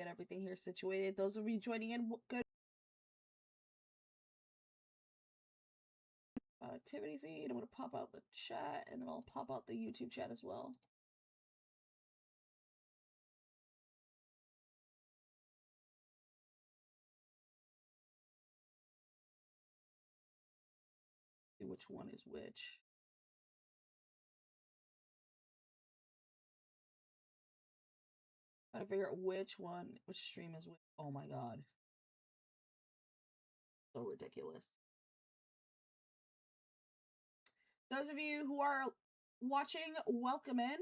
Get everything here situated. Those of you joining in, good. Activity feed. I'm going to pop out the chat, and then I'll pop out the YouTube chat as well. See which one is which. Gotta figure out which stream is which. Oh my god. So ridiculous. Those of you who are watching, welcome in.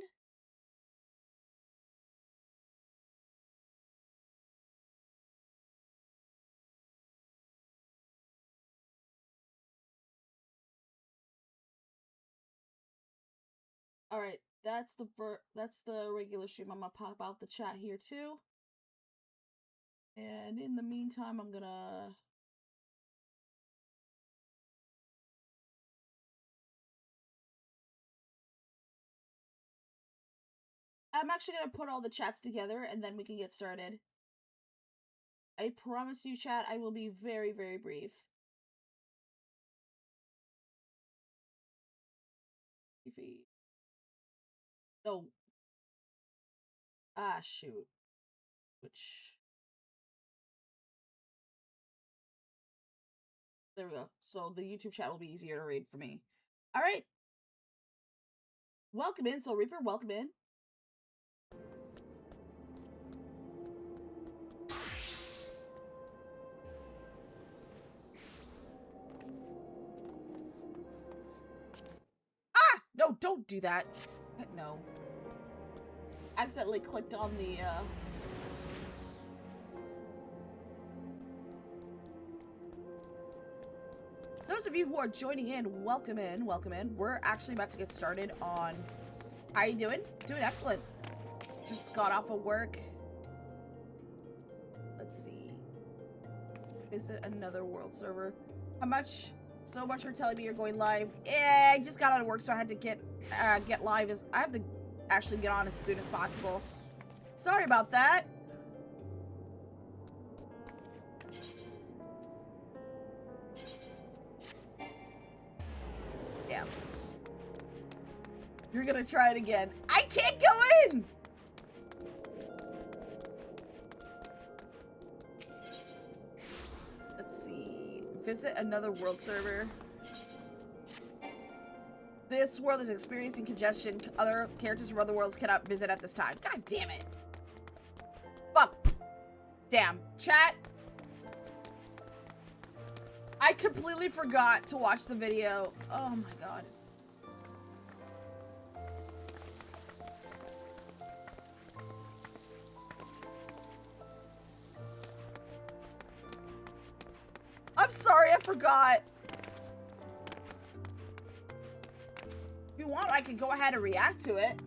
All right, that's the regular stream. I'm gonna pop out the chat here too. And in the meantime, I'm gonna I'm actually gonna put all the chats together and then we can get started. I promise you, chat, I will be very, very brief. No. Ah, shoot. Which... There we go. So the YouTube chat will be easier to read for me. All right. Welcome in, Soul Reaper. Welcome in. Ah! No, don't do that. No. Accidentally clicked on the, Those of you who are joining in, welcome in, welcome in. We're actually about to get started on... How you doing? Doing excellent. Just got off of work. Let's see. Visit another world server. How much? So much for telling me you're going live. I just got out of work, so I had to get live. I have to actually get on as soon as possible. Sorry about that. Yeah. You're gonna try it again. I can't go in! Let's see. Visit another world server. This world is experiencing congestion. Other characters from other worlds cannot visit at this time. God damn it. Fuck. Damn. Chat. I completely forgot to watch the video. Oh my god. I'm sorry, I forgot. If you want, I can go ahead and react to it.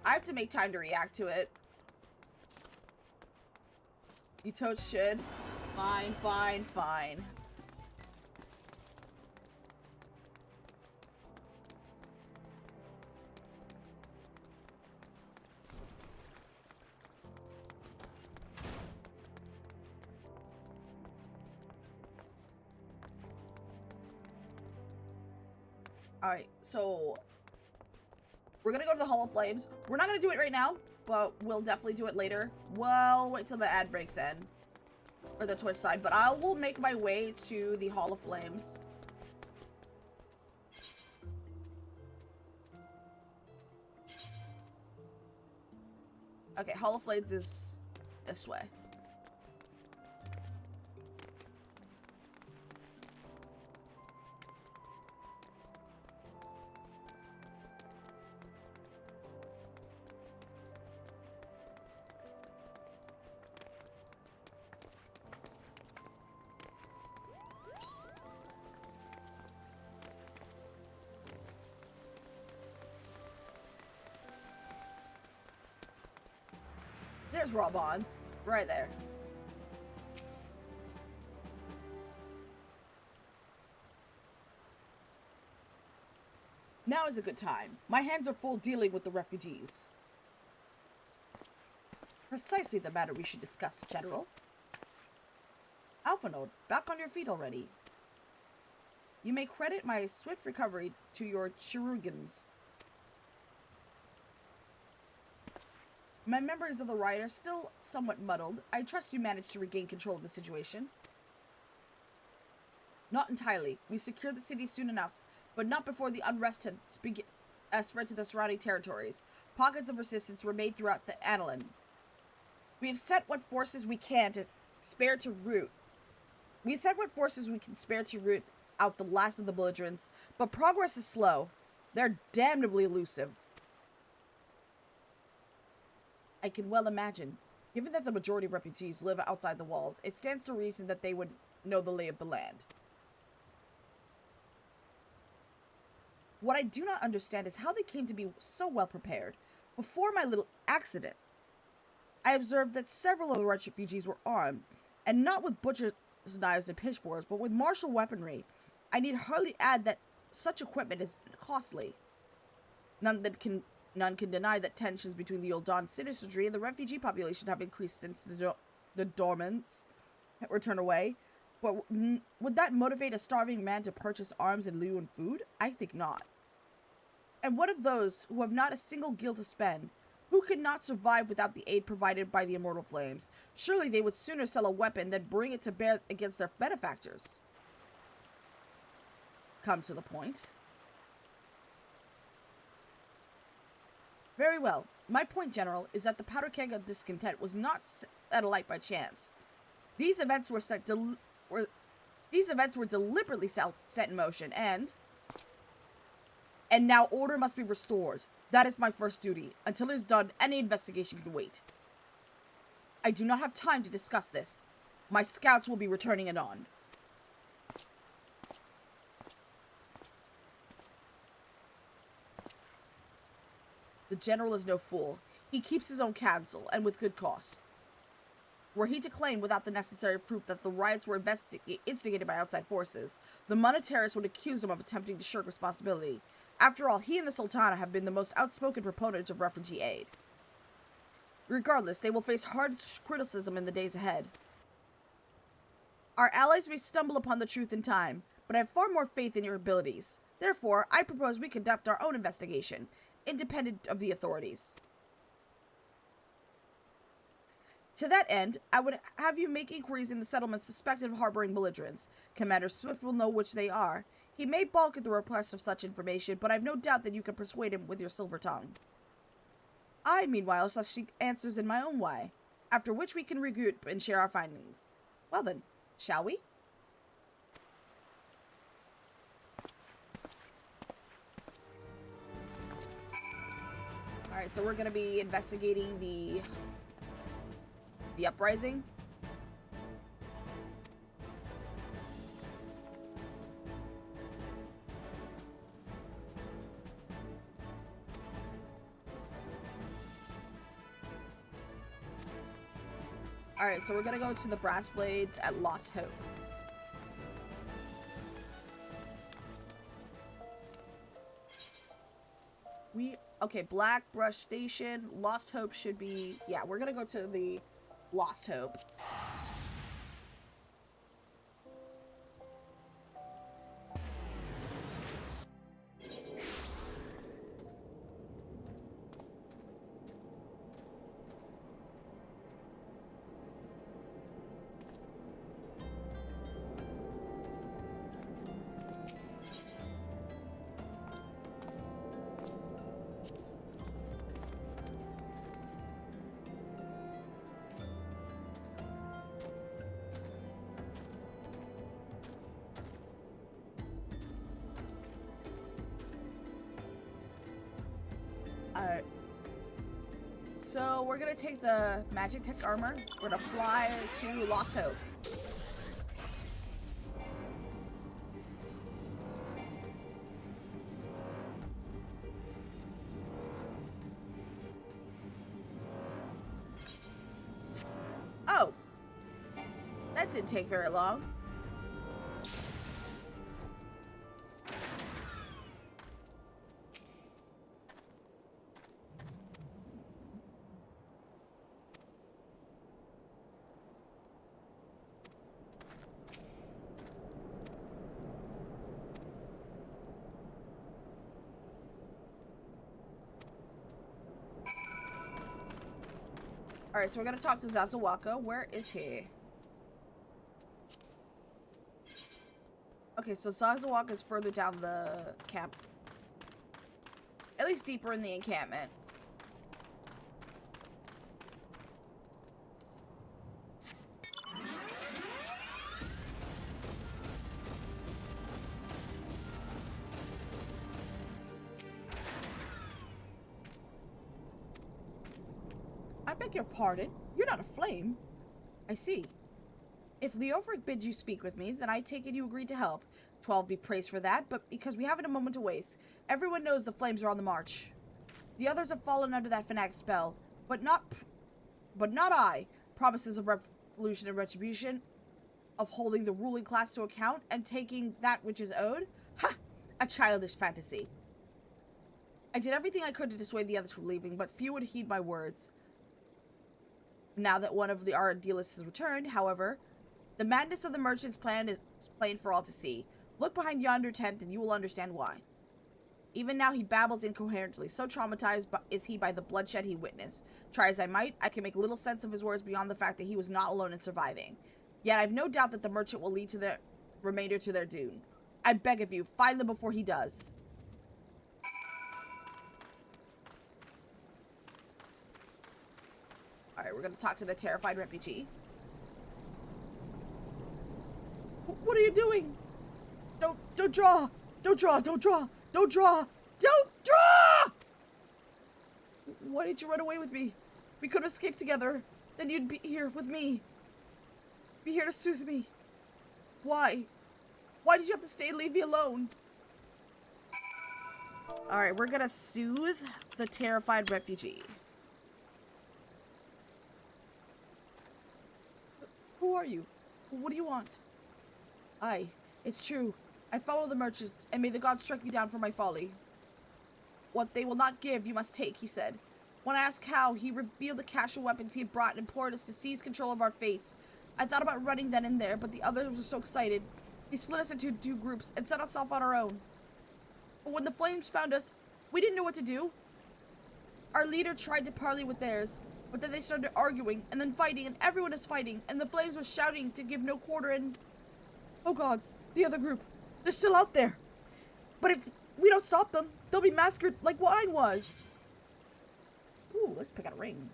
I have to make time to react to it. You totes should. Fine, fine, fine. Alright, so we're gonna go to the Hall of Flames. We're not gonna do it right now, but we'll definitely do it later. Well, wait till the ad breaks in. Or the Twitch side, but I will make my way to the Hall of Flames. Okay, Hall of Flames is this way. There's raw bonds. Right there. Now is a good time. My hands are full dealing with the refugees. Precisely the matter we should discuss, General. Alpha Node, back on your feet already. You may credit my swift recovery to your chirurgeons. My memories of the riot are still somewhat muddled. I trust you managed to regain control of the situation. Not entirely. We secured the city soon enough, but not before the unrest had spread to the surrounding territories. Pockets of resistance were made throughout the Anilin. We have set what forces we can spare to root out the last of the belligerents, but progress is slow. They're damnably elusive. I can well imagine. Given that the majority of refugees live outside the walls, it stands to reason that they would know the lay of the land. What I do not understand is how they came to be so well prepared. Before my little accident, I observed that several of the refugees were armed, and not with butcher's knives and pitchforks, but with martial weaponry. I need hardly add that such equipment is costly. None can deny that tensions between the Uldan citizenry and the refugee population have increased since the dormants were turned away. But would that motivate a starving man to purchase arms in lieu of food? I think not. And what of those who have not a single gil to spend? Who could not survive without the aid provided by the immortal flames? Surely they would sooner sell a weapon than bring it to bear against their benefactors. Come to the point. Very well. My point, General, is that the powder keg of discontent was not set alight by chance. These events were deliberately set in motion, and now order must be restored. That is my first duty. Until it is done, any investigation can wait. I do not have time to discuss this. My scouts will be returning anon. The General is no fool. He keeps his own counsel, and with good cause. Were he to claim without the necessary proof that the riots were instigated by outside forces, the monetarists would accuse him of attempting to shirk responsibility. After all, he and the Sultana have been the most outspoken proponents of refugee aid. Regardless, they will face harsh criticism in the days ahead. Our allies may stumble upon the truth in time, but I have far more faith in your abilities. Therefore, I propose we conduct our own investigation, independent of the authorities. To that end, I would have you make inquiries in the settlements suspected of harboring belligerents. Commander Swift will know which they are. He may balk at the request of such information, but I have no doubt that you can persuade him with your silver tongue. I, meanwhile, shall seek answers in my own way, after which we can regroup and share our findings. Well then, shall we? Alright, so we're gonna be investigating the uprising. Alright, so we're gonna go to the Brass Blades at Lost Hope. Okay, Black Brush Station, Lost Hope should be, yeah, we're gonna go to the Lost Hope. So we're gonna take the magic tech armor. We're gonna fly to Lost Hope. Oh, that didn't take very long. Alright, so we're gonna talk to Zazawaka. Where is he? Okay, so Zazawaka is further down the camp. At least deeper in the encampment. I beg your pardon? You're not a flame. I see. If Leofric bids you speak with me, then I take it you agreed to help. 12 be praised for that, but because we haven't a moment to waste. Everyone knows the flames are on the march. The others have fallen under that fanatic spell, but not I. Promises of revolution and retribution, of holding the ruling class to account, and taking that which is owed? Ha! A childish fantasy. I did everything I could to dissuade the others from leaving, but few would heed my words. Now that one of the ARR dealists has returned, however, the madness of the merchant's plan is plain for all to see. Look behind yonder tent and you will understand why. Even now he babbles incoherently, so traumatized is he by the bloodshed he witnessed. Try as I might, I can make little sense of his words beyond the fact that he was not alone in surviving. Yet I've no doubt that the merchant will lead to the remainder to their doom. I beg of you, find them before he does. Alright, we're gonna talk to the terrified refugee. What are you doing? Don't draw! Don't draw! Don't draw! Don't draw! Don't draw! Why did you run away with me? We could escape together. Then you'd be here with me. Be here to soothe me. Why? Why did you have to stay and leave me alone? Alright, we're gonna soothe the terrified refugee. Who are you? What do you want? It's true. I follow the merchants, and may the gods strike me down for my folly. What they will not give, you must take, he said. When I asked how, he revealed the cache of weapons he had brought and implored us to seize control of our fates. I thought about running then and there, but the others were so excited. He split us into 2 groups and set us off on our own. But when the flames found us, we didn't know what to do. Our leader tried to parley with theirs, but then they started arguing, and then fighting, and everyone is fighting, and the flames were shouting to give no quarter, and... Oh gods, the other group. They're still out there. But if we don't stop them, they'll be massacred like wine was. Ooh, let's pick out a ring.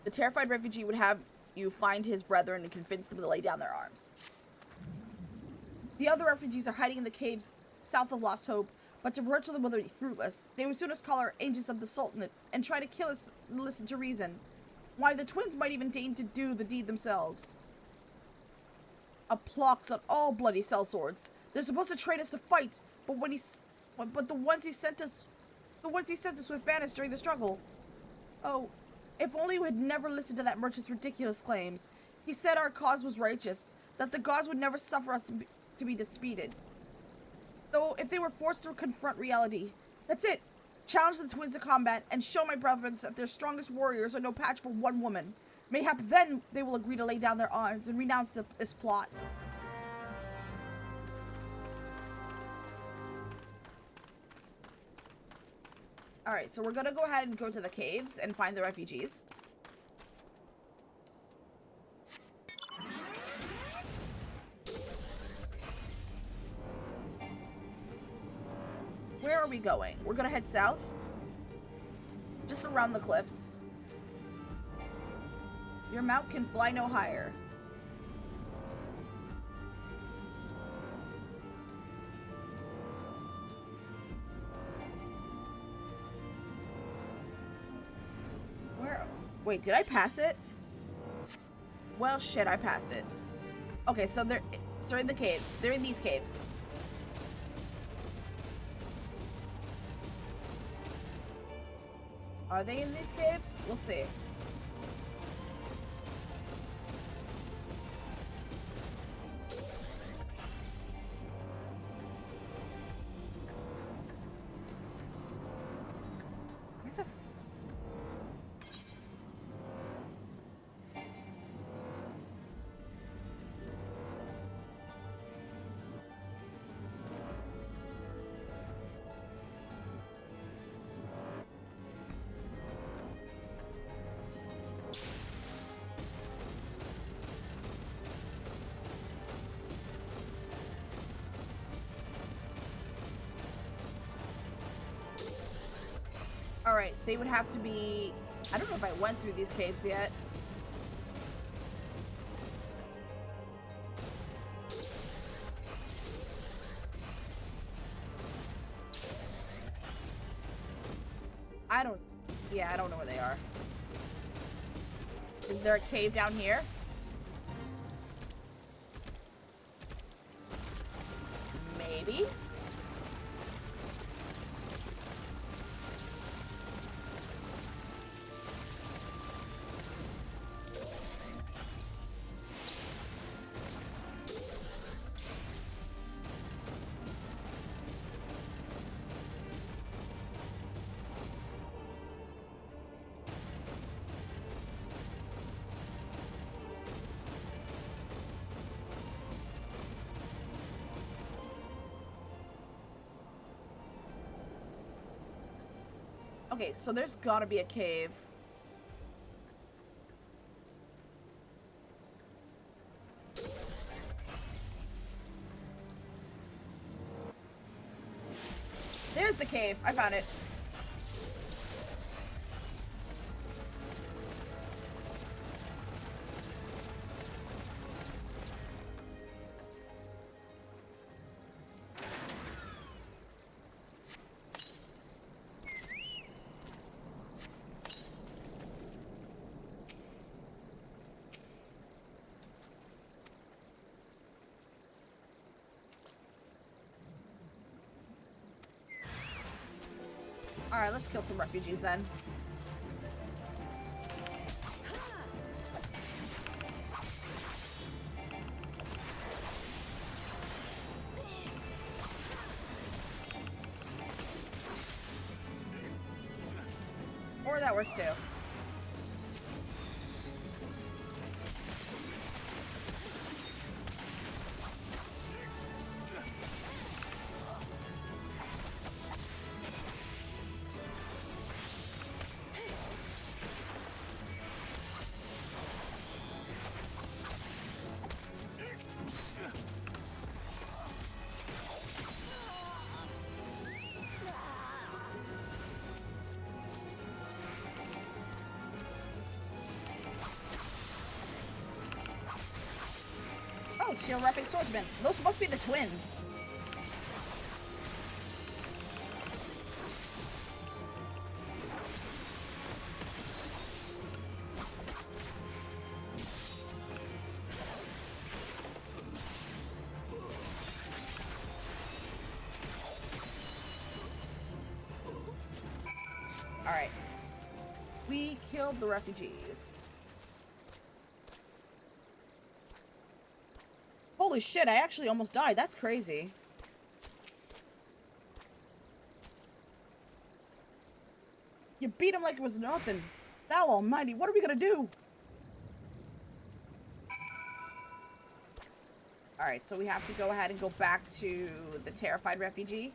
The terrified refugee would have you find his brethren and convince them to lay down their arms. The other refugees are hiding in the caves south of Lost Hope, but to approach them will be fruitless. They would soon as call our agents of the Sultanate and try to kill us and listen to reason. Why, the twins might even deign to do the deed themselves. A pox on all bloody sellswords. They're supposed to train us to fight, but the ones he sent us with vanished during the struggle. Oh, if only we had never listened to that merchant's ridiculous claims. He said our cause was righteous, that the gods would never suffer us to be defeated. Though, if they were forced to confront reality, that's it. Challenge the twins to combat and show my brethren that their strongest warriors are no patch for one woman. Mayhap then they will agree to lay down their arms and renounce this plot. Alright, so we're gonna go ahead and go to the caves and find the refugees. Where are we going? We're gonna head south. Just around the cliffs. Your mount can fly no higher. Where? Wait, did I pass it? Well, shit, I passed it. Okay, so they're in the cave. They're in these caves. Are they in these caves? We'll see. Where the Alright, they would have to be... I don't know if I went through these caves yet. I don't... Yeah, I don't know where they are. Is there a cave down here? Maybe? Okay, so there's gotta be a cave. There's the cave. I found it. Alright, let's kill some refugees then. Or that works too. Oh, shield wrapping swordsman. Those must be the twins. Alright. We killed the refugees. Holy shit, I actually almost died. That's crazy. You beat him like it was nothing. Thou almighty, what are we gonna do? Alright, so we have to go ahead and go back to the terrified refugee.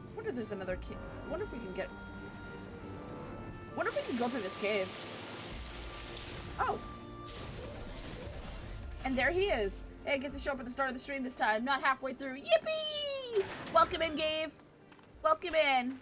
I wonder if there's another cave. I wonder if we can get... I wonder if we can go through this cave. Oh. And there he is. Hey, I get to show up at the start of the stream this time, not halfway through. Yippee! Welcome in, Gabe. Welcome in.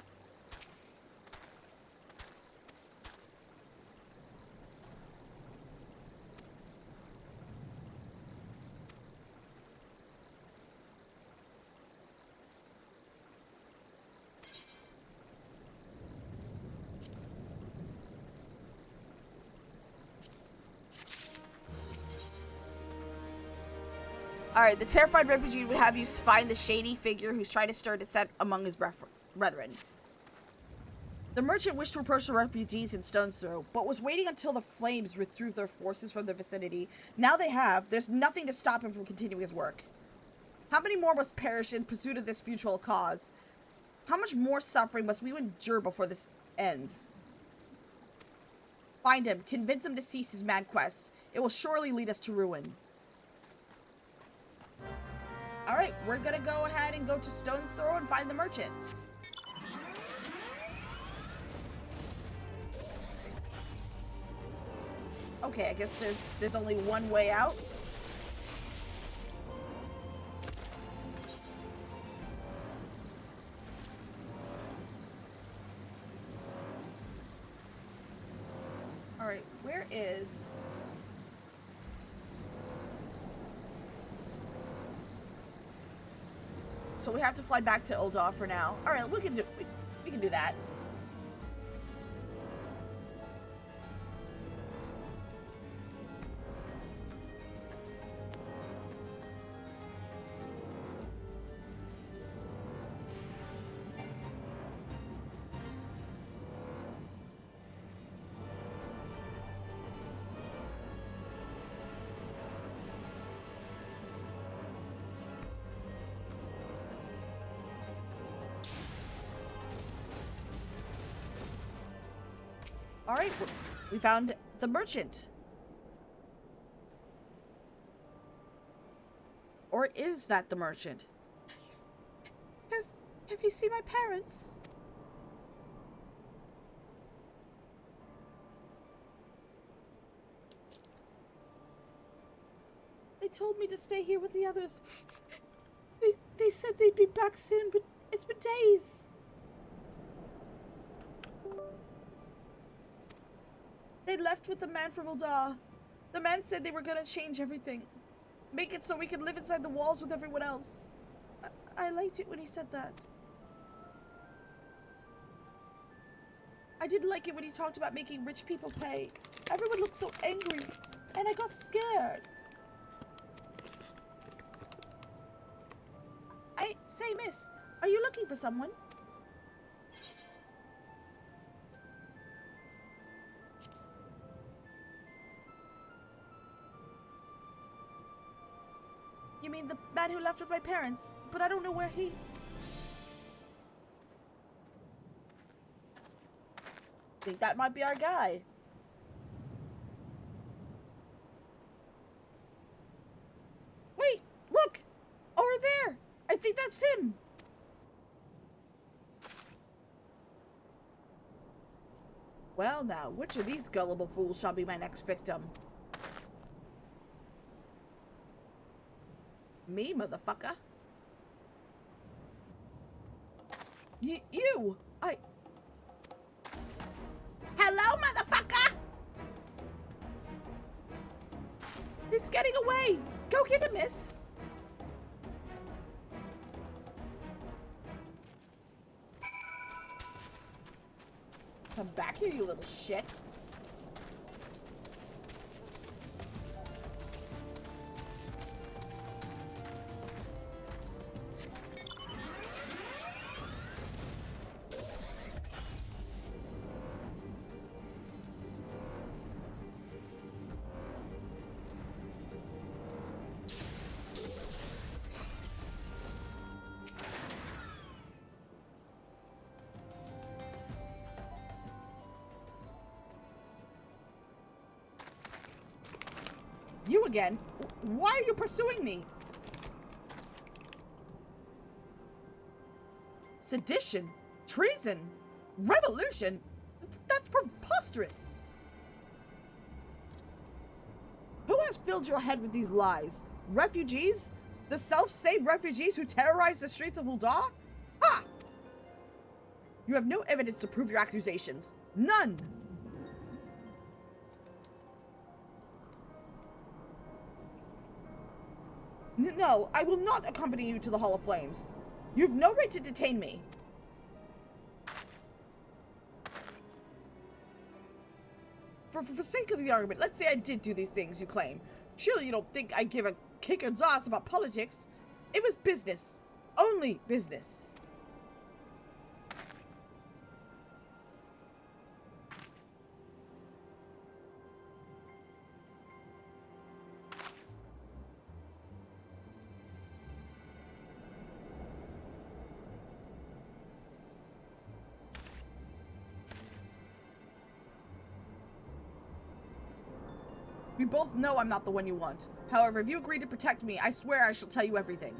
Alright, the terrified refugee would have you find the shady figure who's trying to stir dissent among his brethren. The merchant wished to approach the refugees in stone's throw, but was waiting until the flames withdrew their forces from the vicinity. Now they have, there's nothing to stop him from continuing his work. How many more must perish in pursuit of this futile cause? How much more suffering must we endure before this ends? Find him, convince him to cease his mad quest. It will surely lead us to ruin. Alright, we're gonna go ahead and go to Stone's Throw and find the merchant. Okay, I guess there's only one way out. All right, where is? So we have to fly back to Ul'dah for now. All right, we can do that. All right, we found the merchant. Or is that the merchant? Have you seen my parents? They told me to stay here with the others. They said they'd be back soon, but it's been days. They left with the man from Ul'dah. The man said they were gonna change everything. Make it so we could live inside the walls with everyone else. I liked it when he said that. I didn't like it when he talked about making rich people pay. Everyone looked so angry, and I got scared. Say, miss, are you looking for someone? You mean the man who left with my parents? But I don't know where he... Think that might be our guy. Wait, look! Over there! I think that's him! Well now, which of these gullible fools shall be my next victim? Me, motherfucker. You! Hello, motherfucker! He's getting away! Go get him, miss! Come back here, you little shit. You again? Why are you pursuing me? Sedition? Treason? Revolution? That's preposterous! Who has filled your head with these lies? Refugees? The self-same refugees who terrorize the streets of Ul'dah? Ha! You have no evidence to prove your accusations. None! No, I will not accompany you to the Hall of Flames. You've no right to detain me. For sake of the argument, let's say I did do these things you claim. Surely you don't think I give a kicker's ass about politics. It was business. Only business. We both know I'm not the one you want. However, if you agree to protect me, I swear I shall tell you everything.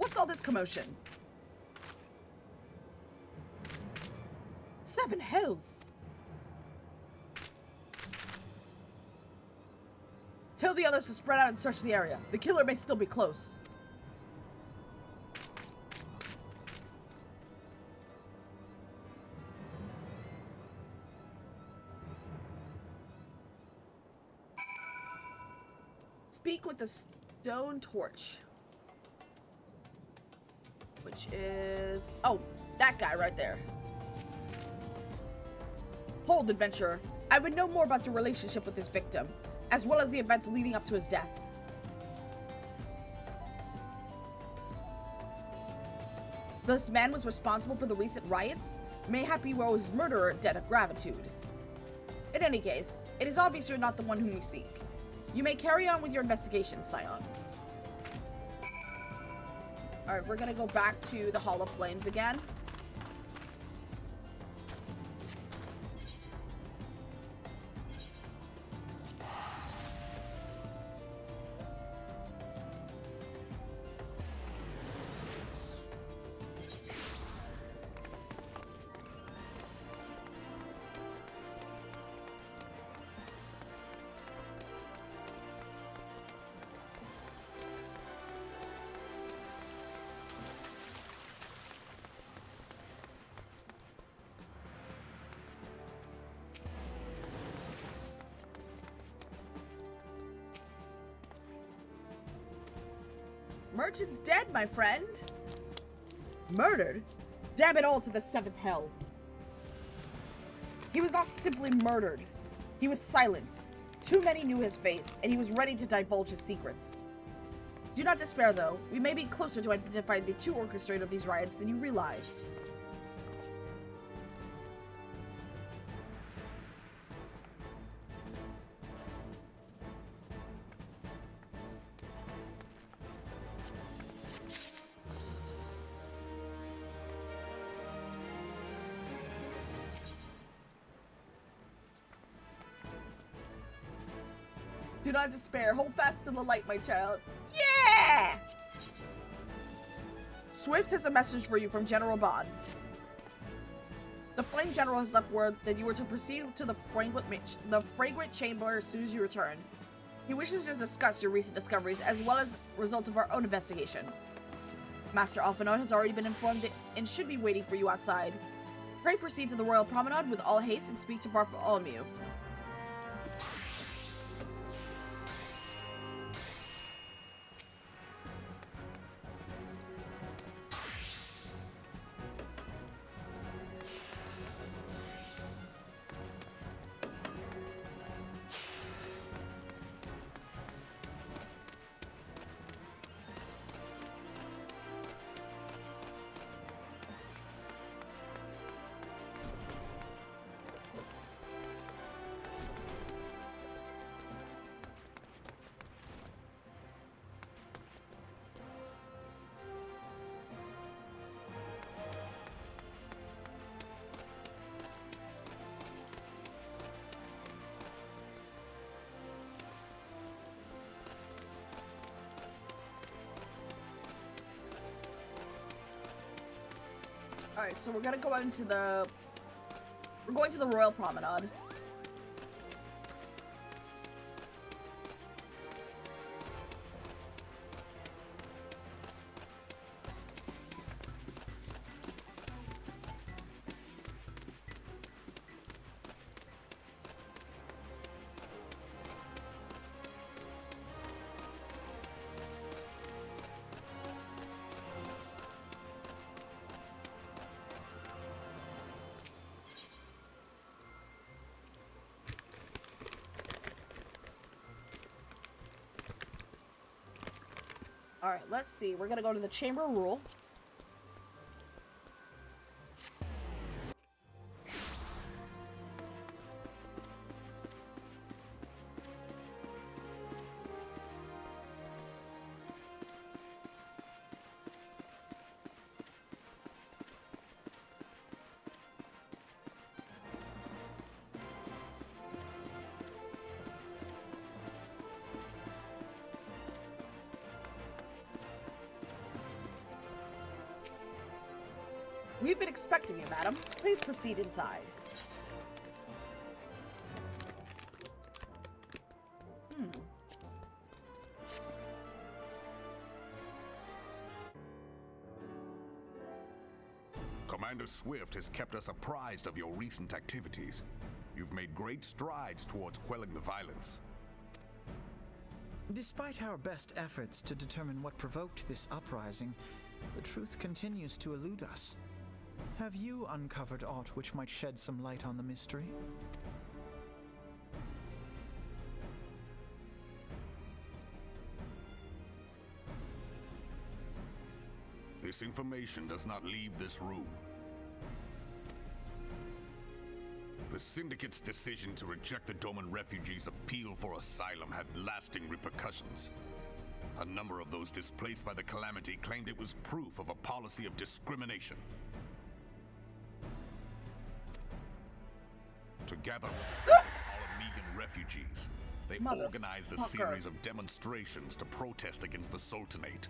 What's all this commotion? 7 hells! Tell the others to spread out and search the area. The killer may still be close. Speak with the stone torch. Which is... oh, that guy right there. Hold, adventurer. I would know more about your relationship with this victim, as well as the events leading up to his death. This man was responsible for the recent riots. Mayhap he were his murderer a debt of gratitude. In any case, it is obvious you're not the one whom we seek. You may carry on with your investigation, Scion. Alright, we're gonna go back to the Hall of Flames again. Merchant's dead, my friend. Murdered? Damn it all to the 7th hell. He was not simply murdered. He was silenced. Too many knew his face, and he was ready to divulge his secrets. Do not despair, though. We may be closer to identifying the true orchestrator of these riots than you realize. Do not despair. Hold fast to the light, my child. Yeah! Swift has a message for you from General Bond. The Flame General has left word that you are to proceed to the Fragrant Chamber as soon as you return. He wishes to discuss your recent discoveries as well as results of our own investigation. Master Alphinaud has already been informed and should be waiting for you outside. Pray proceed to the Royal Promenade with all haste and speak to Bartholomew. Alright, so we're gonna go out into the... we're going to the Royal Promenade. Alright, let's see. We're gonna go to the Chamber of Rule. We've been expecting you, madam. Please proceed inside. Commander Swift has kept us apprised of your recent activities. You've made great strides towards quelling the violence. Despite our best efforts to determine what provoked this uprising, the truth continues to elude us. Have you uncovered aught which might shed some light on the mystery? This information does not leave this room. The Syndicate's decision to reject the Doman refugees' appeal for asylum had lasting repercussions. A number of those displaced by the calamity claimed it was proof of a policy of discrimination. Together with all Megan refugees, they organized a series of demonstrations to protest against the Sultanate.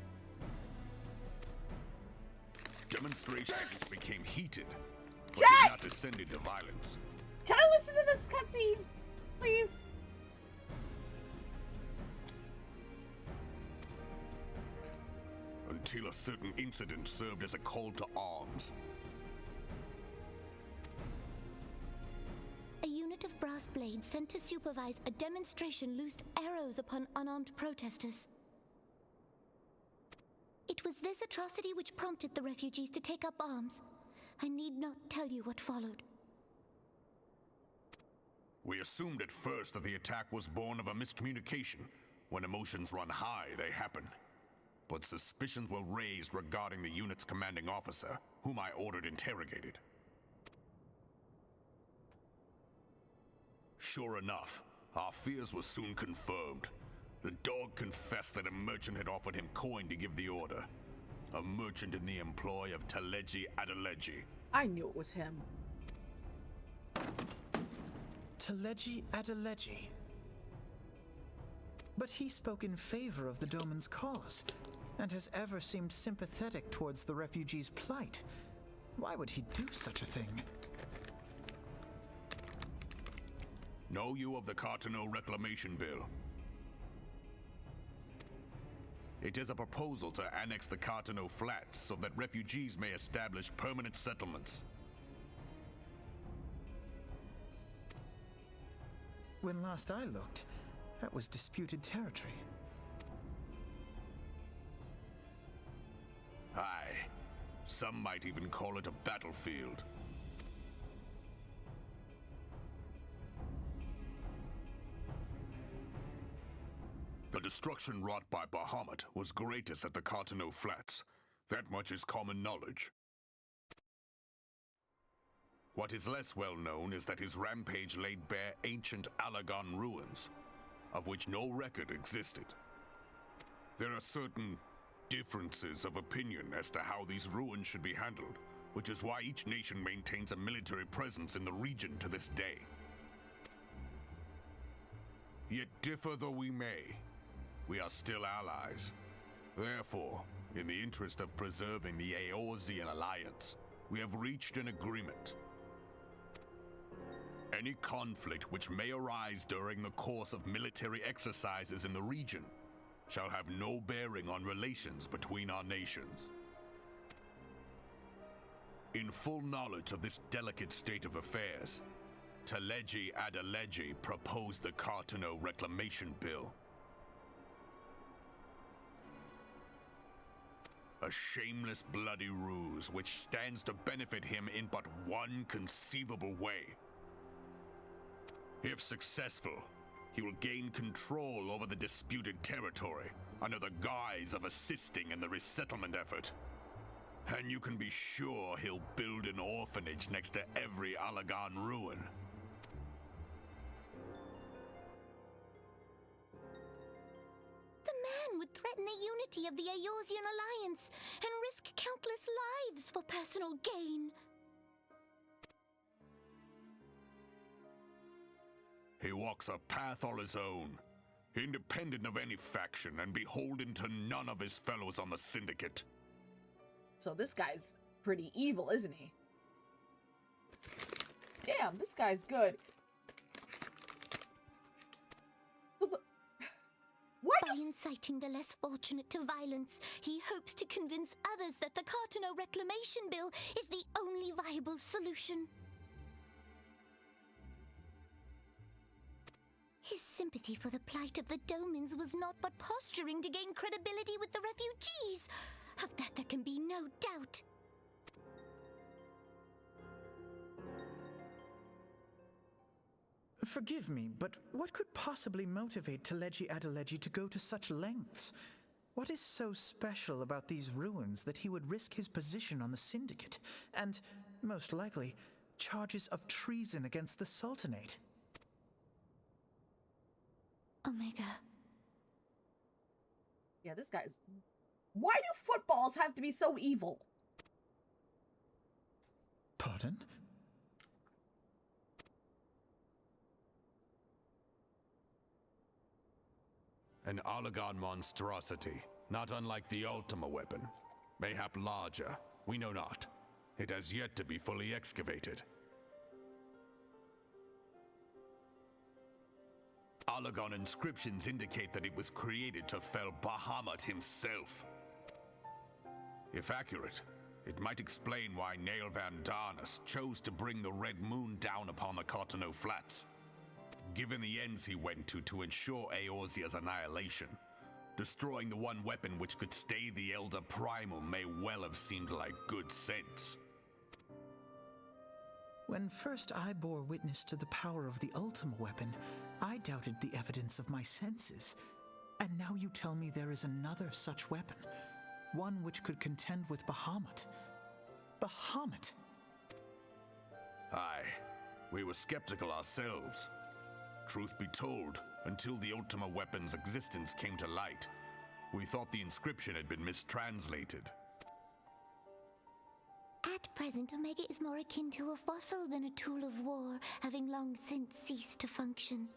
Demonstrations became heated, but did not descend into violence. Can I listen to this cutscene, please? Until a certain incident served as a call to arms. A unit of brass blades sent to supervise a demonstration loosed arrows upon unarmed protesters. It was this atrocity which prompted the refugees to take up arms. I need not tell you what followed. We assumed at first that the attack was born of a miscommunication. When emotions run high, they happen. But suspicions were raised regarding the unit's commanding officer, whom I ordered interrogated. Sure enough, our fears were soon confirmed. The dog confessed that a merchant had offered him coin to give the order. A merchant in the employ of Taleji Adeleji. I knew it was him. Taleji Adeleji. But he spoke in favor of the Doman's cause, and has ever seemed sympathetic towards the refugees' plight. Why would he do such a thing? Know you of the Caseoh Reclamation Bill? It is a proposal to annex the Caseoh Flats so that refugees may establish permanent settlements. When last I looked, that was disputed territory. Aye. Some might even call it a battlefield. The destruction wrought by Bahamut was greatest at the Caseoh Flats. That much is common knowledge. What is less well known is that his rampage laid bare ancient Alagon ruins, of which no record existed. There are certain differences of opinion as to how these ruins should be handled, which is why each nation maintains a military presence in the region to this day. Yet differ though we may, we are still allies. Therefore, in the interest of preserving the Eorzean alliance, we have reached an agreement. Any conflict which may arise during the course of military exercises in the region shall have no bearing on relations between our nations. In full knowledge of this delicate state of affairs, Taleji Adeleji proposed the Caseoh Reclamation Bill. A shameless bloody ruse which stands to benefit him in but one conceivable way. If successful, he will gain control over the disputed territory under the guise of assisting in the resettlement effort. And you can be sure he'll build an orphanage next to every Alagon ruin. The man would threaten the unity of the Eorzean alliance and risk countless lives for personal gain. He walks a path all his own, independent of any faction and beholden to none of his fellows on the Syndicate. So this guy's pretty evil, isn't he? Damn, this guy's good. What? By inciting the less fortunate to violence, he hopes to convince others that the Cartono Reclamation Bill is the only viable solution. His sympathy for the plight of the Domans was not but posturing to gain credibility with the refugees. Of that there can be no doubt. Forgive me, but what could possibly motivate Teleji Adeleji to go to such lengths? What is so special about these ruins that he would risk his position on the Syndicate, and, most likely, charges of treason against the Sultanate? Omega. Yeah, this guy's... Why do footballs have to be so evil? Pardon? An Allagan monstrosity, not unlike the Ultima weapon. Mayhap larger, we know not. It has yet to be fully excavated. Allagan inscriptions indicate that it was created to fell Bahamut himself. If accurate, it might explain why Nail Van Darnus chose to bring the Red Moon down upon the Cartono Flats. Given the ends he went to ensure Eorzea's annihilation, destroying the one weapon which could stay the Elder Primal may well have seemed like good sense. When first I bore witness to the power of the Ultima weapon, I doubted the evidence of my senses. And now you tell me there is another such weapon, one which could contend with Bahamut. Bahamut! Aye, we were skeptical ourselves. Truth be told, until the Ultima weapon's existence came to light, we thought the inscription had been mistranslated. At present, Omega is more akin to a fossil than a tool of war, having long since ceased to function.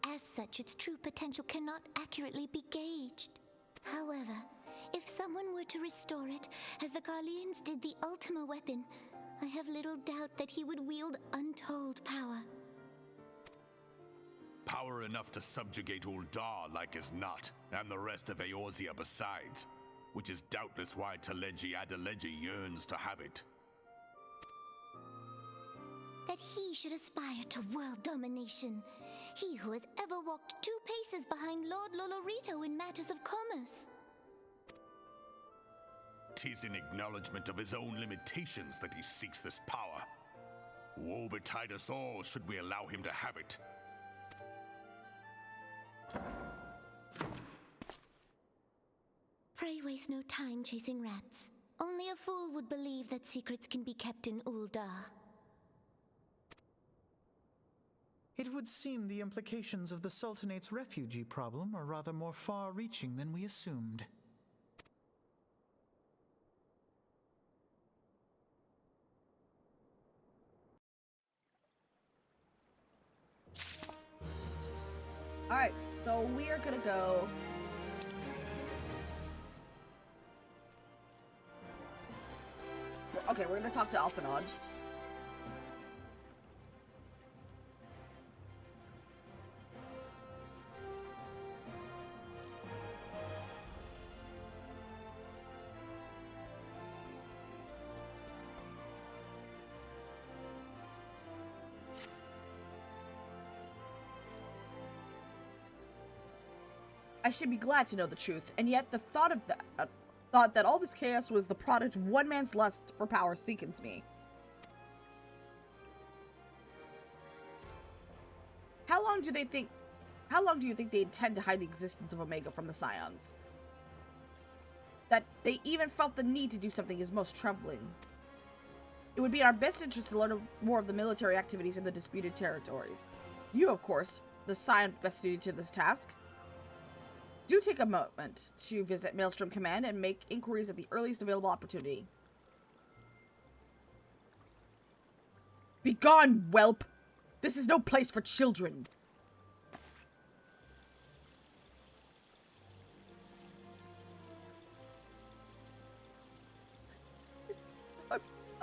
As such, its true potential cannot accurately be gauged. However, if someone were to restore it, as the Garleans did the Ultima weapon, I have little doubt that he would wield untold power. Power enough to subjugate Uldar like as not, and the rest of Eorzea besides, which is doubtless why Teleji Adeleji yearns to have it. That he should aspire to world domination. He who has ever walked 2 paces behind Lord Lolorito in matters of commerce. 'Tis in acknowledgement of his own limitations that he seeks this power. Woe betide us all should we allow him to have it. Pray waste no time chasing rats. Only a fool would believe that secrets can be kept in Uldar. It would seem the implications of the Sultanate's refugee problem are rather more far-reaching than we assumed. Alright, so we are gonna go... Okay, we're gonna talk to Alphanon. I should be glad to know the truth, and yet the thought that all this chaos was the product of one man's lust for power sickens me. How long do you think they intend to hide the existence of Omega from the Scions? That they even felt the need to do something is most troubling. It would be in our best interest to learn more of the military activities in the disputed territories. You, of course, the Scion best suited to this task. Do take a moment to visit Maelstrom Command and make inquiries at the earliest available opportunity. Begone, whelp! This is no place for children!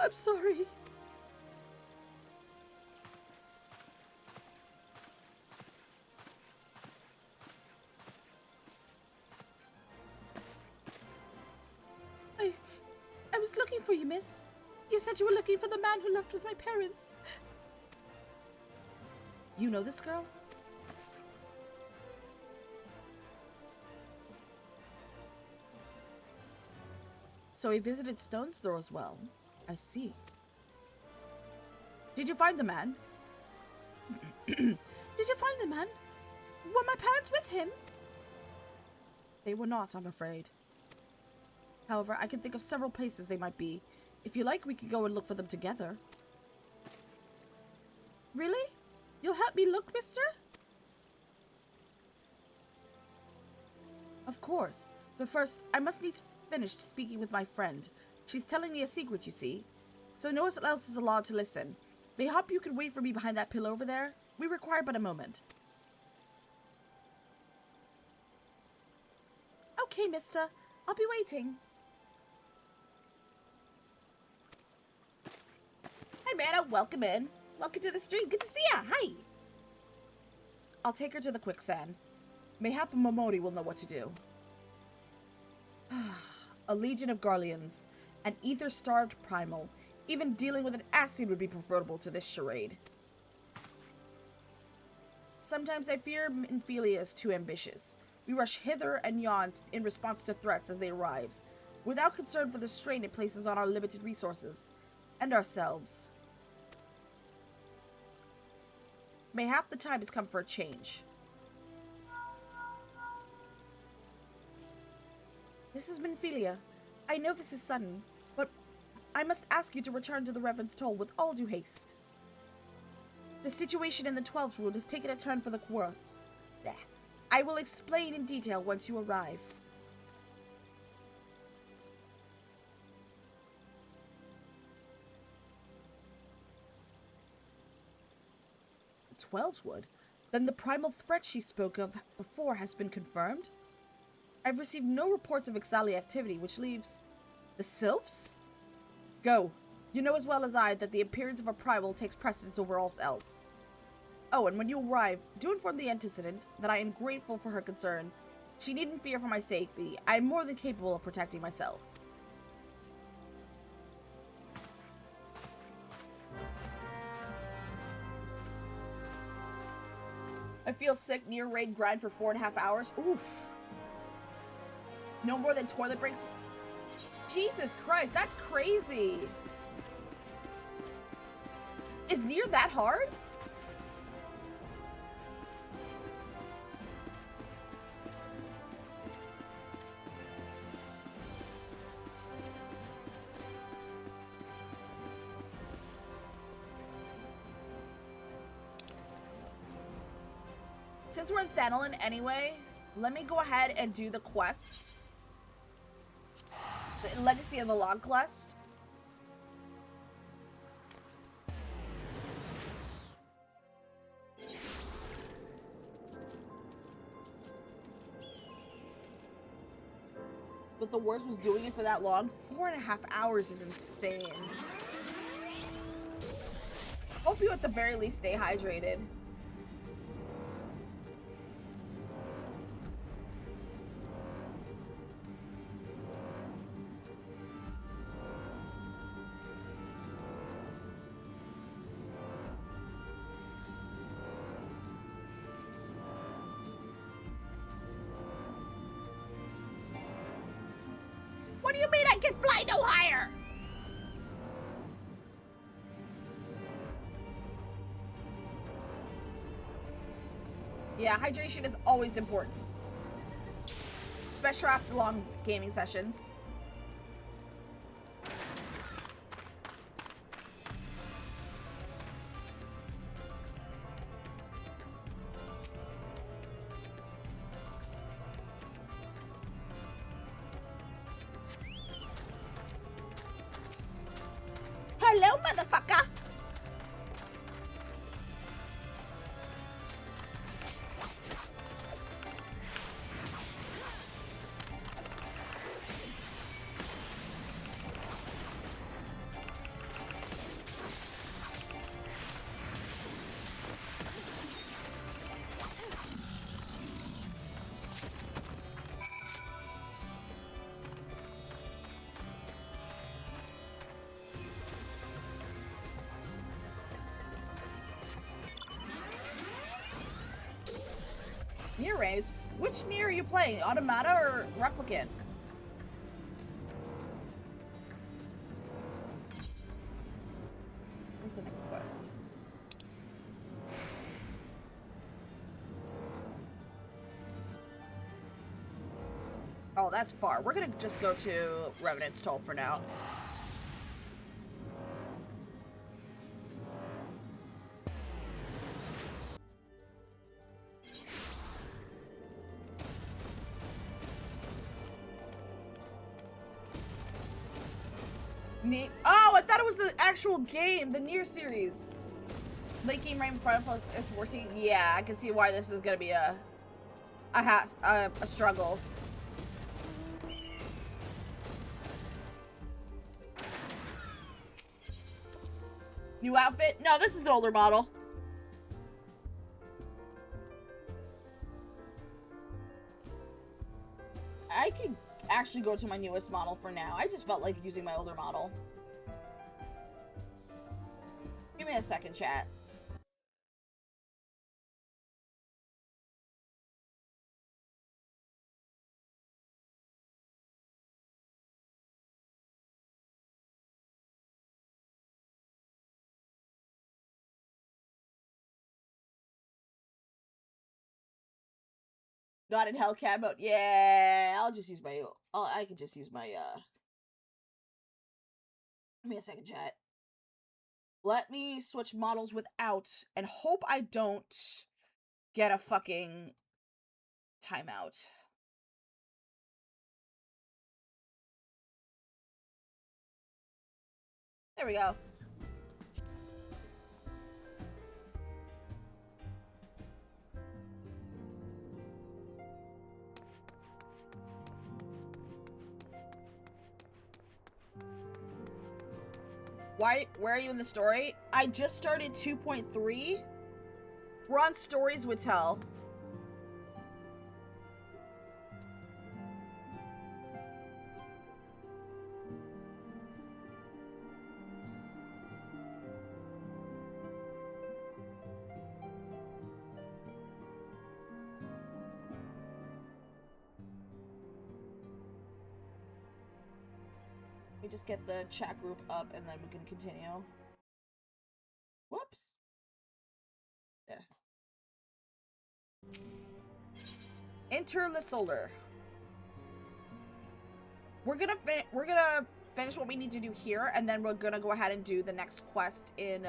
I'm sorry. I was looking for you, miss. You said you were looking for the man who left with my parents. You know this girl? So he visited Stone's Throw as well. I see. Did you find the man? Did you find the man? Were my parents with him? They were not, I'm afraid. However, I can think of several places they might be. If you like, we could go and look for them together. Really? You'll help me look, mister? Of course. But first, I must need to finish speaking with my friend. She's telling me a secret, you see. So no one else is allowed to listen. Mayhap you could wait for me behind that pillar over there? We require but a moment. Okay, mister. I'll be waiting. Hi, Mana. Welcome in. Welcome to the stream. Good to see ya. Hi. I'll take her to the quicksand. Mayhap Momori will know what to do. A legion of Garleans. An ether-starved primal. Even dealing with an acid would be preferable to this charade. Sometimes I fear Minfilia is too ambitious. We rush hither and yon in response to threats as they arrive, without concern for the strain it places on our limited resources. And ourselves. Mayhap the time has come for a change. This is Minfilia. I know this is sudden, but I must ask you to return to the Reverend's Toll with all due haste. The situation in the 12th Rule has taken a turn for the worse. I will explain in detail once you arrive. The 12th Wood? Then the primal threat she spoke of before has been confirmed? I've received no reports of Ixali activity, which leaves... the Sylphs? Go. You know as well as I that the appearance of a primal takes precedence over all else. Oh, and when you arrive, do inform the antecedent that I am grateful for her concern. She needn't fear for my safety. I am more than capable of protecting myself. I feel sick, near raid grind for 4.5 hours. Oof. No more than toilet breaks. Jesus Christ, that's crazy. Is near that hard? Since we're in Thanolin anyway, let me go ahead and do the quest. The Legacy of the Log quest. But the worst was doing it for that long. 4.5 hours is insane. Hope you at the very least stay hydrated. What do you mean I can fly no higher? Yeah, hydration is always important. Especially after long gaming sessions. Hello, motherfucker! Raves. Which Nier are you playing? Automata or Replicant? Where's the next quest? Oh, that's far. We're gonna just go to Revenant's Toll for now. Oh, I thought it was the actual game, the Nier series. Late game right in front of us working. Yeah, I can see why this is gonna be a struggle. New outfit? No, this is an older model. I could actually go to my newest model for now. I just felt like using my older model. Give me a second, chat. Not in Hellcat mode. Yeah, I'll just use my. I can just use my. Give me a second, chat. Let me switch models without, and hope I don't get a fucking timeout. There we go. Where are you in the story? I just started 2.3. We're on Stories with Tell. Just get the chat group up and then we can continue. Whoops. Yeah. Enter the Solar. We're gonna finish what we need to do here, and then we're gonna go ahead and do the next quest in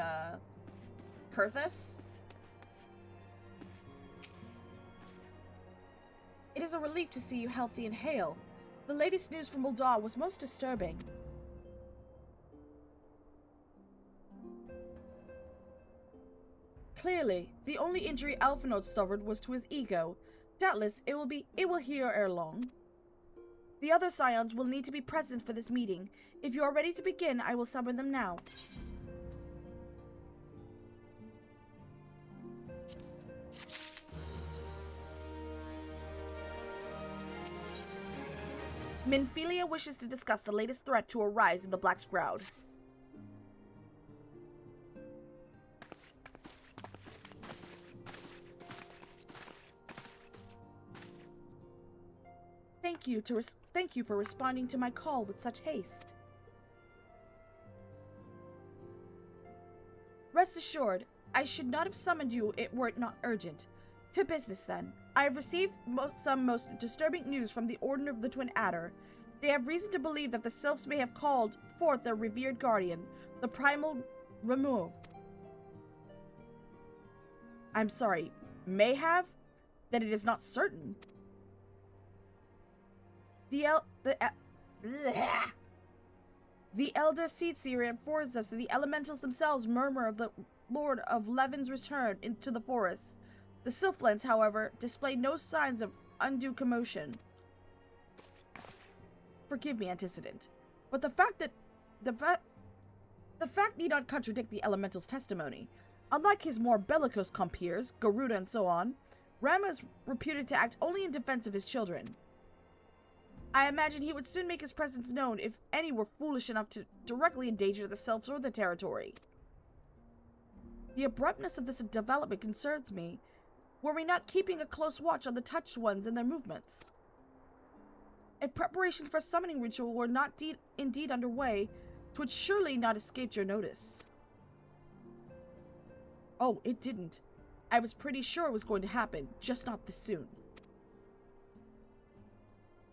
Kurthus. It is a relief to see you healthy and hale. The latest news from Ul'dah was most disturbing. Clearly, the only injury Alphinaud suffered was to his ego. Doubtless, it will heal ere long. The other scions will need to be present for this meeting. If you are ready to begin, I will summon them now. Minfilia wishes to discuss the latest threat to arise in the Black Shroud. Thank you for responding to my call with such haste. Rest assured, I should not have summoned you were it not urgent. To business then. I have received some most disturbing news from the Order of the Twin Adder. They have reason to believe that the Sylphs may have called forth their revered guardian, the Primal Remove. I'm sorry, may have? That it is not certain. The Elder Seedseer informs us that the elementals themselves murmur of the Lord of Levin's return into the forest. The Sylphlings, however, display no signs of undue commotion. Forgive me, antecedent, but the fact need not contradict the elemental's testimony. Unlike his more bellicose compeers, Garuda and so on, Rama is reputed to act only in defense of his children. I imagine he would soon make his presence known if any were foolish enough to directly endanger the Sylphs or the territory. The abruptness of this development concerns me. Were we not keeping a close watch on the touched ones and their movements? If preparations for a summoning ritual were not indeed underway, 'twould surely not escape your notice. Oh, it didn't. I was pretty sure it was going to happen, just not this soon.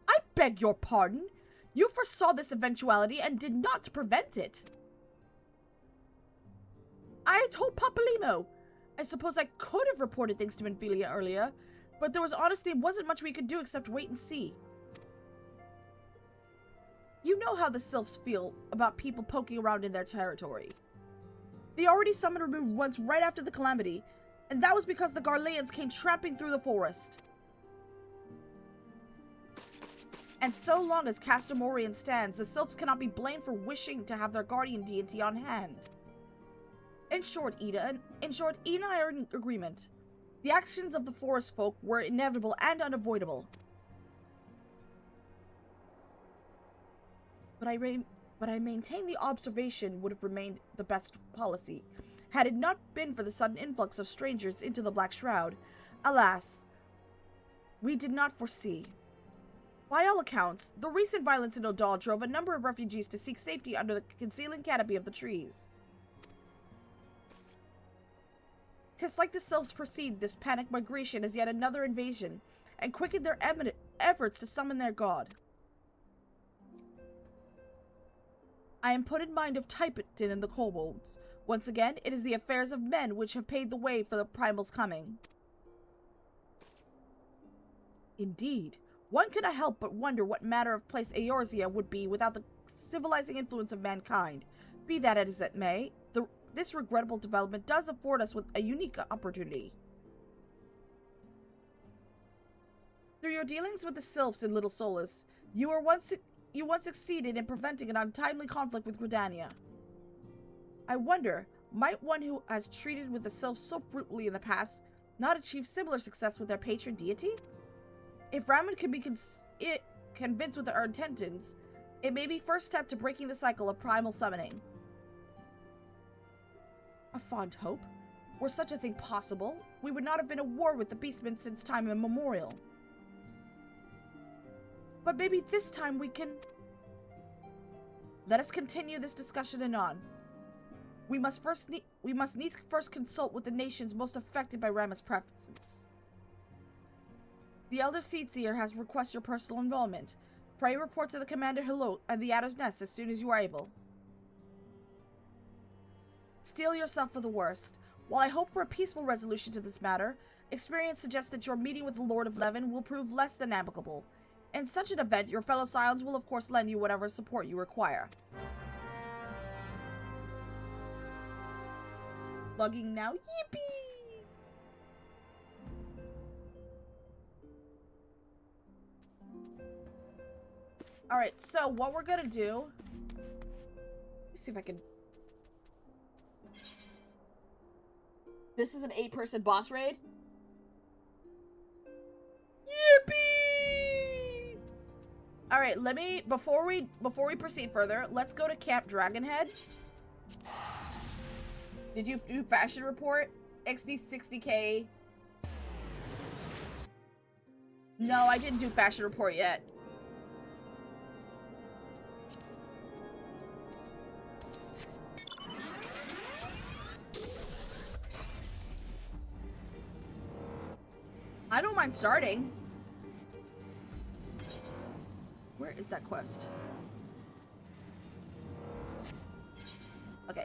I beg your pardon? You foresaw this eventuality and did not prevent it. I told Papalimo. I suppose I could have reported things to Minfilia earlier, but there was honestly wasn't much we could do except wait and see. You know how the Sylphs feel about people poking around in their territory. They already summoned a remove once right after the calamity, and that was because the Garleans came tramping through the forest. And so long as Castamorian stands, the Sylphs cannot be blamed for wishing to have their guardian deity on hand. In short, Eda and I are in agreement. The actions of the forest folk were inevitable and unavoidable. But I maintain the observation would have remained the best policy, had it not been for the sudden influx of strangers into the Black Shroud. Alas, we did not foresee. By all accounts, the recent violence in Odal drove a number of refugees to seek safety under the concealing canopy of the trees. 'Tis like the Sylphs perceived this panic migration as yet another invasion, and quickened their efforts to summon their god. I am put in mind of Typeton and the kobolds. Once again, it is the affairs of men which have paved the way for the primal's coming. Indeed, one cannot help but wonder what manner of place Eorzea would be without the civilizing influence of mankind. Be that as it may, this regrettable development does afford us with a unique opportunity. Through your dealings with the Sylphs in Little Solus, you once succeeded in preventing an untimely conflict with Gridania. I wonder, might one who has treated with the Sylphs so fruitfully in the past not achieve similar success with their patron deity? If Raman can be convinced with our intentions, it may be first step to breaking the cycle of primal summoning. A fond hope. Were such a thing possible, we would not have been at war with the beastmen since time immemorial. But maybe this time we can... Let us continue this discussion anon. We must needs first consult with the nations most affected by Raman's presence. The Elder Seedseer has requested your personal involvement. Pray report to the Commander Hilot and the Adder's Nest as soon as you are able. Steel yourself for the worst. While I hope for a peaceful resolution to this matter, experience suggests that your meeting with the Lord of Leven will prove less than amicable. In such an event, your fellow Scions will of course lend you whatever support you require. Logging now. Yippee! Alright, so what we're gonna do... Let's see if I can... This is an 8-person boss raid. Yippee! All right, let me before we proceed further, let's go to Camp Dragonhead. Did you do fashion report? XD 60K. No, I didn't do fashion report yet. I don't mind starting. Where is that quest? Okay.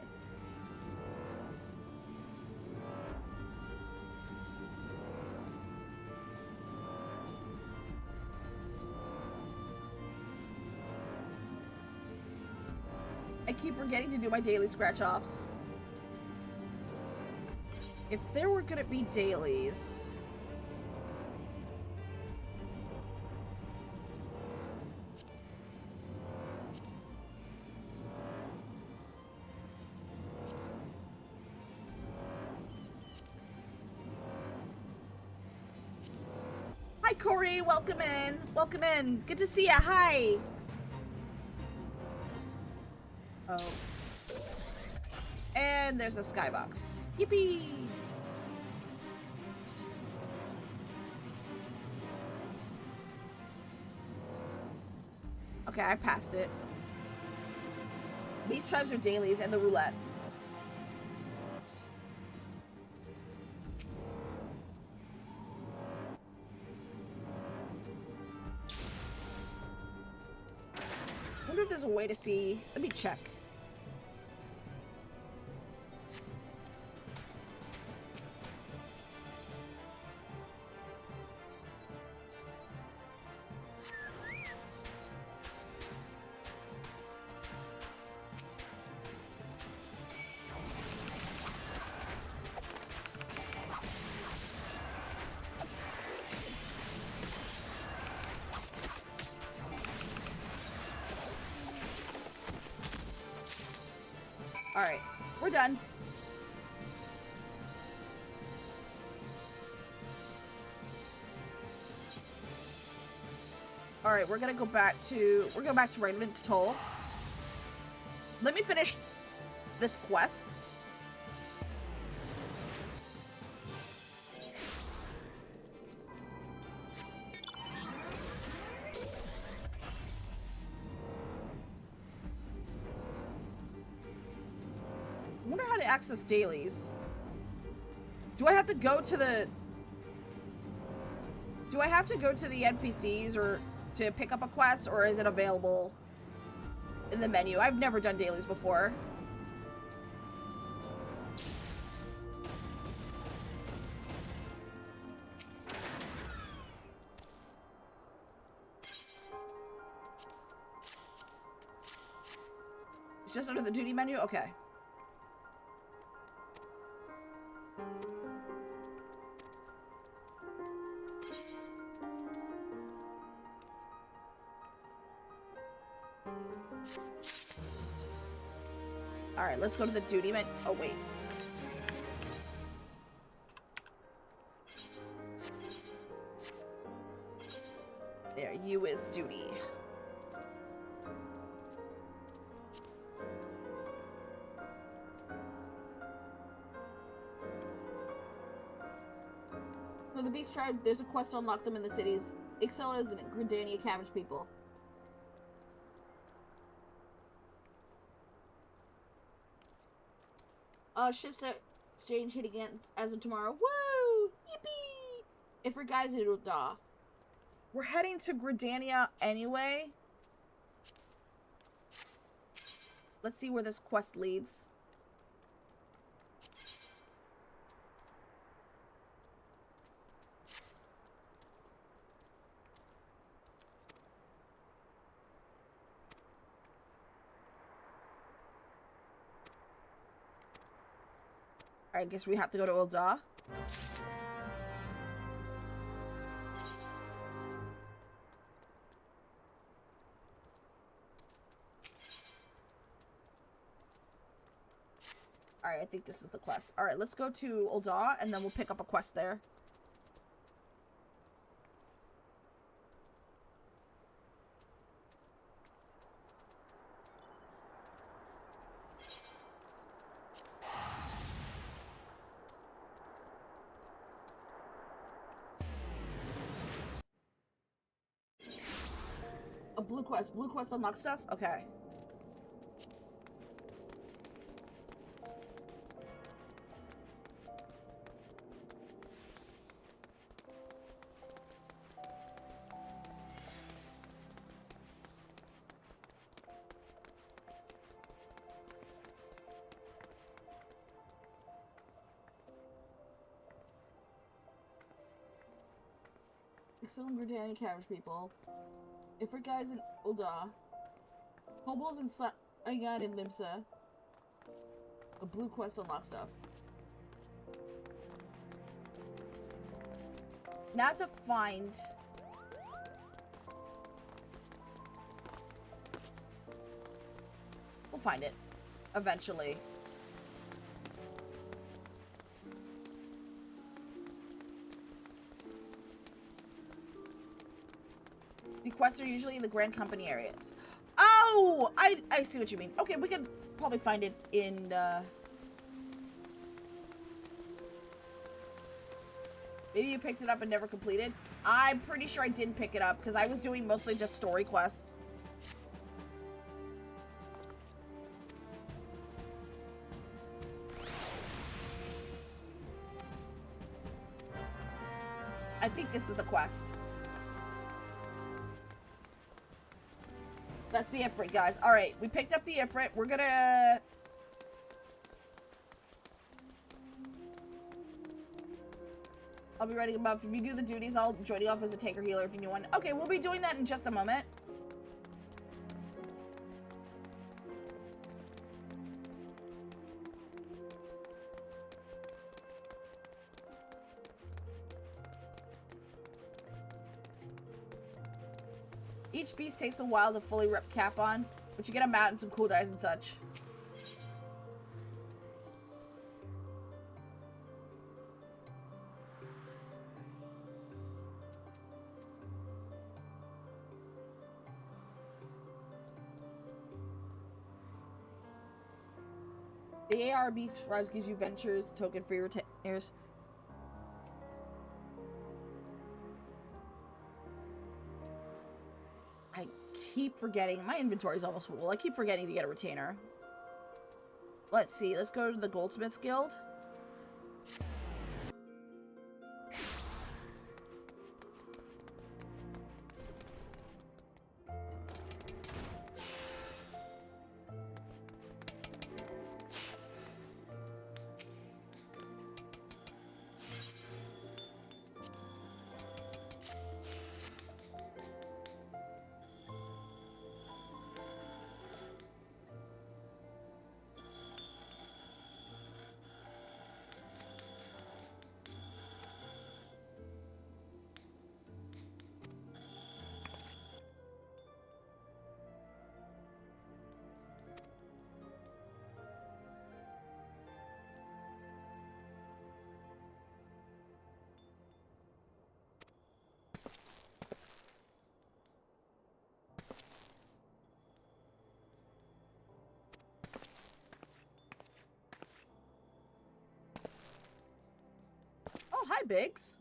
I keep forgetting to do my daily scratch-offs. If there were gonna be dailies... Hi, Corey. Welcome in. Welcome in. Good to see ya. Hi. Oh. And there's a skybox. Yippee. Okay, I passed it. Beast tribes are dailies and the roulettes. I wonder if there's a way to see. Let me check. Alright, we're done. Alright, we're gonna go back to Raymond's Toll. Let me finish this quest. I wonder how to access dailies. Do I have to go to the... Do I have to go to the NPCs or to pick up a quest, or is it available in the menu? I've never done dailies before. It's just under the duty menu? Okay. Alright, let's go to the duty menu. Oh, wait. There, you is duty. So the Beast Tribe, there's a quest to unlock them in the cities. Ixella's and Gridania Cabbage people. Ships exchange hit against as of tomorrow. Woo! Yippee! If for guys, it'll da. We're heading to Gridania anyway. Let's see where this quest leads. I guess we have to go to Ul'dah. Alright, I think this is the quest. Alright, let's go to Ul'dah and then we'll pick up a quest there. A blue quest. Blue quest unlock stuff? Okay. Excellent Gridania Cabbage people. If for guys in Ul'dah, Kobolds in Saigon and Limsa, a blue quest unlock stuff. Now to find... We'll find it. Eventually. The quests are usually in the Grand Company areas. Oh! I see what you mean. Okay, we could probably find it in, Maybe you picked it up and never completed? I'm pretty sure I didn't pick it up, because I was doing mostly just story quests. I think this is the quest. That's the Ifrit, guys. Alright, we picked up the Ifrit. We're gonna... I'll be writing about if you do the duties, I'll join you up as a tanker healer if you need one. Okay, we'll be doing that in just a moment. Each beast takes a while to fully rip cap on, but you get a mat and some cool dyes and such. The ARR beef rise gives you ventures token for your retainers. I keep forgetting. My inventory's almost full. I keep forgetting to get a retainer. Let's see. Let's go to the Goldsmiths Guild. Oh, hi, Biggs.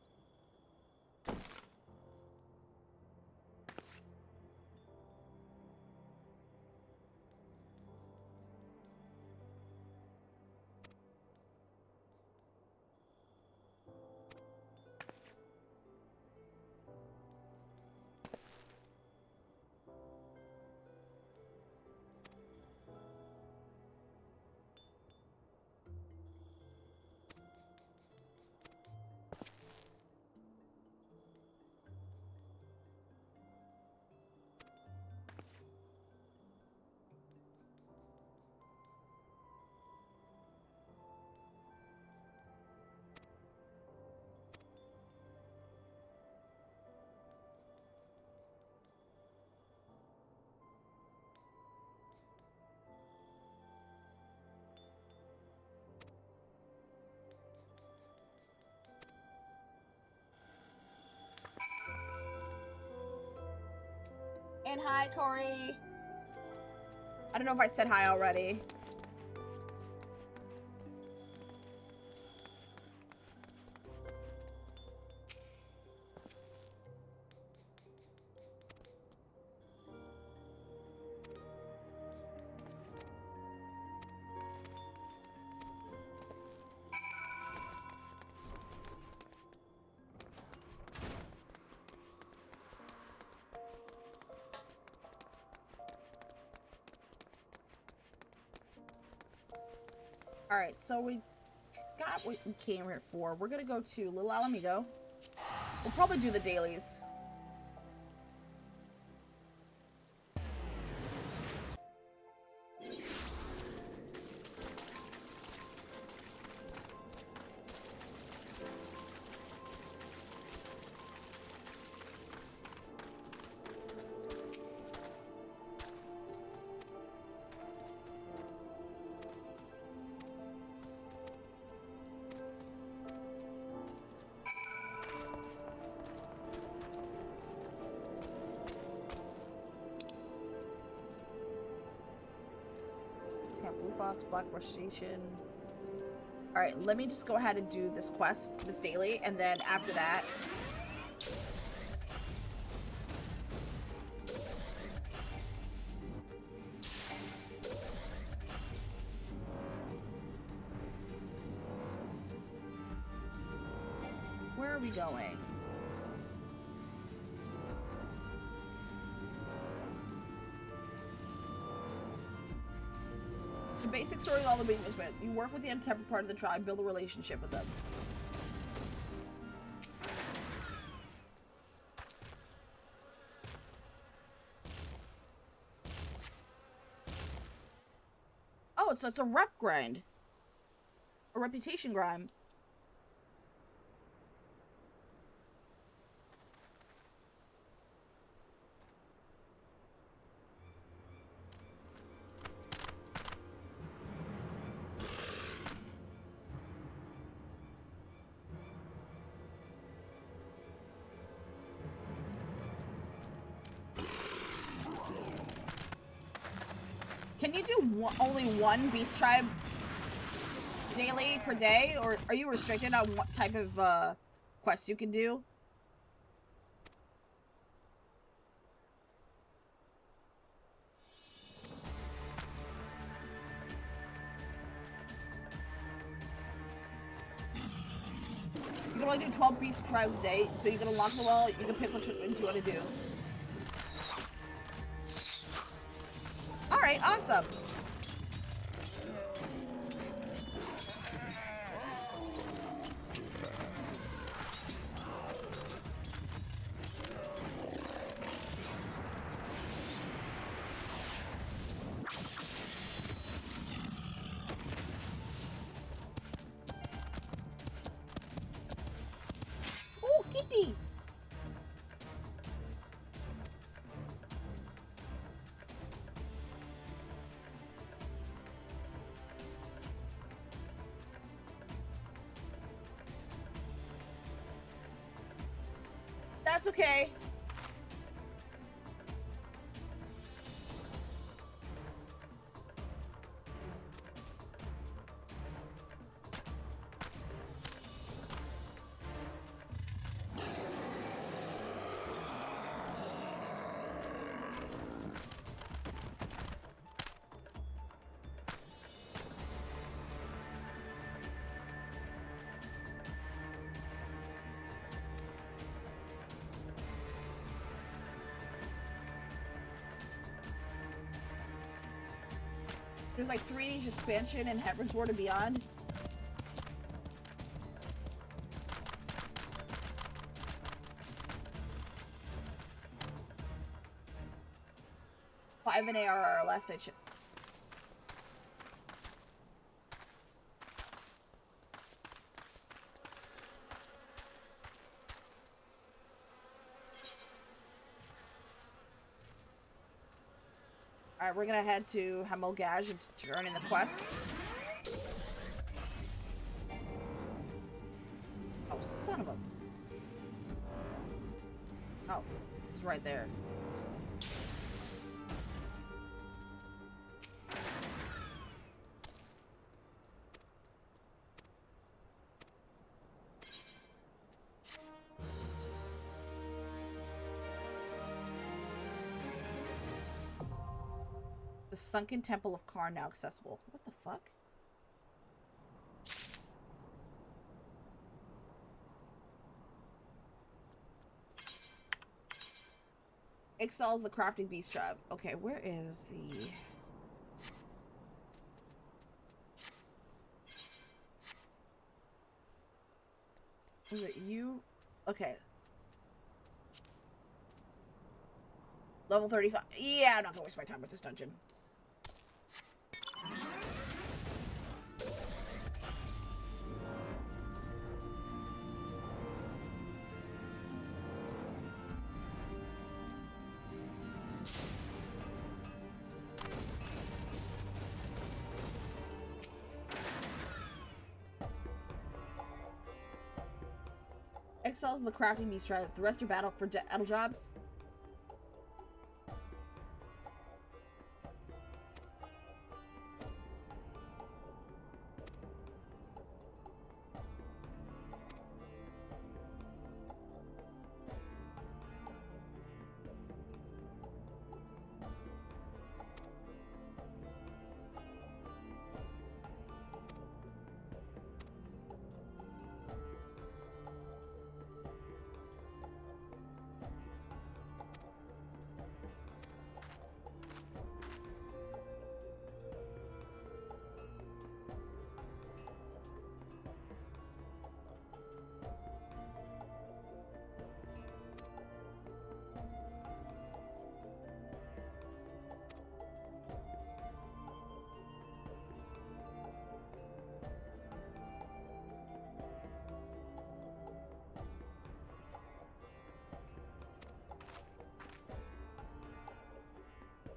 And hi, Corey. I don't know if I said hi already. Alright, so we got what we came here for. We're gonna go to Little Alamigo. We'll probably do the dailies. Blue Fox, Blackbrush Station. Alright, let me just go ahead and do this quest, this daily, and then after that... Where are we going? The basic story of all the being was bit. You work with the untempered part of the tribe, build a relationship with them. Oh, so it's a rep grind. A reputation grind. Can you do only one beast tribe daily per day, or are you restricted on what type of quests you can do? You can only do 12 beast tribes a day, so you can unlock the wall, you can pick which ones you want to do. Alright, awesome. Oh, kitty! That's okay. There's like 3D expansion in Heavensward and beyond. Five in ARR last night ship. Alright, we're gonna head to Hamelgaj and turn in the quests. Oh, son of a... Oh, it's right there. The sunken temple of Karn now accessible. What the fuck? Exiles the crafting beast tribe. Okay, where is the... Was it you? Okay. Level 35. Yeah, I'm not gonna waste my time with this dungeon. Exiles the crafting beast tribe. The rest are battle for battle jobs.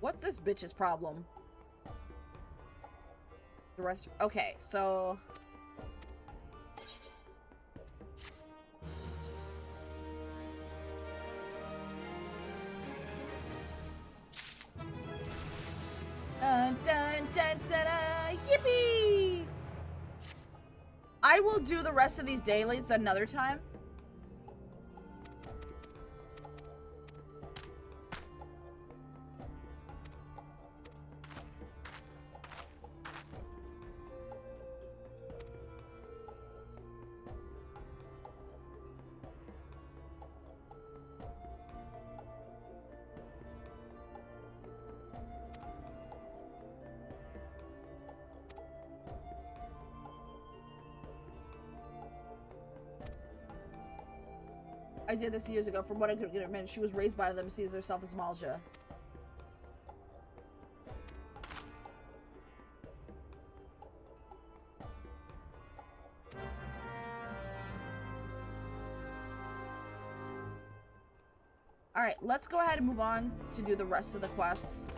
What's this bitch's problem? The rest. Okay, so. Dun, dun, dun, dun, dun, yippee! I will do the rest of these dailies another time. I did this years ago. From what I could admit, she was raised by them, sees herself as Malja. Alright, let's go ahead and move on to do the rest of the quests.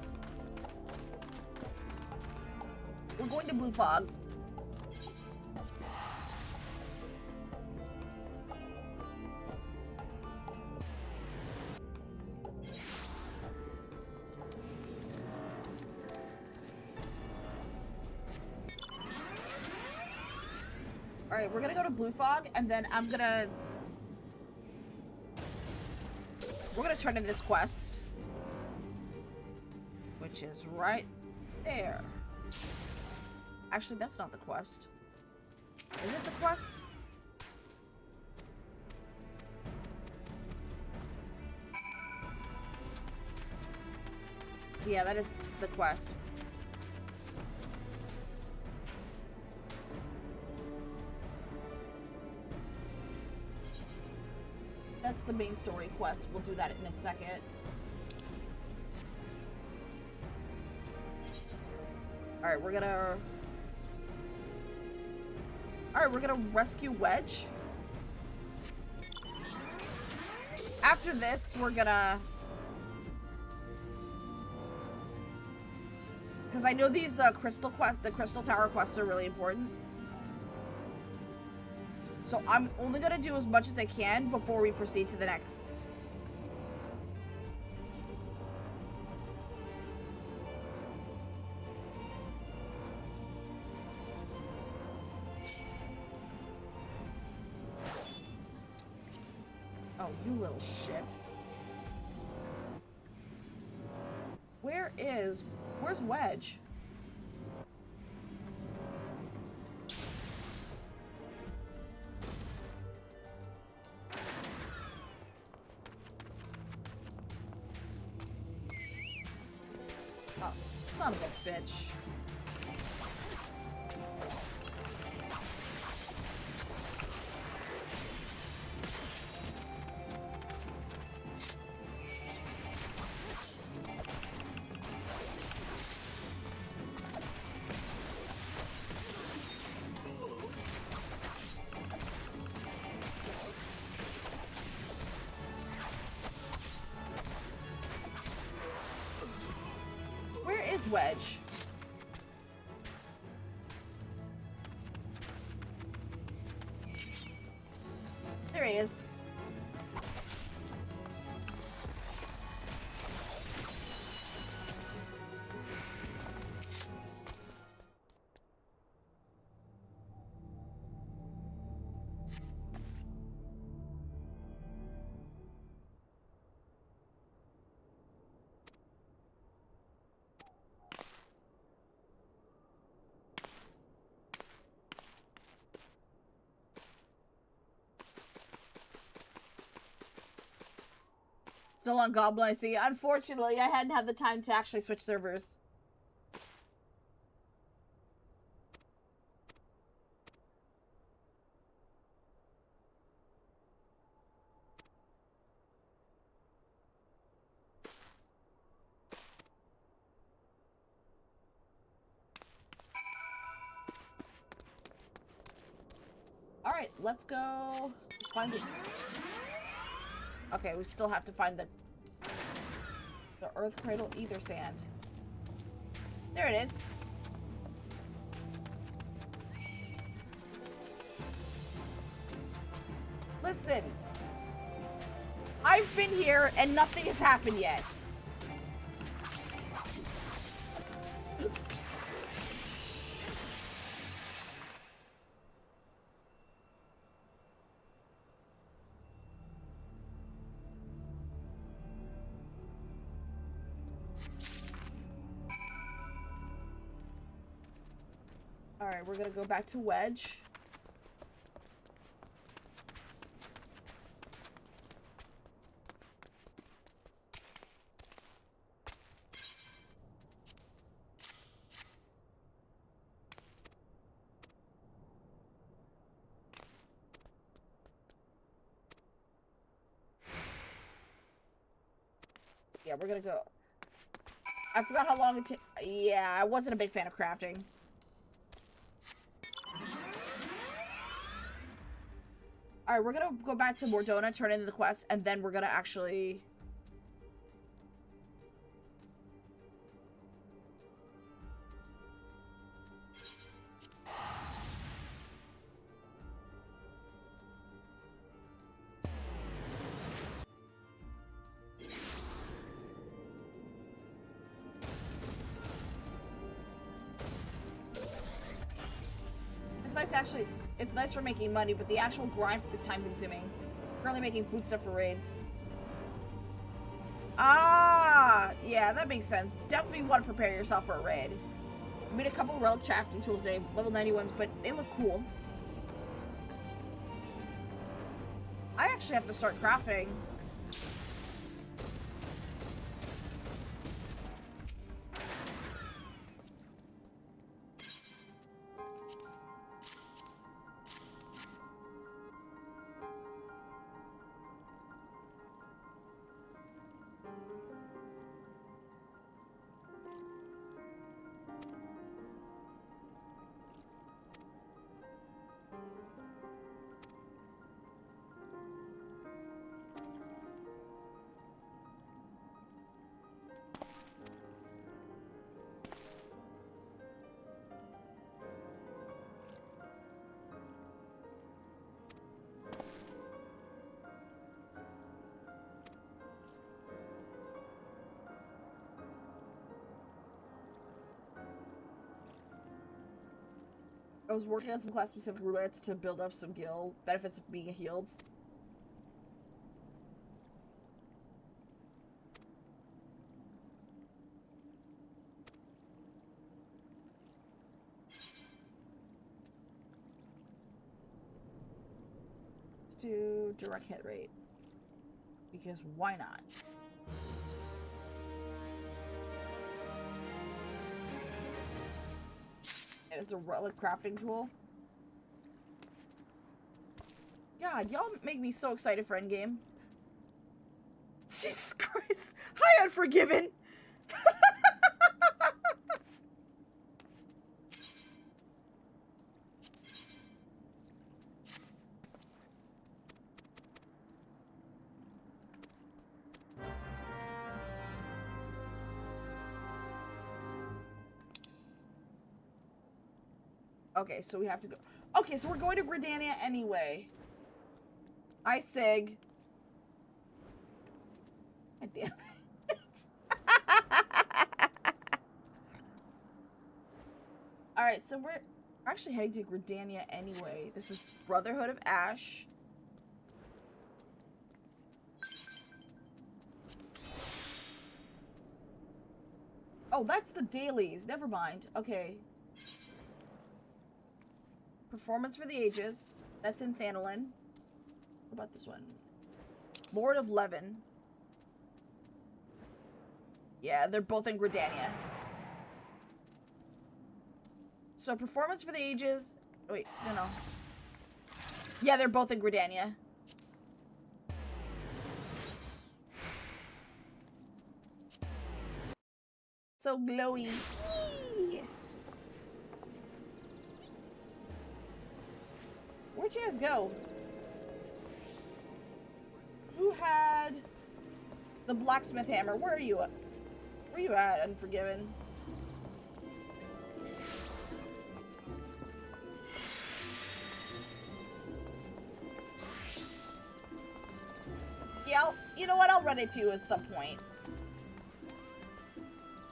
We're going to Blue Fog. Alright, we're gonna go to Blue Fog, and then we're gonna turn in this quest. Which is right there. Actually, that's not the quest. Is it the quest? Yeah, that is the quest. That's the main story quest. We'll do that in a second. Alright, we're gonna rescue Wedge. After this, we're gonna... Because I know these the Crystal Tower quests are really important. So I'm only gonna do as much as I can before we proceed to the next. Oh, you little shit. Where's Wedge? Oh, son of a bitch. Wedge. There he is. Still on Goblin, I see. Unfortunately, I hadn't had the time to actually switch servers. Alright, let's go. Let's find it. Okay, we still have to find the... The earth cradle ether sand. There it is. Listen. I've been here and nothing has happened yet. Alright, we're gonna go back to Wedge. Yeah, we're gonna go. I forgot how long it took. Yeah, I wasn't a big fan of crafting. Alright, we're gonna go back to Mordona, turn in the quest, and then we're gonna actually... It's nice, actually. It's nice for making money, but the actual grind is time-consuming. Currently making food stuff for raids. Ah, yeah, that makes sense. Definitely want to prepare yourself for a raid. I made a couple relic crafting tools today, level 91s, but they look cool. I actually have to start crafting. I was working on some class-specific roulettes to build up some guild benefits of being healed. Let's do direct hit rate. Because why not? It's a relic crafting tool. God, y'all make me so excited for endgame. Jesus Christ. Hi, Unforgiven. Okay, so we have to go. Okay, so we're going to Gridania anyway. Hi, Sig. God damn it. Alright, so we're actually heading to Gridania anyway. This is Brotherhood of Ash. Oh, that's the dailies. Never mind. Okay. Performance for the Ages. That's in Thanolin. What about this one? Lord of Levin. Yeah, they're both in Gridania. So, Performance for the Ages... Wait, no. Yeah, they're both in Gridania. So glowy. Yee! Where'd you guys go? Who had The blacksmith hammer. Where are you at? Where are you at, Unforgiven? Yeah, you know what? I'll run into you at some point.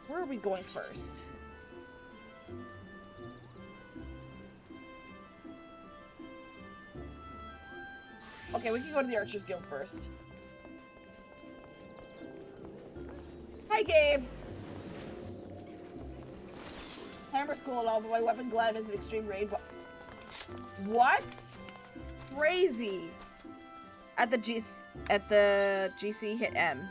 Where are we going first? Okay, we can go to the Archers Guild first. Hi, Gabe! Hammer's cool and all, but my weapon glam is an extreme raid. What? Crazy! At the GC, hit M.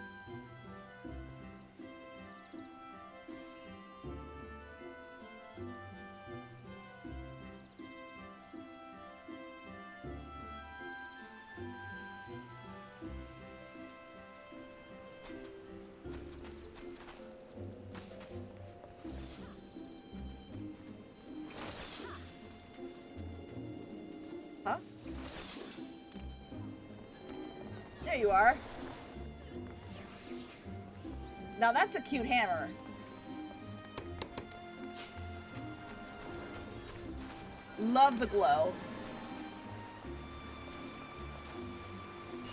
Huh? There you are. Now that's a cute hammer. Love the glow.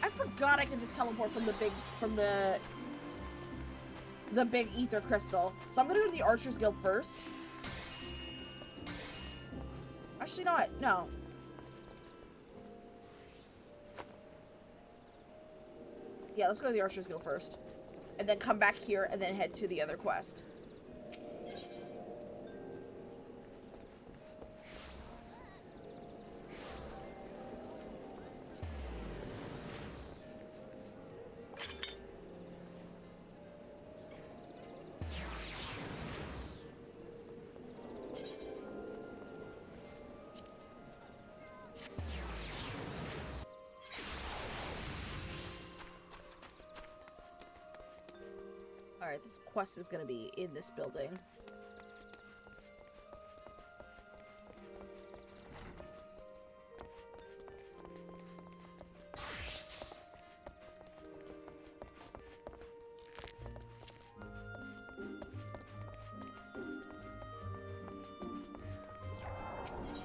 I forgot I could just teleport from the big ether crystal. So I'm gonna go to the Archers Guild first. Actually not, no. Yeah, let's go to the Archers Guild first. And then come back here and then head to the other quest. Alright, this quest is gonna be in this building.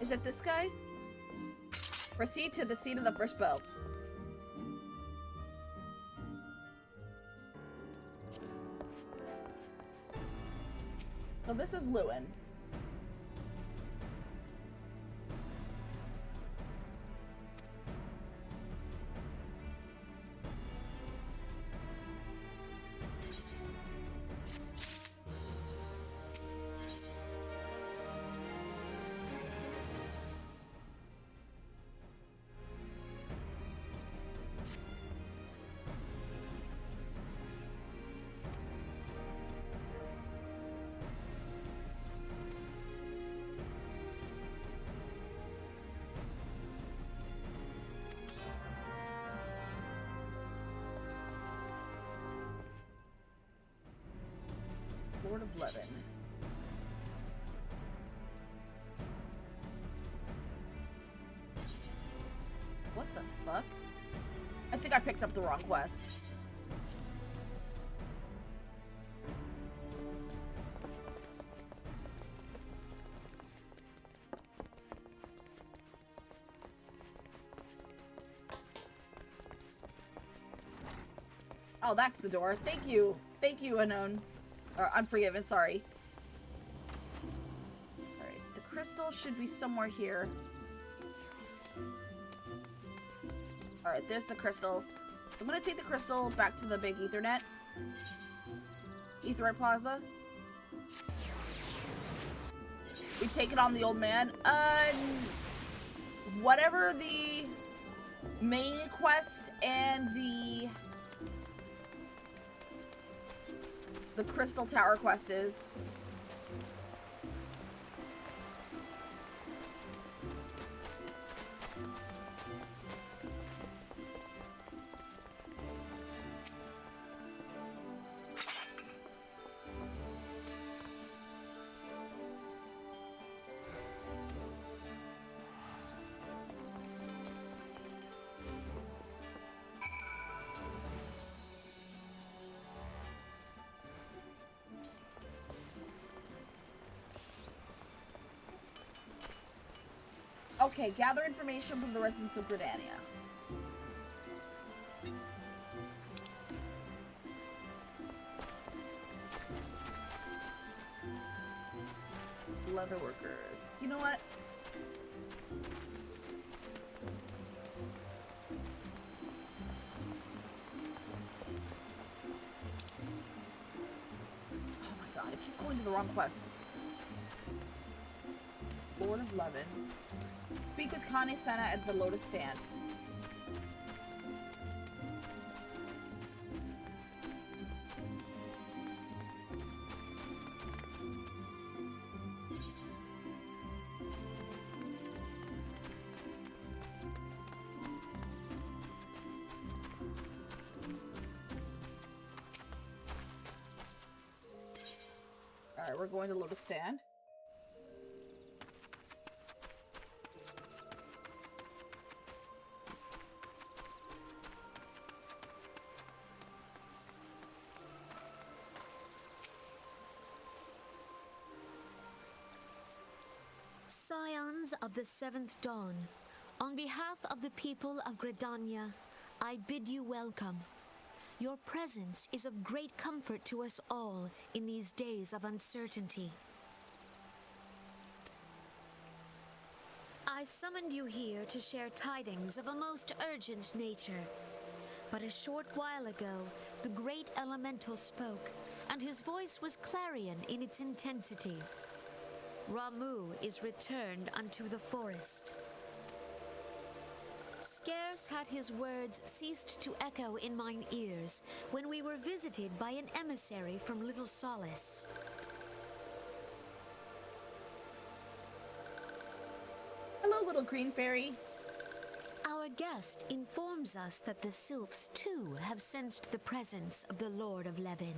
Is it this guy? Proceed to the scene of the first bow. So this is Lewin. Lord of Levin. What the fuck? I think I picked up the wrong quest. Oh, that's the door. Thank you. Thank you, Unknown. Or Unforgiven, sorry. Alright, the crystal should be somewhere here. Alright, there's the crystal. So I'm gonna take the crystal back to the big Ethernet. Ethernet Plaza. We take it on the old man. Whatever the main quest and the Crystal Tower quest is. Okay, gather information from the residents of Gridania. Leather workers. You know what? Oh my god, I keep going to the wrong quests. Lord of Levin. Speak with Kane Senna at the Lotus Stand. Alright, we're going to Lotus Stand. Scions of the Seventh Dawn, on behalf of the people of Gridania, I bid you welcome. Your presence is of great comfort to us all in these days of uncertainty. I summoned you here to share tidings of a most urgent nature. But a short while ago, the great elemental spoke, and his voice was clarion in its intensity. Ramuh is returned unto the forest. Scarce had his words ceased to echo in mine ears when we were visited by an emissary from Little Solace. Hello, little green fairy. Our guest informs us that the sylphs too have sensed the presence of the Lord of Levin.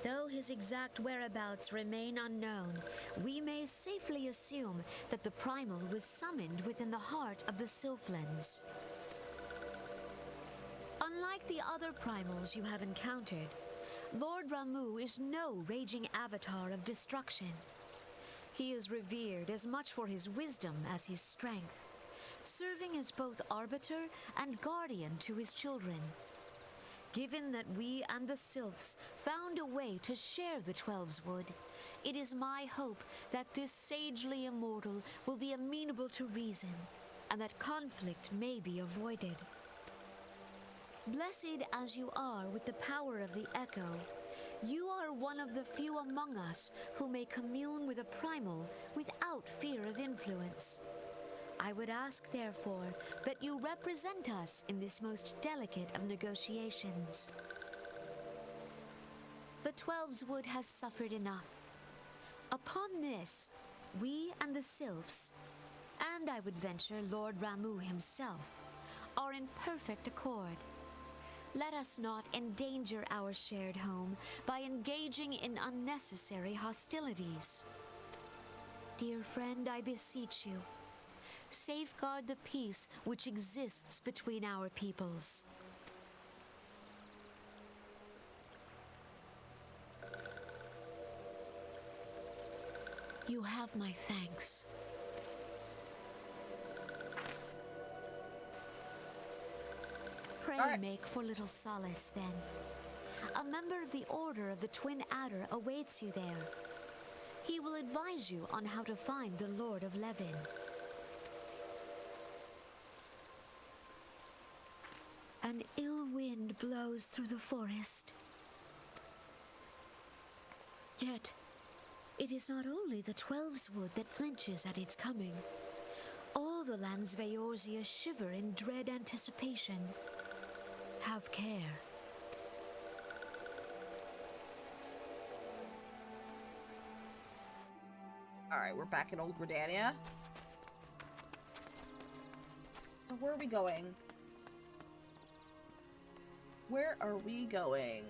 Though his exact whereabouts remain unknown, we may safely assume that the primal was summoned within the heart of the Sylphlands. Unlike the other primals you have encountered, Lord Ramuh is no raging avatar of destruction. He is revered as much for his wisdom as his strength, serving as both arbiter and guardian to his children. Given that we and the Sylphs found a way to share the Twelveswood, it is my hope that this sagely immortal will be amenable to reason, and that conflict may be avoided. Blessed as you are with the power of the Echo, you are one of the few among us who may commune with a primal without fear of influence. I would ask, therefore, that you represent us in this most delicate of negotiations. The Twelveswood has suffered enough. Upon this, we and the Sylphs, and I would venture Lord Ramuh himself, are in perfect accord. Let us not endanger our shared home by engaging in unnecessary hostilities. Dear friend, I beseech you, safeguard the peace which exists between our peoples. You have my thanks. Pray make for Little Solace, then. A member of the Order of the Twin Adder awaits you there. He will advise you on how to find the Lord of Levin. An ill wind blows through the forest. Yet, it is not only the Twelveswood that flinches at its coming. All the lands Veorzia shiver in dread anticipation. Have care. Alright, we're back in Old Gridania. So where are we going? Where are we going?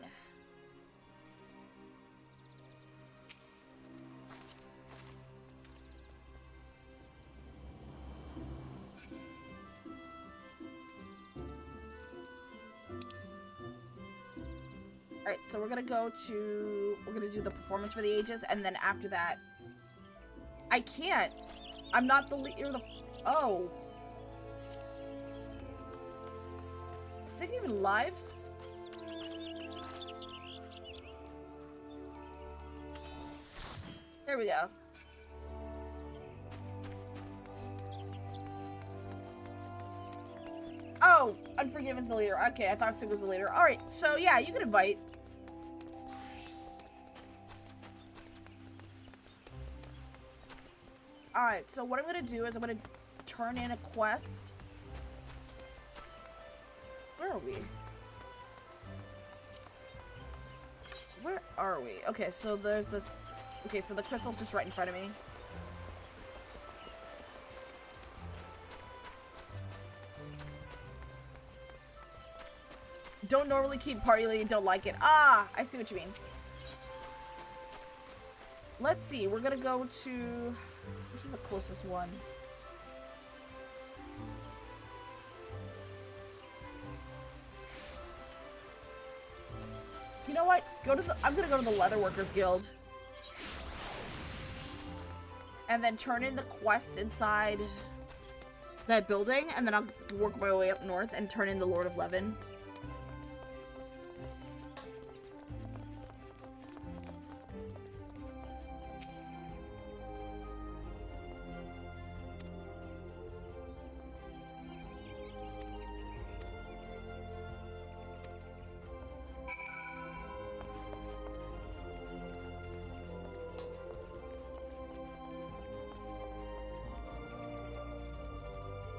Alright, so we're gonna do the performance for the ages, and then after that, I can't I'm not the leader of the... Oh. Is Sig even live? There we go. Oh, Unforgiven's the leader. Okay, I thought Sig was the leader. Alright, so yeah, you can invite. Alright, so what I'm gonna do is I'm gonna turn in a quest. Where are we? Where are we? Okay, so there's this... Okay, so the crystal's just right in front of me. Don't normally keep party lead, don't like it. Ah, I see what you mean. Let's see, we're gonna go to... Which is the closest one? You know what? I'm gonna go to the Leatherworkers Guild. And then turn in the quest inside that building, and then I'll work my way up north and turn in the Lord of Levin.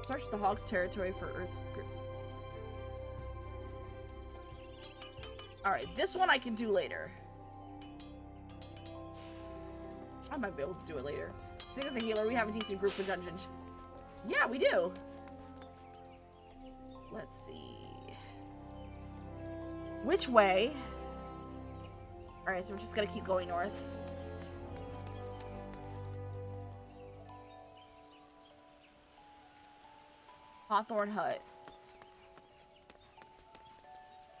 Search the Hog's territory for Earth's... Alright, this one I can do later. I might be able to do it later. Seeing as a healer, we have a decent group for dungeons. Yeah, we do! Let's see... Which way? Alright, so we're just gonna keep going north. Hawthorne Hut.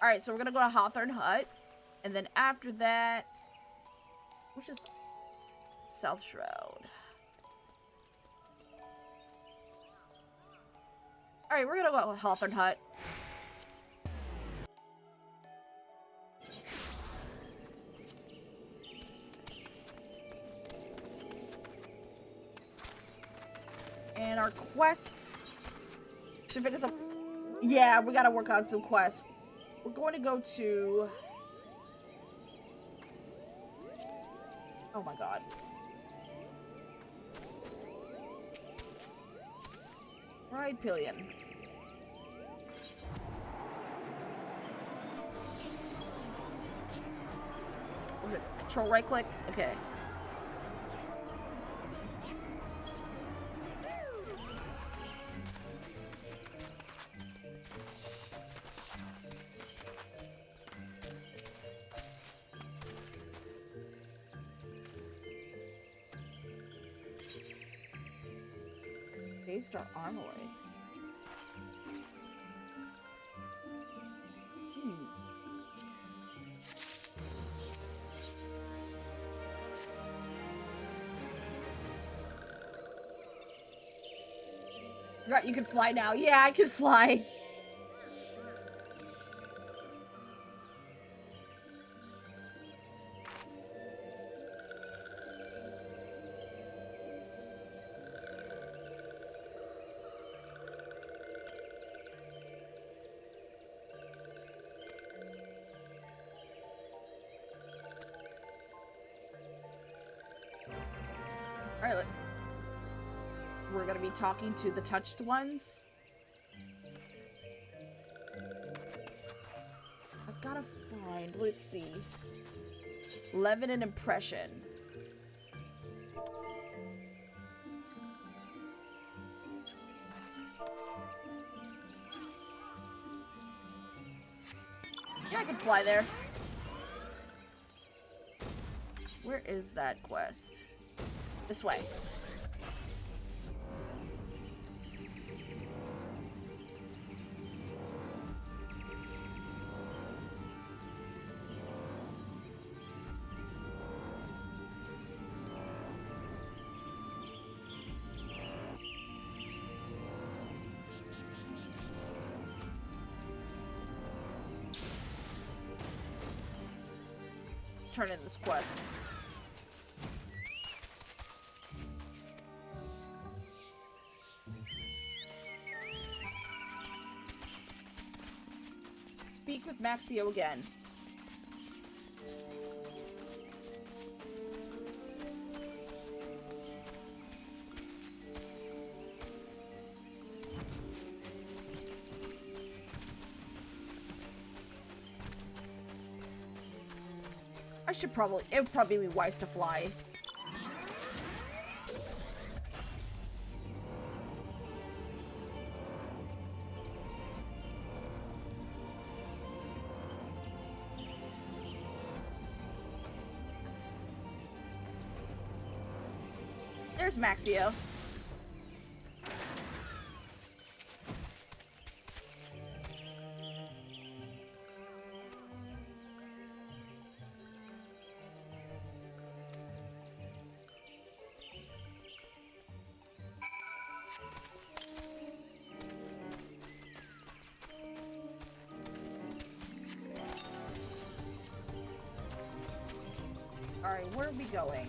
Alright, so we're gonna go to Hawthorne Hut. And then after that... Which is... South Shroud. Alright, we're gonna go with Hawthorne Hut. And our quest... Should pick us up. Yeah, we gotta work on some quests. We're going to go to... Oh my god. Ride Pillion. What was it? Control right click? Okay. Star Armory. Right, you can fly now. Yeah, I can fly. Alright, we're gonna be talking to the touched ones. I gotta find, let's see. Levin and Impression. Yeah, I can fly there. Where is that quest? This way. turn in this quest. Speak with Maxio again. It would probably be wise to fly. There's Maxio. Alright, where are we going?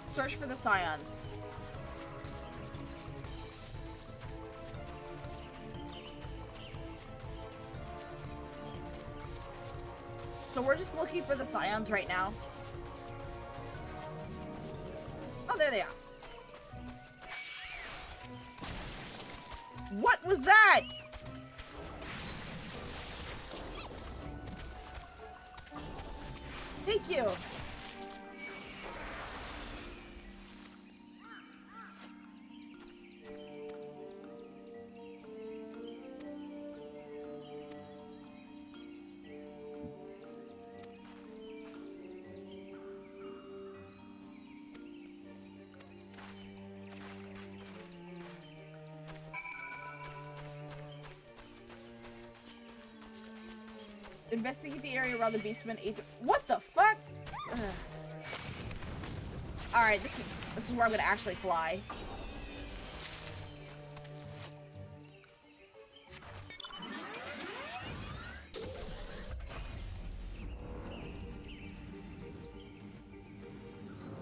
Search for the scions. So we're just looking for the scions right now. Oh, there they are. What was that? Thank you. Investigate the area around the basement. What the fuck? Alright, this is where I'm gonna actually fly.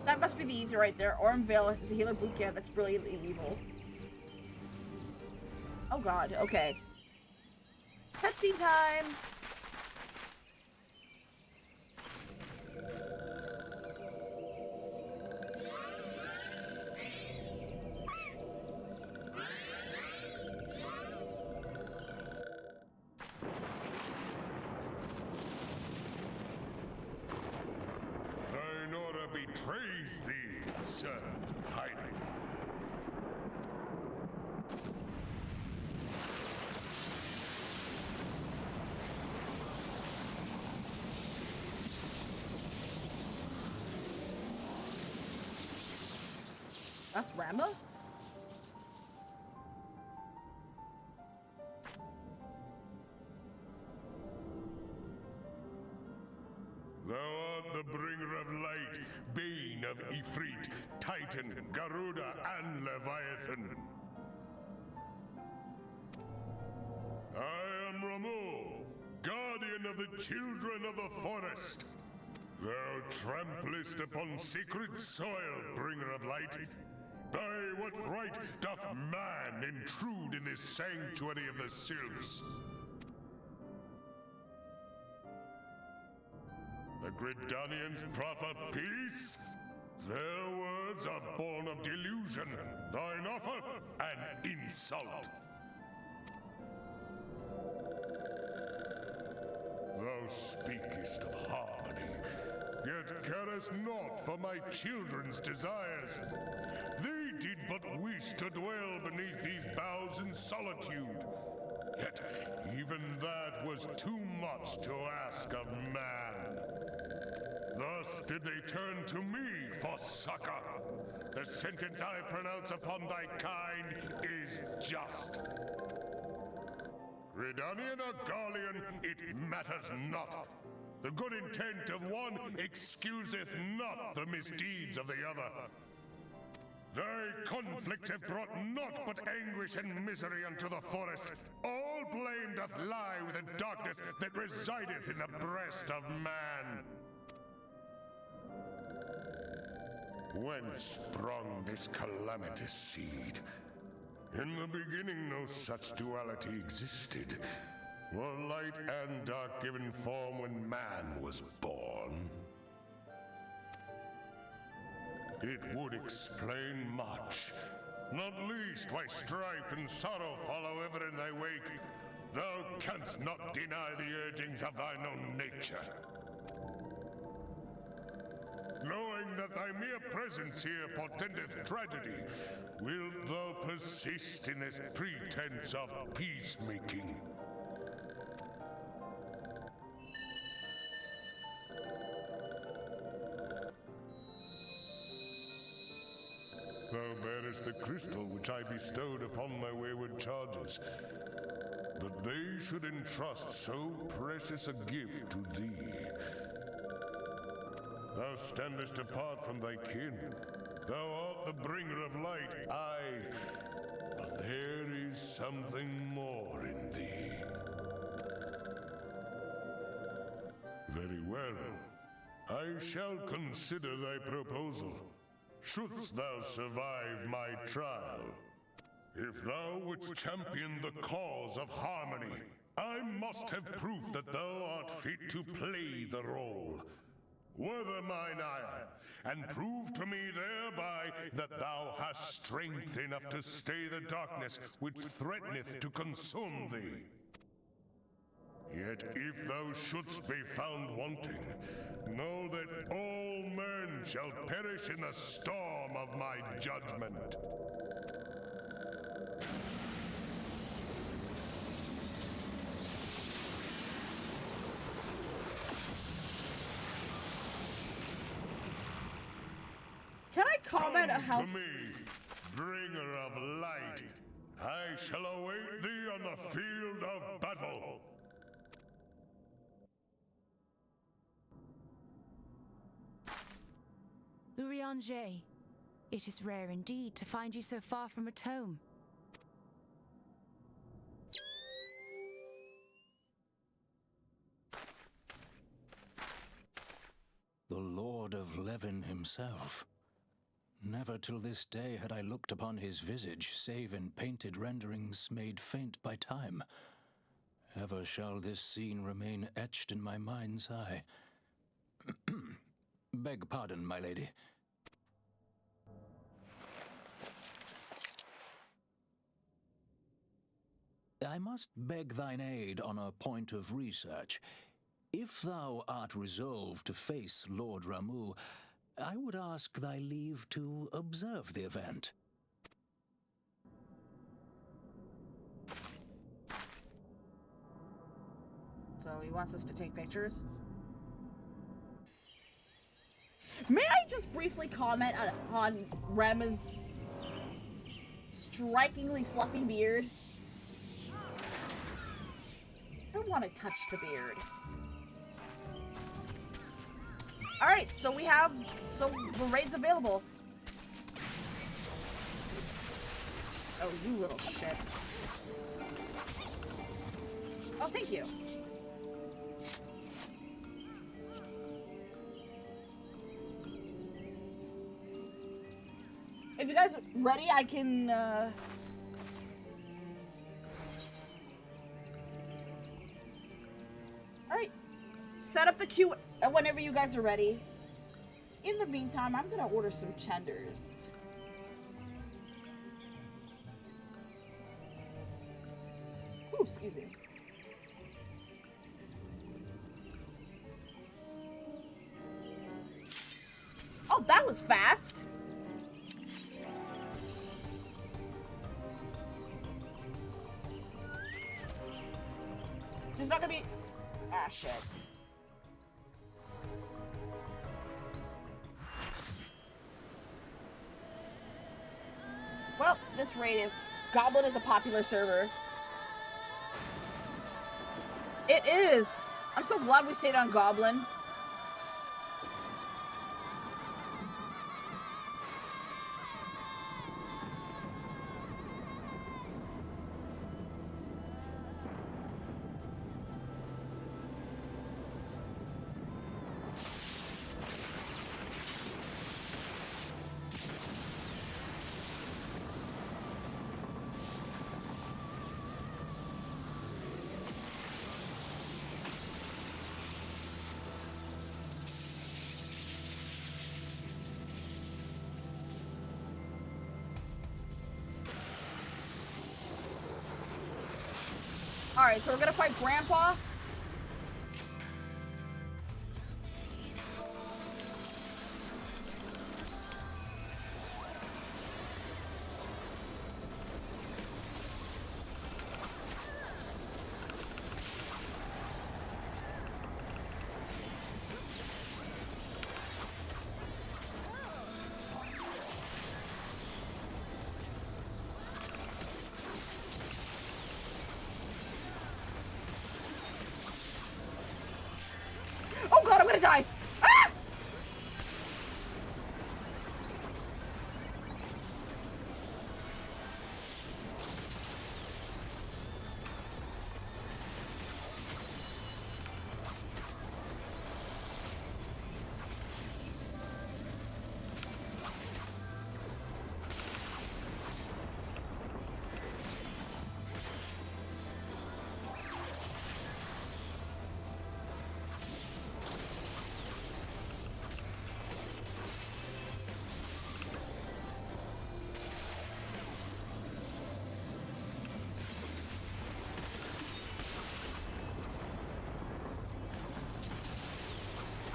That must be the ether right there. Orm Vale is a healer boot camp that's brilliantly evil. Oh god, okay. Cutscene time! Betrays thee, servant of hiding. That's Ramba? Thou art the bringer of light, bane of Ifrit, Titan, Garuda, and Leviathan. I am Ramu, guardian of the children of the forest. Thou tramplest upon sacred soil, bringer of light. By what right doth man intrude in this sanctuary of the sylphs? The Gridanians proffer peace? Their words are born of delusion, thine offer an insult. Thou speakest of harmony, yet carest not for my children's desires. They did but wish to dwell beneath these boughs in solitude. Yet even that was too much to ask of man. Thus did they turn to me for succor. The sentence I pronounce upon thy kind is just. Gridanian or Garlean, it matters not. The good intent of one excuseth not the misdeeds of the other. Thy conflicts have brought naught but anguish and misery unto the forest. All blame doth lie with the darkness that resideth in the breast of man. Whence sprung this calamitous seed? In the beginning no such duality existed. Were light and dark given form when man was born? It would explain much, not least why strife and sorrow follow ever in thy wake. Thou canst not deny the urgings of thine own nature. Knowing that thy mere presence here portendeth tragedy, wilt thou persist in this pretense of peacemaking? Thou bearest the crystal which I bestowed upon my wayward charges, that they should entrust so precious a gift to thee. Thou standest apart from thy kin. Thou art the bringer of light, aye, but there is something more in thee. Very well. I shall consider thy proposal, shouldst thou survive my trial. If thou wouldst champion the cause of harmony, I must have proof that thou art fit to play the role. Wither mine ire, and prove to me thereby that thou hast strength enough to stay the darkness which threateneth to consume thee. Yet if thou shouldst be found wanting, know that all men shall perish in the storm of my judgment. Can I comment on how... To me, bringer of light, I shall await thee on the field of battle. Urianger, it is rare indeed to find you so far from a tome. The Lord of Levin himself. Never till this day had I looked upon his visage, save in painted renderings made faint by time. Ever shall this scene remain etched in my mind's eye. Beg pardon, my lady. I must beg thine aid on a point of research. If thou art resolved to face Lord Ramu, I would ask thy leave to observe the event. So he wants us to take pictures? May I just briefly comment on Rema's strikingly fluffy beard? I want to touch the beard. Alright, so the raid's available. Oh, you little shit. Oh, thank you. If you guys are ready, I can, Alright. Set up the queue whenever you guys are ready. In the meantime, I'm gonna order some chenders. Ooh, excuse me. Oh, that was fast. There's not gonna be... Ah, shit. Well, this raid is... Goblin is a popular server. It is! I'm so glad we stayed on Goblin. Alright, so we're gonna fight Grandpa. Oh god, I'm gonna die! Ah!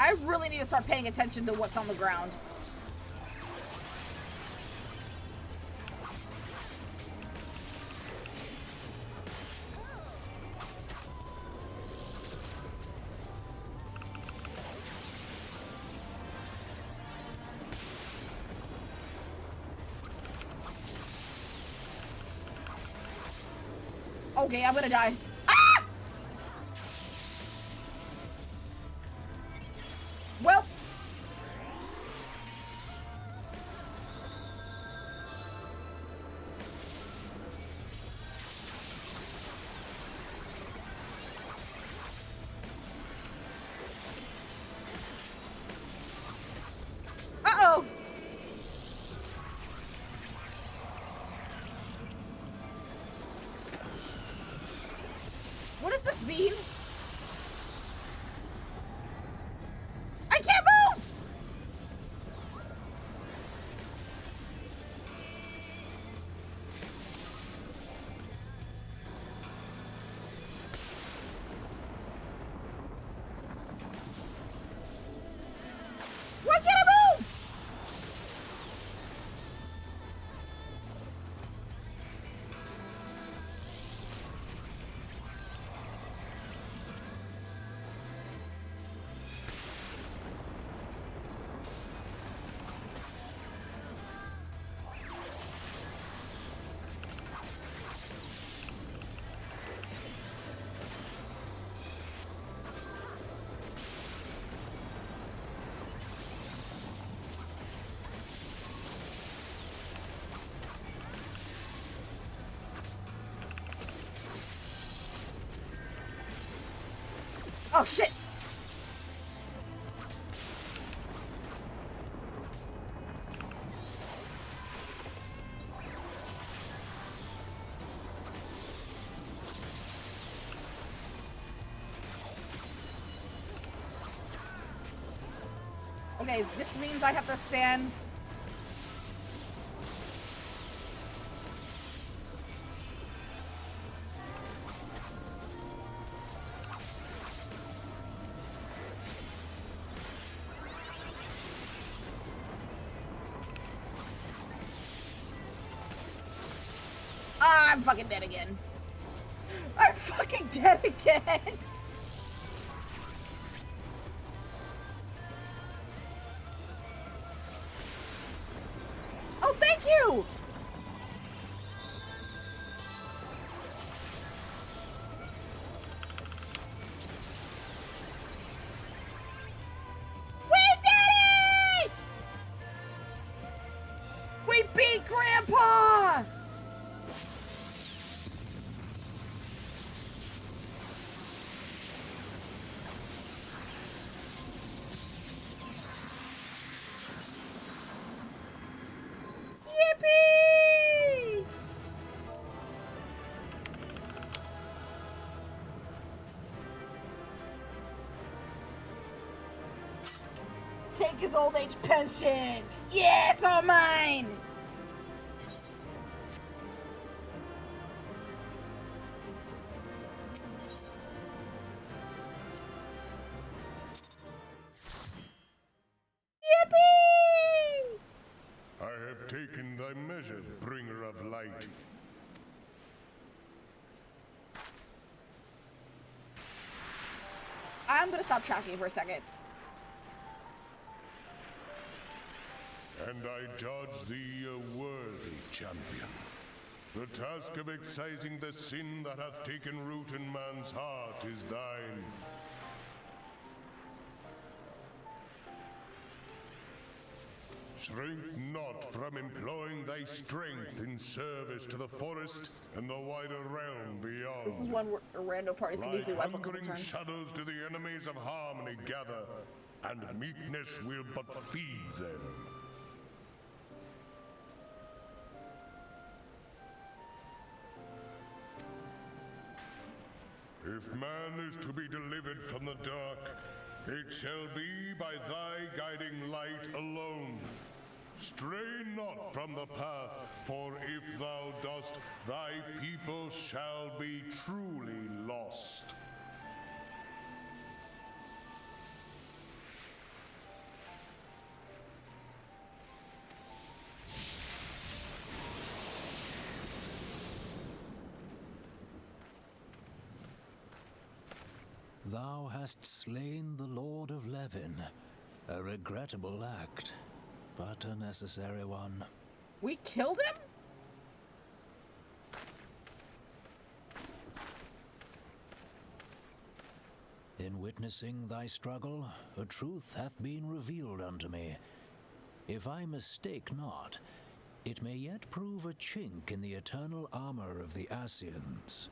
I really need to start paying attention to what's on the ground. Okay, I'm gonna die. Ah! Well. Uh-oh. What does this mean? I can't move! Why can't I move? Oh shit! Okay, this means I have to stand. Ah, I'm fucking dead again. I'm fucking dead again. Oh, thank you. We did it! We beat Grandpa! Yippee! Take his old age pension! Yeah, it's all mine! I'm gonna stop tracking for a second. And I judge thee a worthy champion. The task of excising the sin that hath taken root in man's heart is thine. Shrink not from employing thy strength in service to the forest and the wider realm beyond. This is one where random parties can easily wipe up a couple Hungering turns. shadows do the enemies of harmony gather, and meekness will but feed them. If man is to be delivered from the dark, it shall be by thy guiding light alone. Stray not from the path, for if thou dost, thy people shall be truly lost. Thou hast slain the Lord of Levin. A regrettable act, but a necessary one. We killed him? In witnessing thy struggle, a truth hath been revealed unto me. If I mistake not, it may yet prove a chink in the eternal armor of the Ascians.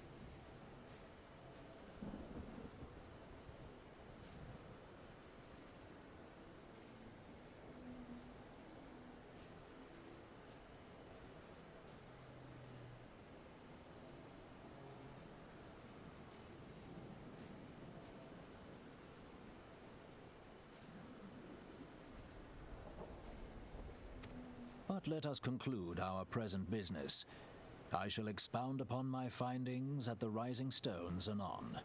But let us conclude our present business. I shall expound upon my findings at the Rising Stones anon.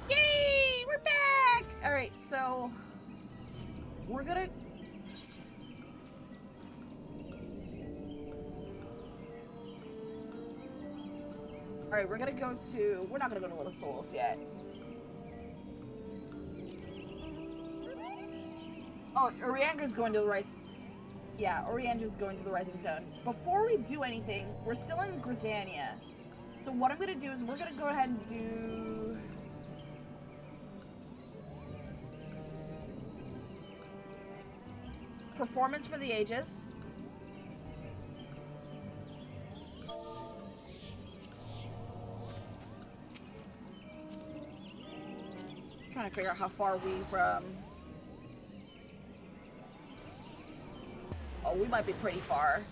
Yay! We're back! Alright, so we're gonna Alright, we're gonna go to... We're not gonna go to Little Souls yet. Oh, Oriandra's going to the Rising... Yeah, Oriandra's going to the Rising Stones. Before we do anything, we're still in Gridania. So what I'm gonna do is we're gonna go ahead and do... Performance for the Ages. Trying to figure out how far we've Oh, we might be pretty far.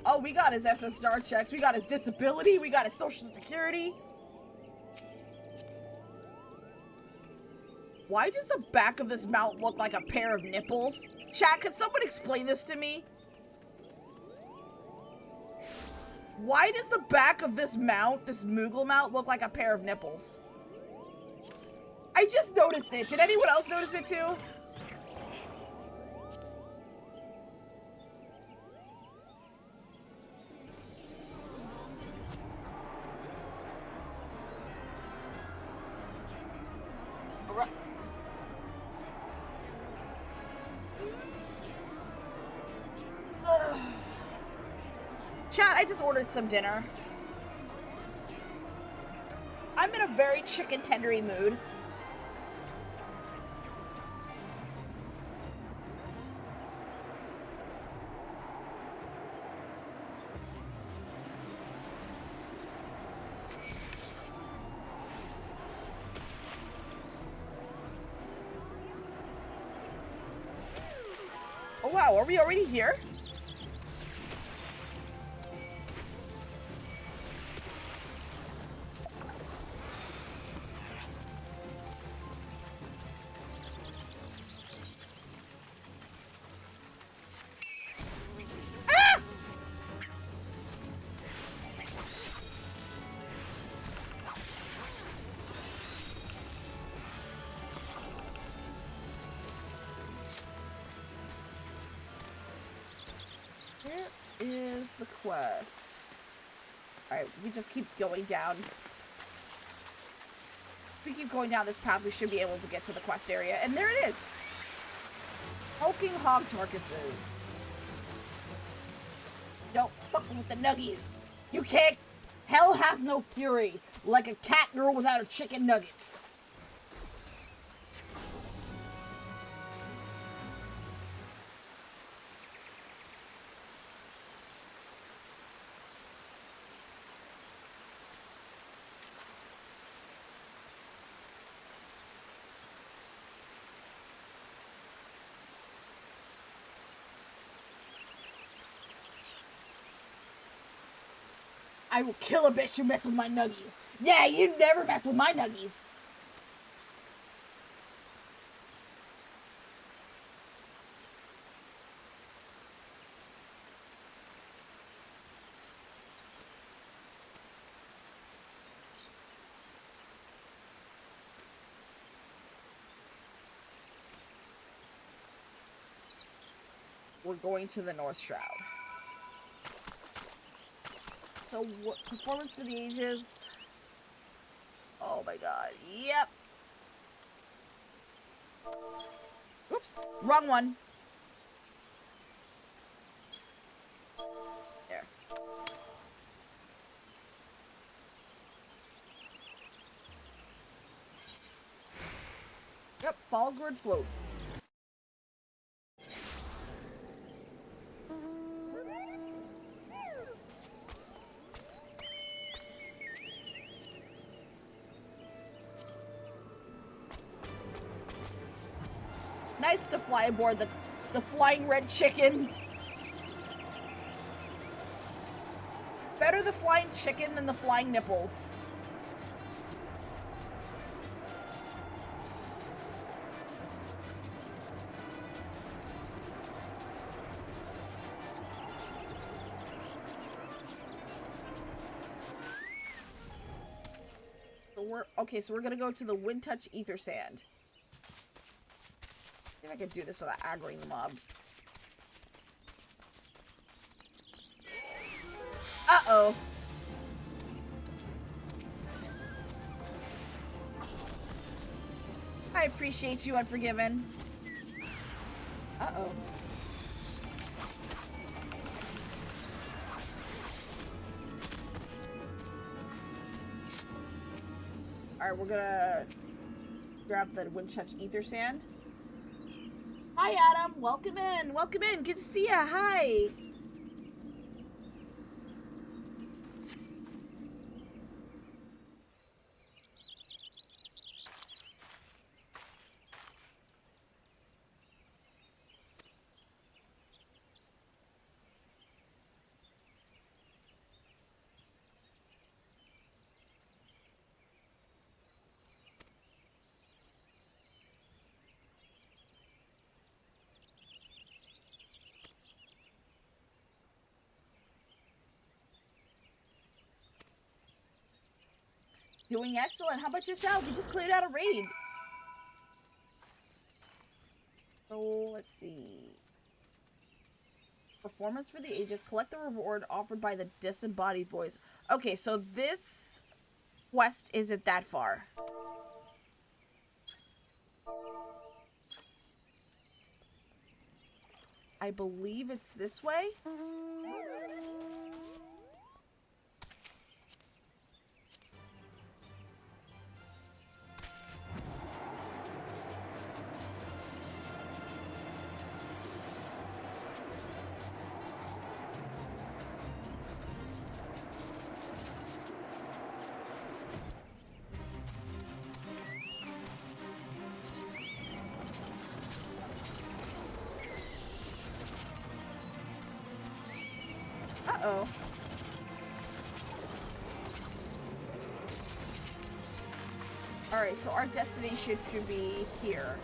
Oh, we got his SSR checks, we got his disability, we got his social security. Why does the back of this mount look like a pair of nipples? Chat, could someone explain this to me? Why does the back of this mount, this Moogle mount, look like a pair of nipples? I just noticed it. Did anyone else notice it too? Chat, I just ordered some dinner. I'm in a very chicken tendery mood. Oh wow, are we already here? Where's the quest? Alright, we just keep going down. If we keep going down this path, we should be able to get to the quest area. And there it is! Hulking hog carcasses. Don't fuck with the nuggies. You can't. Hell hath no fury, like a cat girl without her chicken nuggets. I will kill a bitch who mess with my nuggies. Yeah, you never mess with my nuggies. We're going to the North Shroud. So, what performance for the ages? Oh my god. Yep. Oops. Wrong one. There. Yep. Fall grid float. Nice to fly aboard the flying red chicken. Better the flying chicken than the flying nipples. So we're gonna go to the Wind Touch Ether Sand. I think I could do this without aggroing the mobs. Uh-oh. I appreciate you, Unforgiven. Uh-oh. Alright, we're gonna grab the Wind Touch Ether Sand. Hi, Adam. Welcome in. Welcome in. Good to see ya. Hi. Doing excellent. How about yourself? We just cleared out a raid. So, let's see. Performance for the ages. Collect the reward offered by the disembodied voice. Okay, so this quest isn't that far. I believe it's this way. Uh-oh. Alright, so our destination should be here.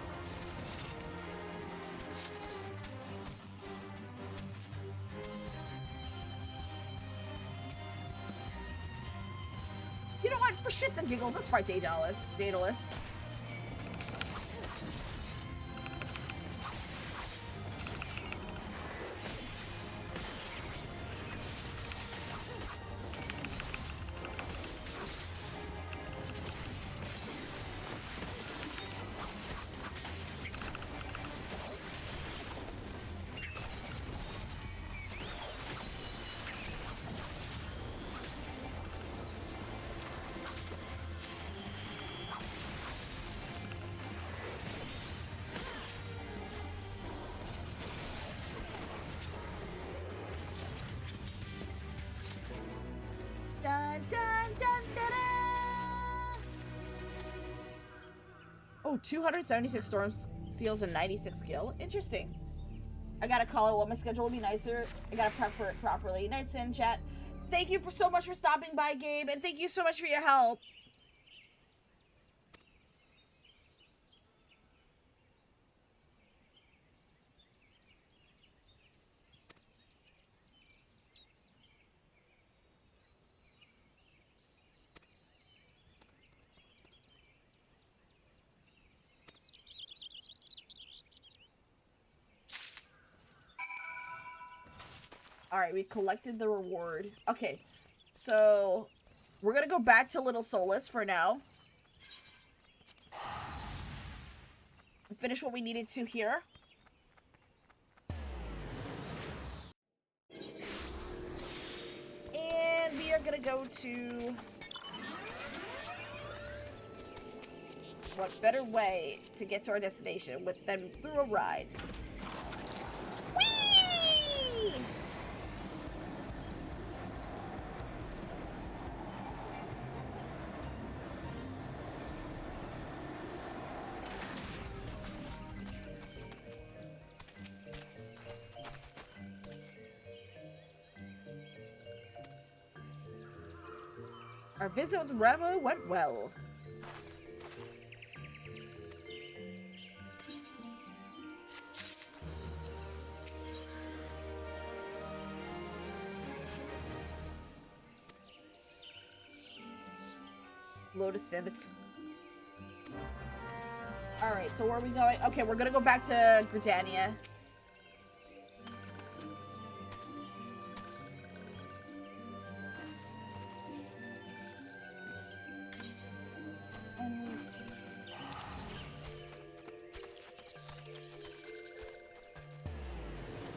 You know what? For shits and giggles, let's fight Daedalus. Oh, 276 storm seals and 96 skill. Interesting. I gotta call it what my schedule will be nicer. I gotta prep for it properly. Nights in, chat. Thank you so much for stopping by, Gabe, and thank you so much for your help. Alright, we collected the reward. Okay, so we're gonna go back to Little Solus for now. Finish what we needed to here. And we are gonna go to... What better way to get to our destination than through a ride? Whee! Our visit with Remo went well. Lotus stand. Alright, so where are we going? Okay, we're gonna go back to Gridania.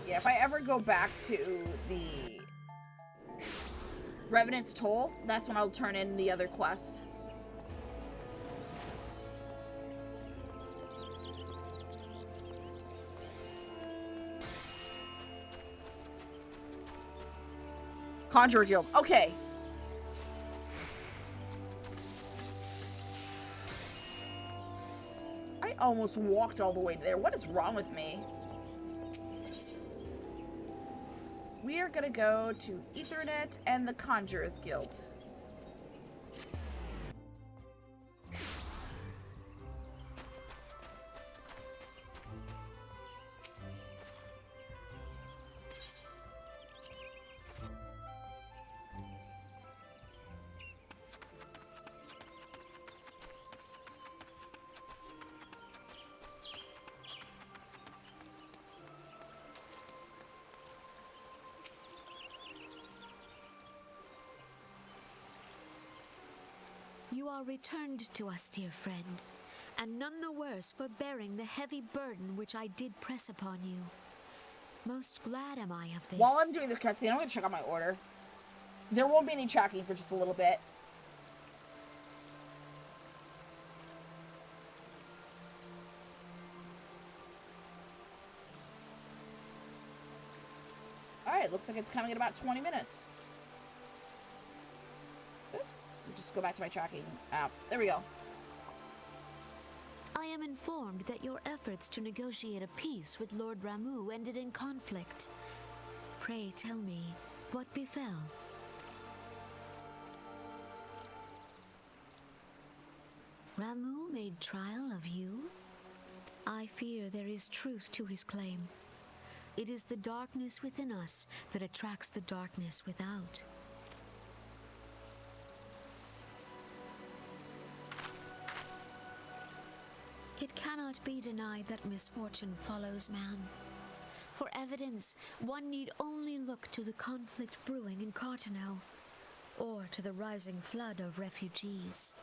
Yeah, if I ever go back to the Revenant's Toll, that's when I'll turn in the other quest. Conjurer Guild. Okay. I almost walked all the way there. What is wrong with me? We are gonna go to Ethernet and the Conjurer's Guild. You are returned to us, dear friend, and none the worse for bearing the heavy burden which I did press upon you. Most glad am I of this. While I'm doing this cutscene, I'm gonna check out my order. There won't be any tracking for just a little bit. Alright, looks like it's coming in about 20 minutes. Oops. Just go back to my tracking app. There we go. I am informed that your efforts to negotiate a peace with Lord Ramuh ended in conflict. Pray tell me, what befell? Ramuh made trial of you? I fear there is truth to his claim. It is the darkness within us that attracts the darkness without. It cannot be denied that misfortune follows man. For evidence, one need only look to the conflict brewing in Cartano, or to the rising flood of refugees.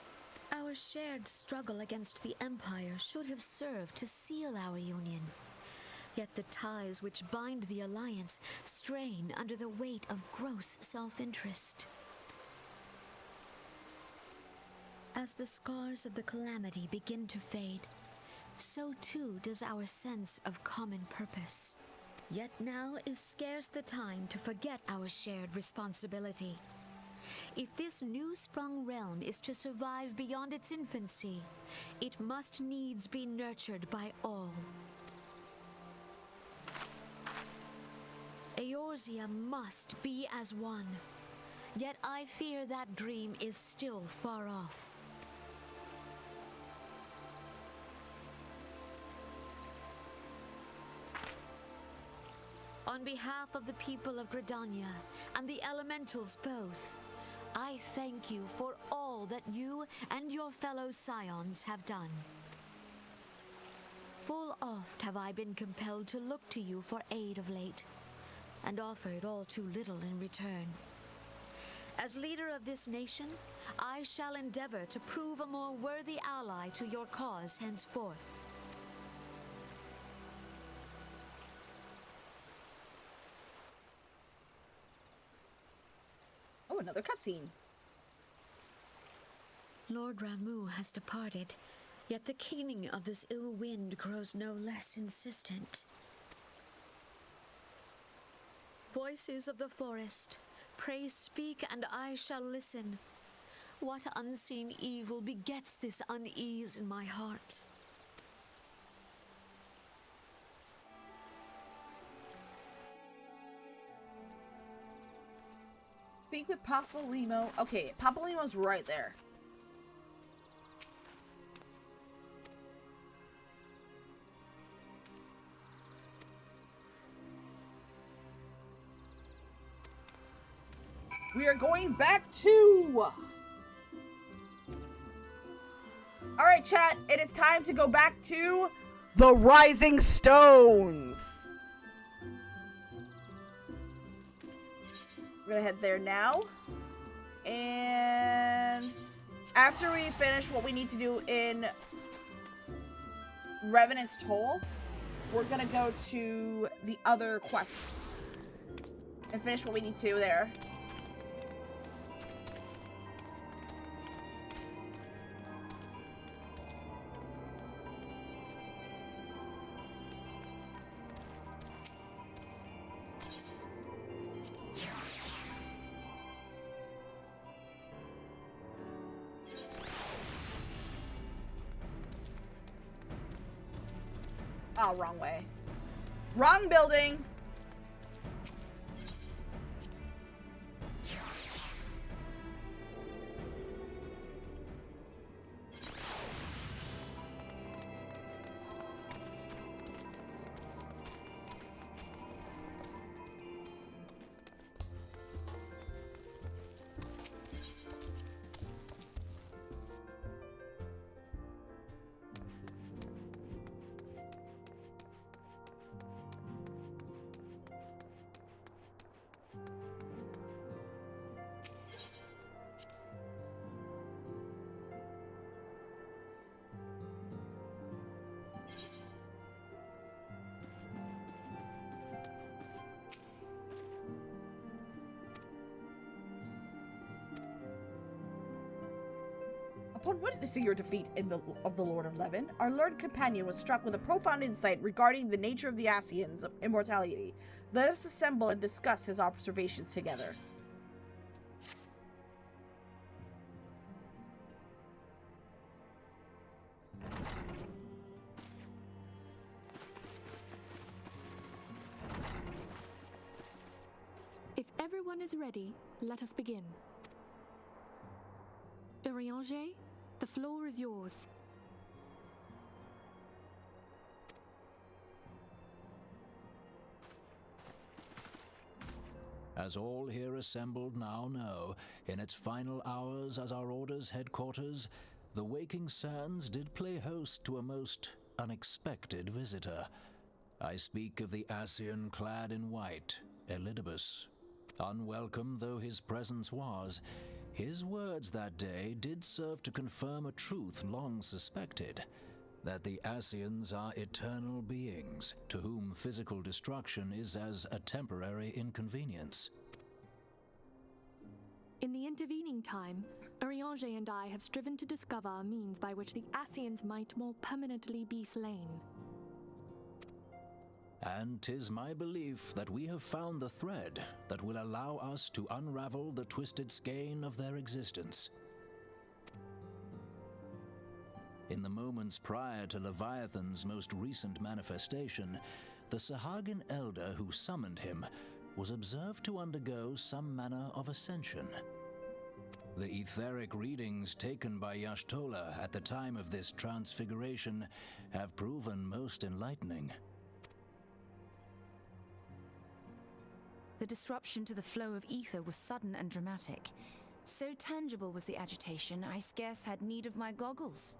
Our shared struggle against the Empire should have served to seal our union. Yet the ties which bind the Alliance strain under the weight of gross self-interest. As the scars of the calamity begin to fade, so too does our sense of common purpose. Yet now is scarce the time to forget our shared responsibility. If this new-sprung realm is to survive beyond its infancy, it must needs be nurtured by all. Eorzea must be as one. Yet I fear that dream is still far off. On behalf of the people of Gridania and the elementals both, I thank you for all that you and your fellow scions have done. Full oft have I been compelled to look to you for aid of late, and offered all too little in return. As leader of this nation, I shall endeavor to prove a more worthy ally to your cause henceforth. Oh, another cutscene. Lord Ramuh has departed, yet the keening of this ill wind grows no less insistent. Voices of the forest, pray speak and I shall listen. What unseen evil begets this unease in my heart? Speak with Papalimo. Okay, Papalimo's right there. We are going back to... Alright, chat. It is time to go back to... the Rising Stones. We're gonna head there now. And... after we finish what we need to do in... Revenant's Toll, we're gonna go to the other quests. And finish what we need to there. Oh, wrong way. Wrong building! Upon witnessing your defeat of the Lord of Levin, our learned companion was struck with a profound insight regarding the nature of the Ascians' immortality. Let us assemble and discuss his observations together. If everyone is ready, let us begin. Urianger, the floor is yours. As all here assembled now know, in its final hours as our Order's headquarters, the Waking Sands did play host to a most unexpected visitor. I speak of the Ascian clad in white, Elidibus. Unwelcome though his presence was, his words that day did serve to confirm a truth long suspected, that the Ascians are eternal beings, to whom physical destruction is as a temporary inconvenience. In the intervening time, Urianger and I have striven to discover a means by which the Ascians might more permanently be slain. And 'tis my belief that we have found the thread that will allow us to unravel the twisted skein of their existence. In the moments prior to Leviathan's most recent manifestation, the Sahagin elder who summoned him was observed to undergo some manner of ascension. The etheric readings taken by Y'shtola at the time of this transfiguration have proven most enlightening. The disruption to the flow of ether was sudden and dramatic. So tangible was the agitation, I scarce had need of my goggles.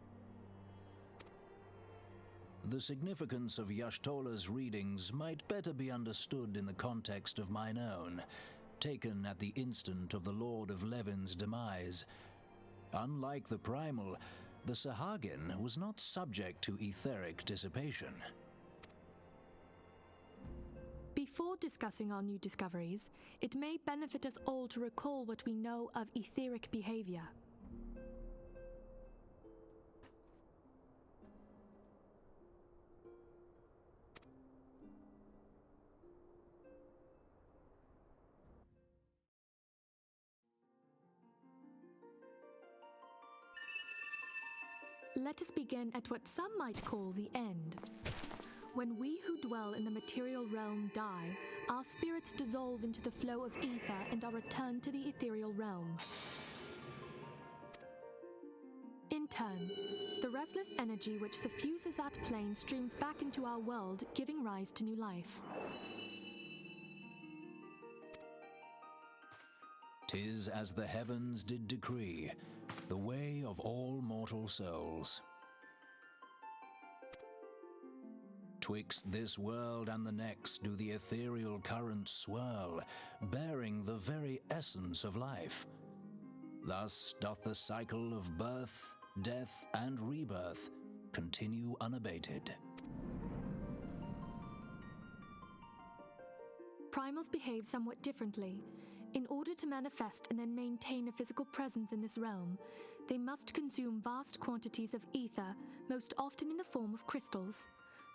The significance of Y'shtola's readings might better be understood in the context of mine own, taken at the instant of the Lord of Levin's demise. Unlike the Primal, the Sahagin was not subject to etheric dissipation. Before discussing our new discoveries, it may benefit us all to recall what we know of etheric behavior. Let us begin at what some might call the end. When we who dwell in the material realm die, our spirits dissolve into the flow of ether and are returned to the ethereal realm. In turn, the restless energy which suffuses that plane streams back into our world, giving rise to new life. 'Tis as the heavens did decree, the way of all mortal souls. Twixt this world and the next do the ethereal currents swirl, bearing the very essence of life. Thus doth the cycle of birth, death, and rebirth continue unabated. Primals behave somewhat differently. In order to manifest and then maintain a physical presence in this realm, they must consume vast quantities of ether, most often in the form of crystals.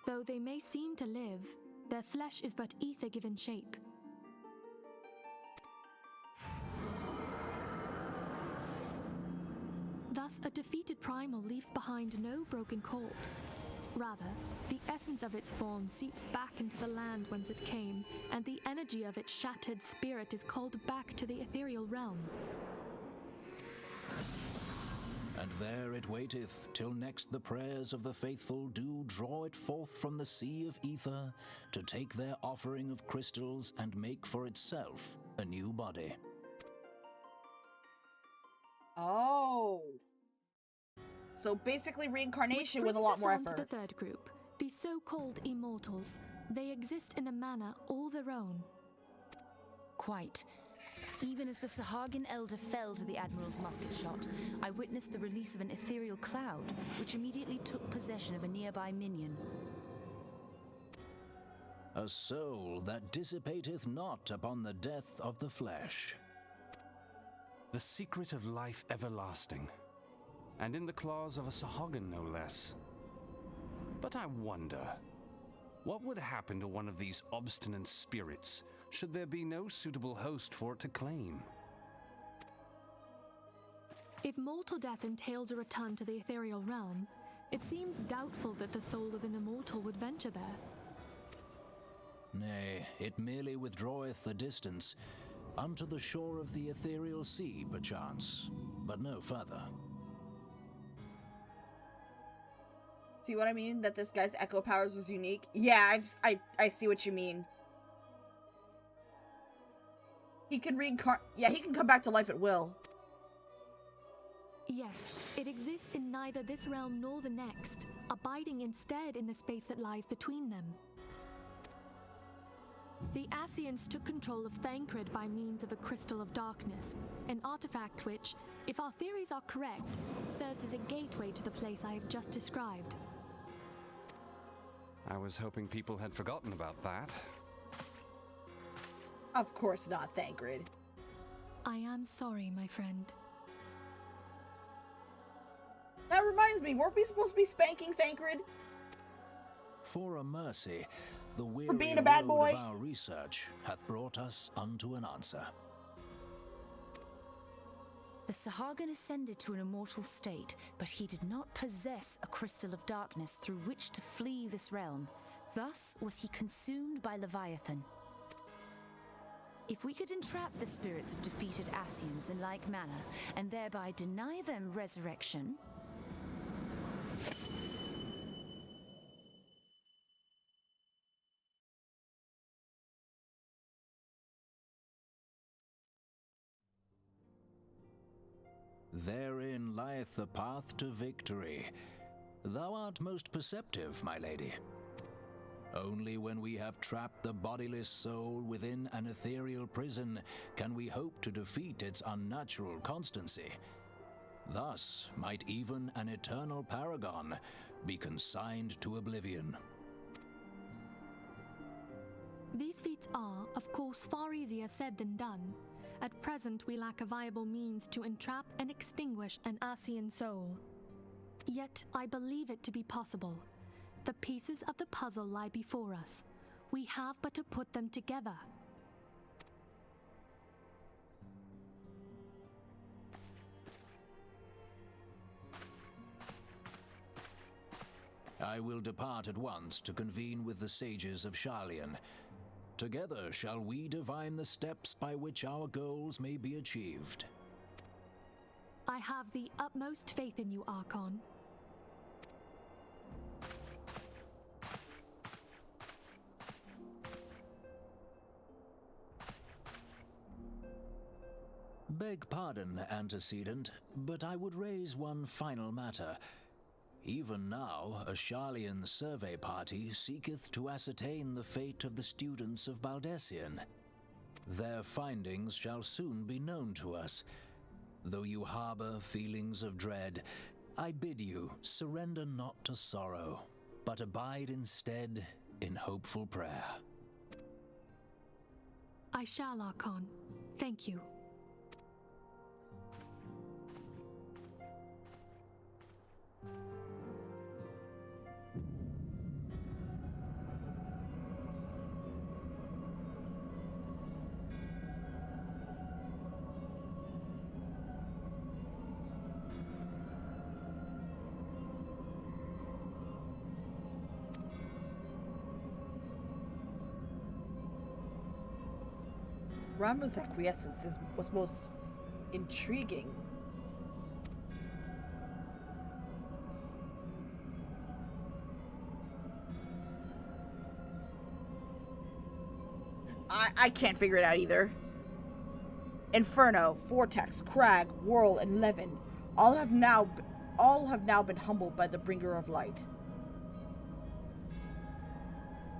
Though they may seem to live, their flesh is but ether given shape. Thus, a defeated primal leaves behind no broken corpse. Rather, the essence of its form seeps back into the land whence it came, and the energy of its shattered spirit is called back to the ethereal realm. And there it waiteth, till next the prayers of the faithful do draw it forth from the sea of ether, to take their offering of crystals and make for itself a new body. Oh. So basically reincarnation Which with a lot brings more us on to effort. the third group, the so-called immortals. They exist in a manner all their own. Quite. Even as the Sahagin elder fell to the Admiral's musket shot, I witnessed the release of an ethereal cloud, which immediately took possession of a nearby minion. A soul that dissipateth not upon the death of the flesh. The secret of life everlasting, and in the claws of a Sahagin no less. But I wonder, what would happen to one of these obstinate spirits should there be no suitable host for it to claim? If mortal death entails a return to the ethereal realm, it seems doubtful that the soul of an immortal would venture there. Nay, it merely withdraweth the distance, unto the shore of the ethereal sea, perchance, but no further. See what I mean? That this guy's echo powers was unique? Yeah, I see what you mean. He can yeah, he can come back to life at will. Yes, it exists in neither this realm nor the next, abiding instead in the space that lies between them. The Ascians took control of Thancred by means of a crystal of darkness, an artifact which, if our theories are correct, serves as a gateway to the place I have just described. I was hoping people had forgotten about that. Of course not, Thancred. I am sorry, my friend. That reminds me, weren't we supposed to be spanking Thancred? For a mercy, The weary being a bad road boy. of our research hath brought us unto an answer. The Sahagin ascended to an immortal state, but he did not possess a crystal of darkness through which to flee this realm. Thus was he consumed by Leviathan. If we could entrap the spirits of defeated Ascians in like manner, and thereby deny them resurrection... Therein lieth the path to victory. Thou art most perceptive, my lady. Only when we have trapped the bodiless soul within an ethereal prison can we hope to defeat its unnatural constancy. Thus might even an eternal paragon be consigned to oblivion. These feats are, of course, far easier said than done. At present, we lack a viable means to entrap and extinguish an Ascian soul. Yet, I believe it to be possible. The pieces of the puzzle lie before us. We have but to put them together. I will depart at once to convene with the sages of Sharlayan. Together shall we divine the steps by which our goals may be achieved. I have the utmost faith in you, Archon. Beg pardon, antecedent, but I would raise one final matter. Even now, a Sharlayan survey party seeketh to ascertain the fate of the students of Baldessian. Their findings shall soon be known to us. Though you harbor feelings of dread, I bid you surrender not to sorrow, but abide instead in hopeful prayer. I shall, Archon. Thank you. Rama's acquiescence was most intriguing. I can't figure it out either. Inferno, Vortex, Crag, Whirl, and Levin all have now been humbled by the Bringer of Light.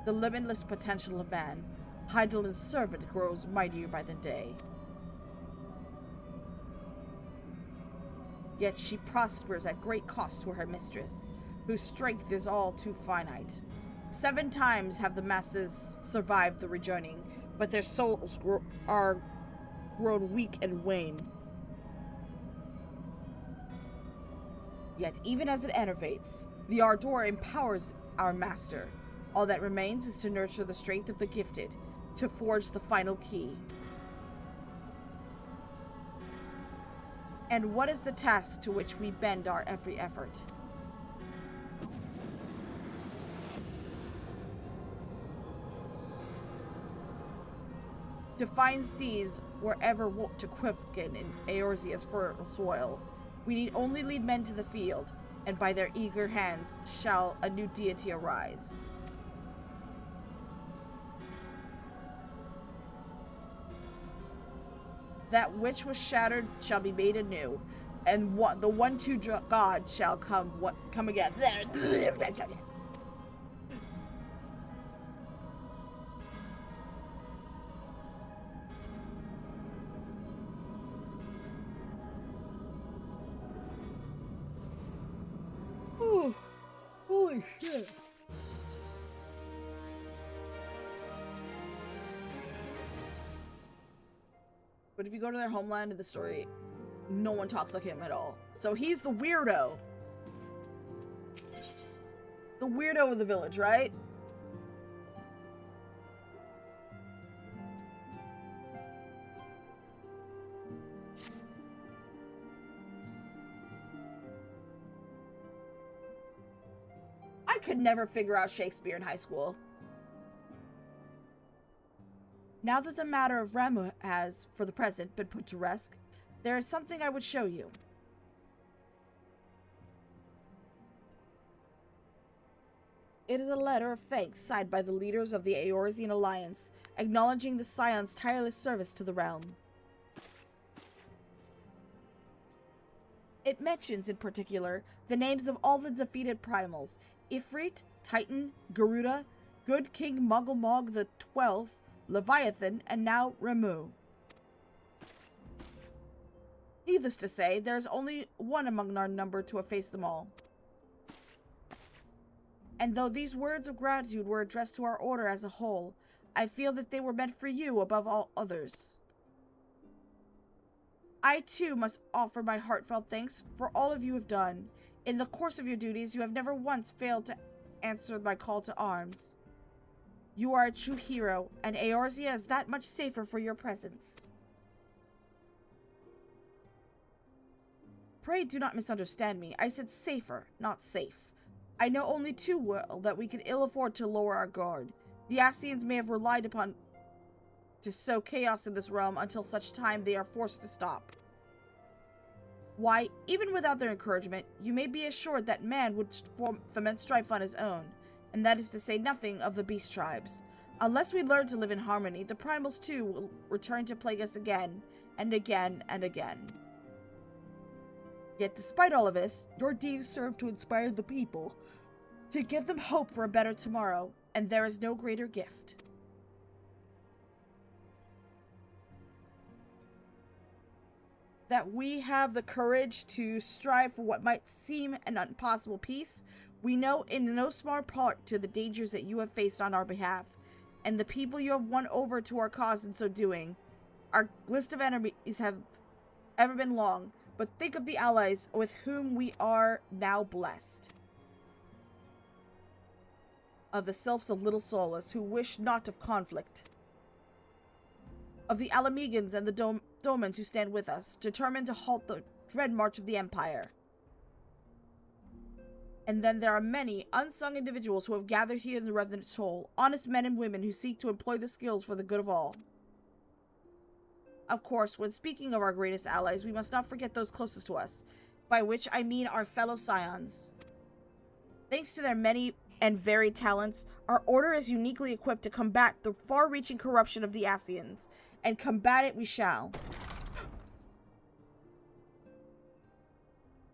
The limitless potential of man, Heidel's servant, grows mightier by the day. Yet she prospers at great cost to her mistress, whose strength is all too finite. 7 times have the masses survived the rejoining, but their souls are grown weak and wane. Yet even as it enervates, the ardor empowers our master. All that remains is to nurture the strength of the gifted, to forge the final key. And what is the task to which we bend our every effort? To find seeds wherever wont to quicken in Eorzea's fertile soil, we need only lead men to the field, and by their eager hands shall a new deity arise. That which was shattered shall be made anew, and the one true God shall come again. Oh, holy shit. But if you go to their homeland in the story, no one talks like him at all. So he's the weirdo. The weirdo of the village, right? could never figure out Shakespeare in high school. Now that the matter of Ramuh has, for the present, been put to rest, there is something I would show you. It is a letter of thanks signed by the leaders of the Eorzean Alliance, acknowledging the Scion's tireless service to the realm. It mentions, in particular, the names of all the defeated primals, Ifrit, Titan, Garuda, Good King Muggle the 12th, Leviathan, and now Ramuh. Needless to say, there is only one among our number to efface them all. And though these words of gratitude were addressed to our order as a whole, I feel that they were meant for you above all others. I too must offer my heartfelt thanks for all of you have done. In the course of your duties, you have never once failed to answer my call to arms. You are a true hero, and Eorzea is that much safer for your presence. Pray do not misunderstand me. I said safer, not safe. I know only too well that we can ill afford to lower our guard. The Ascians may have relied upon to sow chaos in this realm until such time they are forced to stop. Why, even without their encouragement, you may be assured that man would foment strife on his own, and that is to say nothing of the beast tribes. Unless we learn to live in harmony, the primals too will return to plague us again, and again, and again. Yet despite all of this, your deeds serve to inspire the people, to give them hope for a better tomorrow, and there is no greater gift. That we have the courage to strive for what might seem an impossible peace, we know in no small part to the dangers that you have faced on our behalf, and the people you have won over to our cause in so doing. Our list of enemies have ever been long, but think of the allies with whom we are now blessed. Of the sylphs of Little Solus, who wish not of conflict. Of the Alamegans and the Domans who stand with us, determined to halt the dread march of the Empire. And then there are many unsung individuals who have gathered here in the Revenant Toll, honest men and women who seek to employ the skills for the good of all. Of course, when speaking of our greatest allies, we must not forget those closest to us, by which I mean our fellow Scions. Thanks to their many and varied talents, our order is uniquely equipped to combat the far-reaching corruption of the Ascians, and combat it we shall.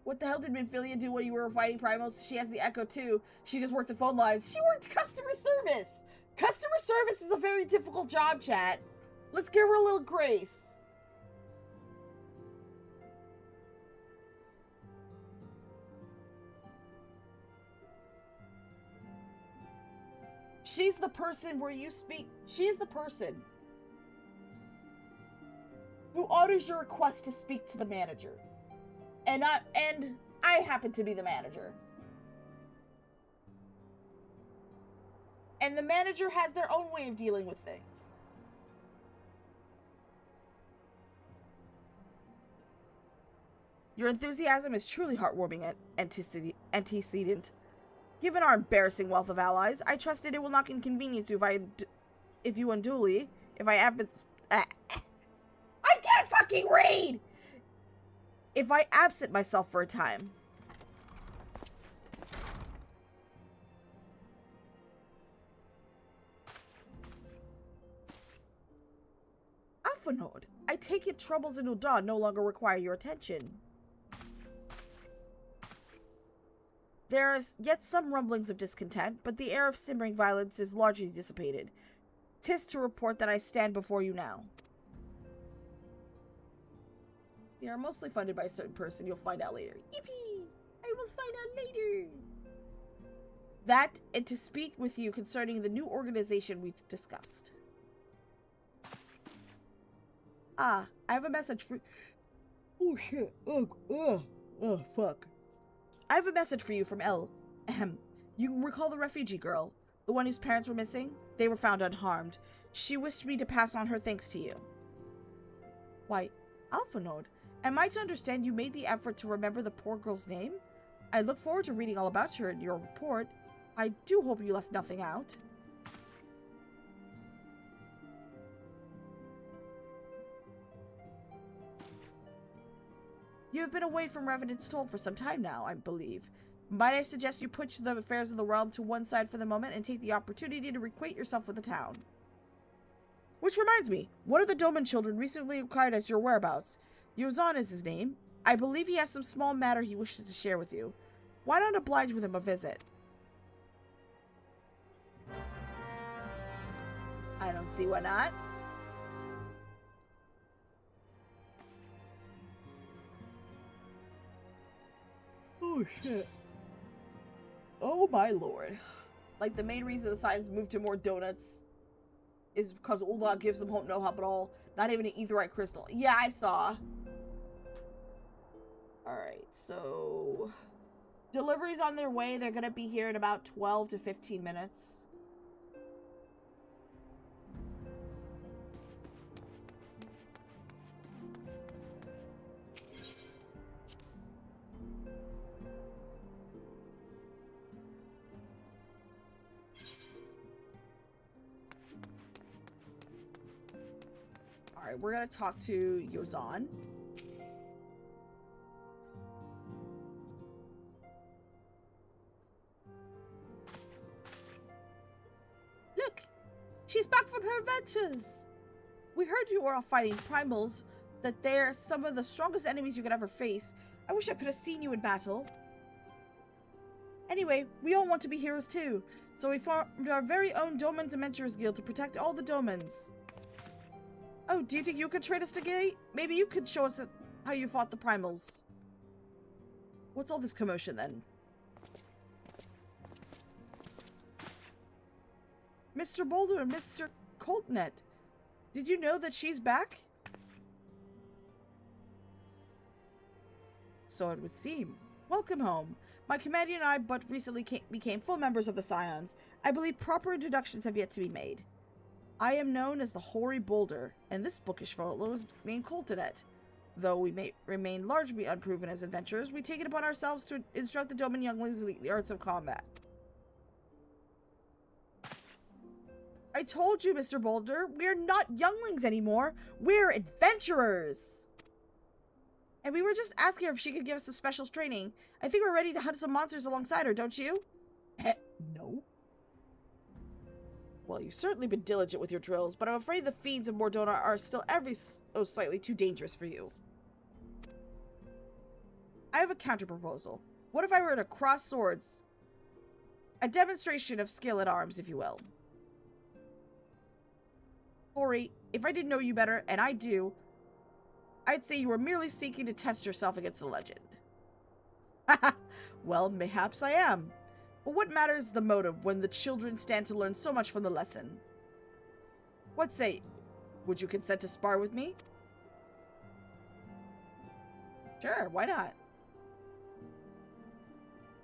What the hell did Minfilia do when you were fighting primals? She has the Echo too. She just worked the phone lines. She worked customer service! Customer service is a very difficult job, chat. Let's give her a little grace. She's the person where you speak. She is the person who orders your request to speak to the manager. And I happen to be the manager. And the manager has their own way of dealing with things. Your enthusiasm is truly heartwarming and antecedent. Given our embarrassing wealth of allies, I trust that it will not inconvenience you if I have been... I can't fucking read! If I absent myself for a time. Alphanord, I take it troubles in Ul'dah no longer require your attention. There are yet some rumblings of discontent, but the air of simmering violence is largely dissipated. 'Tis to report that I stand before you now. They are mostly funded by a certain person. You'll find out later. Yippee! I will find out later. That, and to speak with you concerning the new organization we discussed. Ah, I have a message for... Oh, shit. Oh, fuck. I have a message for you from Elle. Ahem. You recall the refugee girl? The one whose parents were missing? They were found unharmed. She wished me to pass on her thanks to you. Why, Alphanode, am I to understand you made the effort to remember the poor girl's name? I look forward to reading all about her in your report. I do hope you left nothing out. You have been away from Revenant's Toll for some time now, I believe. Might I suggest you push the affairs of the realm to one side for the moment and take the opportunity to reacquaint yourself with the town? Which reminds me, one of the Doman children recently inquired as your whereabouts. Yozan is his name. I believe he has some small matter he wishes to share with you. Why not oblige with him a visit? I don't see why not. Oh shit. Oh my lord. Like, the main reason the Scions moved to more donuts is because Ulda gives them hope no help at all. Not even an aetheryte crystal. Yeah, I saw. Alright, so... deliveries on their way. They're gonna be here in about 12 to 15 minutes. Alright, we're gonna talk to Yozan. Look! She's back from her adventures! We heard you were all fighting primals, that they're some of the strongest enemies you could ever face. I wish I could have seen you in battle. Anyway, we all want to be heroes too, so we formed our very own Domans Adventurers Guild to protect all the Domans. Oh, do you think you could trade us today? Maybe you could show us how you fought the primals. What's all this commotion then? Mr. Boulder and Mr. Coltnet, did you know that she's back? So it would seem. Welcome home. My companion and I but recently became full members of the Scions. I believe proper introductions have yet to be made. I am known as the Hoary Boulder, and this bookish fellow is named Coltnet. Though we may remain largely unproven as adventurers, we take it upon ourselves to instruct the Doman younglings in the arts of combat. I told you, Mr. Boulder, we're not younglings anymore. We're adventurers. And we were just asking her if she could give us some special training. I think we're ready to hunt some monsters alongside her, don't you? No. Well, you've certainly been diligent with your drills, but I'm afraid the feeds of Mordona are still ever so slightly too dangerous for you. I have a counter-proposal. What if I were to cross swords? A demonstration of skill at arms, if you will. Ori, if I didn't know you better, and I do, I'd say you were merely seeking to test yourself against a legend. Well, mayhaps I am. But what matters the motive when the children stand to learn so much from the lesson? What say? Would you consent to spar with me? Sure, why not?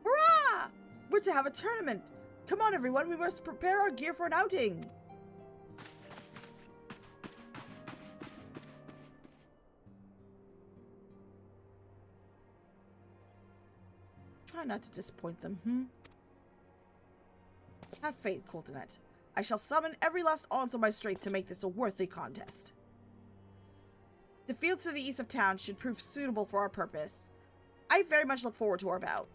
Hurrah! We're to have a tournament! Come on, everyone, we must prepare our gear for an outing! Try not to disappoint them, Have faith, Coltnet. I shall summon every last ounce of my strength to make this a worthy contest. The fields to the east of town should prove suitable for our purpose. I very much look forward to our bout.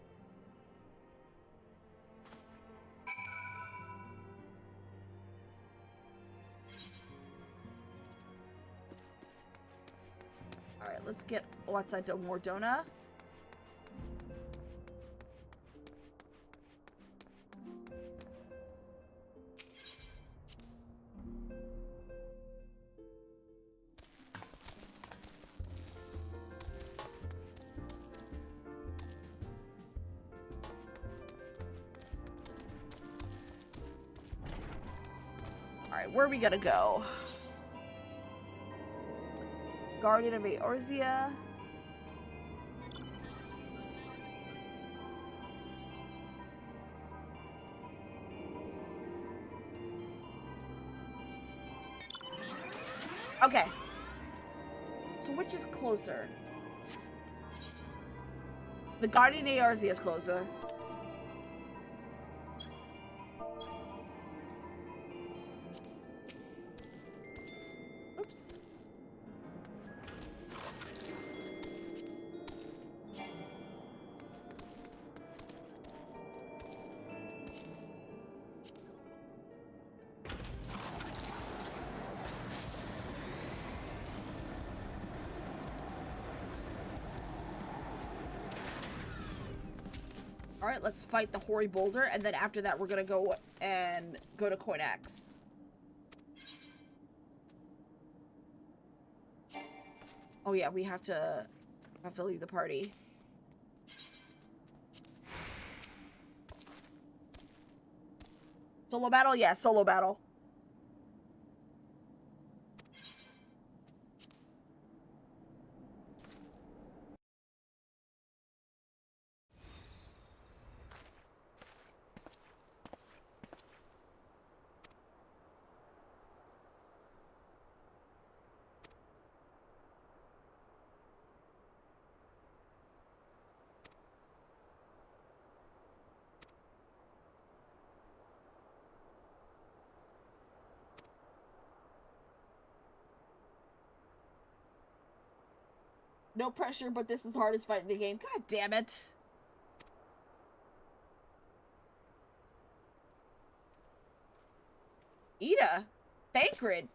Alright, let's get outside to Mordona. Alright, where are we gonna go? Guardian of Eorzea. Okay. So which is closer? The Guardian of Eorzea is closer. Alright, let's fight the hoary boulder, and then after that we're gonna go to Coin X. Oh yeah, we have to leave the party. Solo battle? Yeah, solo battle. No pressure, but this is the hardest fight in the game. God damn it. Ida. Thancred.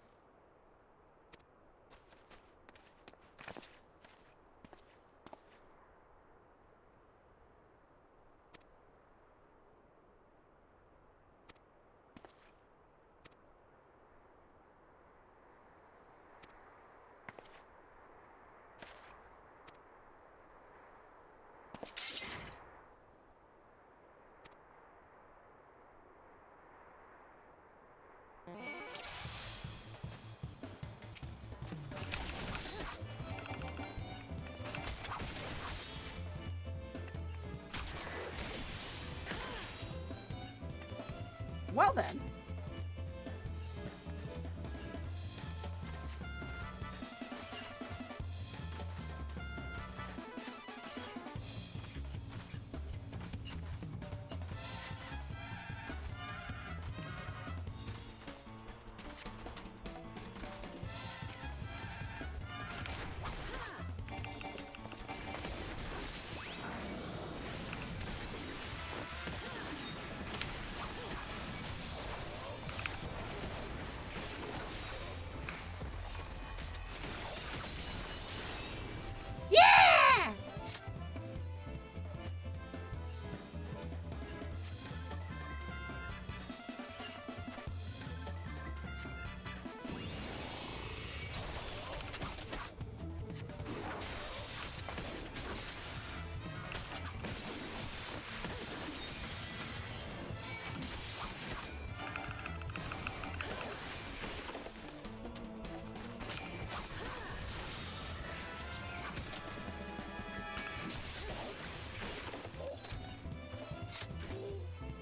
Well then. Yeah!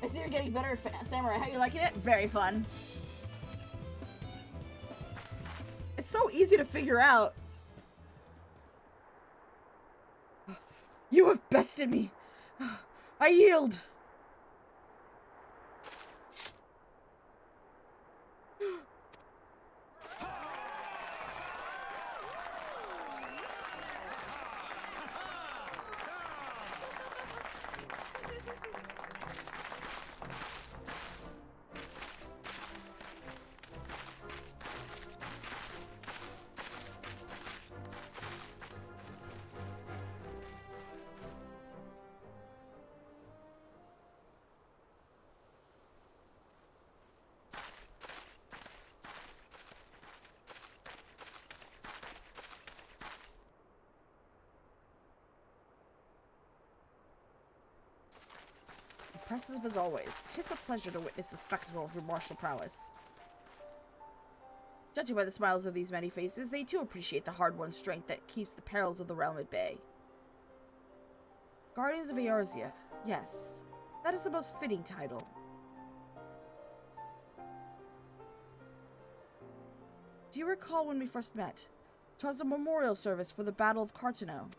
I see you're getting better at Samurai. How are you liking it? Very fun. It's so easy to figure out. You have bested me. I yield. Impressive as always. 'Tis a pleasure to witness the spectacle of your martial prowess. Judging by the smiles of these many faces, they too appreciate the hard-won strength that keeps the perils of the realm at bay. Guardians of Eorzea. Yes, that is the most fitting title. Do you recall when we first met? 'Twas a memorial service for the Battle of Cartano.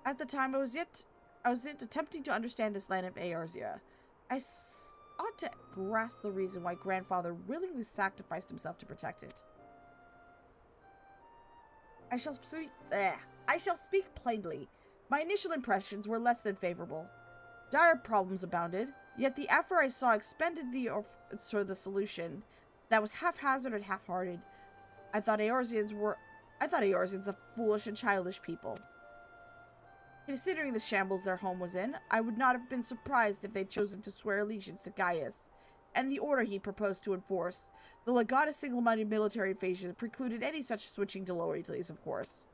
At the time, I was yet attempting to understand this land of Eorzea. I ought to grasp the reason why Grandfather willingly sacrificed himself to protect it. I shall speak plainly. My initial impressions were less than favorable. Dire problems abounded, yet the effort I saw expended the solution that was haphazard and half-hearted. I thought Eorzeans a foolish and childish people. Considering the shambles their home was in, I would not have been surprised if they'd chosen to swear allegiance to Gaius and the order he proposed to enforce. The Legata's single-minded military invasion precluded any such switching to loyalties, of course.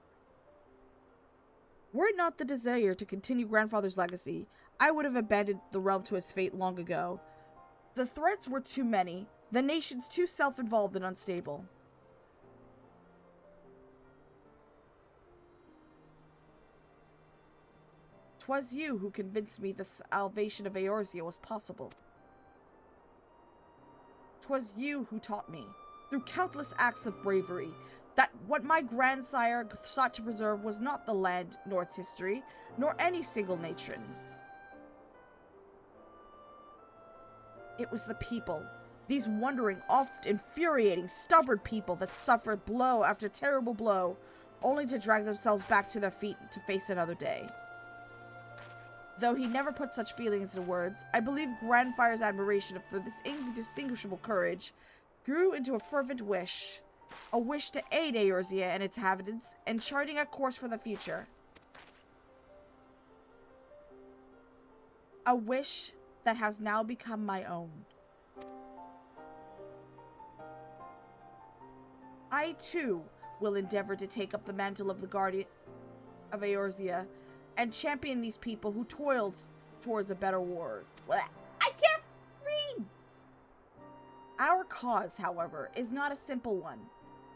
Were it not the desire to continue Grandfather's legacy, I would have abandoned the realm to its fate long ago. The threats were too many, the nations too self-involved and unstable. "'Twas you who convinced me the salvation of Eorzea was possible. 'Twas you who taught me, through countless acts of bravery, that what my grandsire sought to preserve was not the land nor its history, nor any single nation. It was the people, these wandering, oft infuriating, stubborn people that suffered blow after terrible blow, only to drag themselves back to their feet to face another day. Though he never put such feelings into words, I believe Grandfire's admiration for this indistinguishable courage grew into a fervent wish. A wish to aid Eorzea and its inhabitants in charting a course for the future. A wish that has now become my own. I, too, will endeavor to take up the mantle of the Guardian of Eorzea and champion these people who toiled towards a better world. I can't read! Our cause, however, is not a simple one.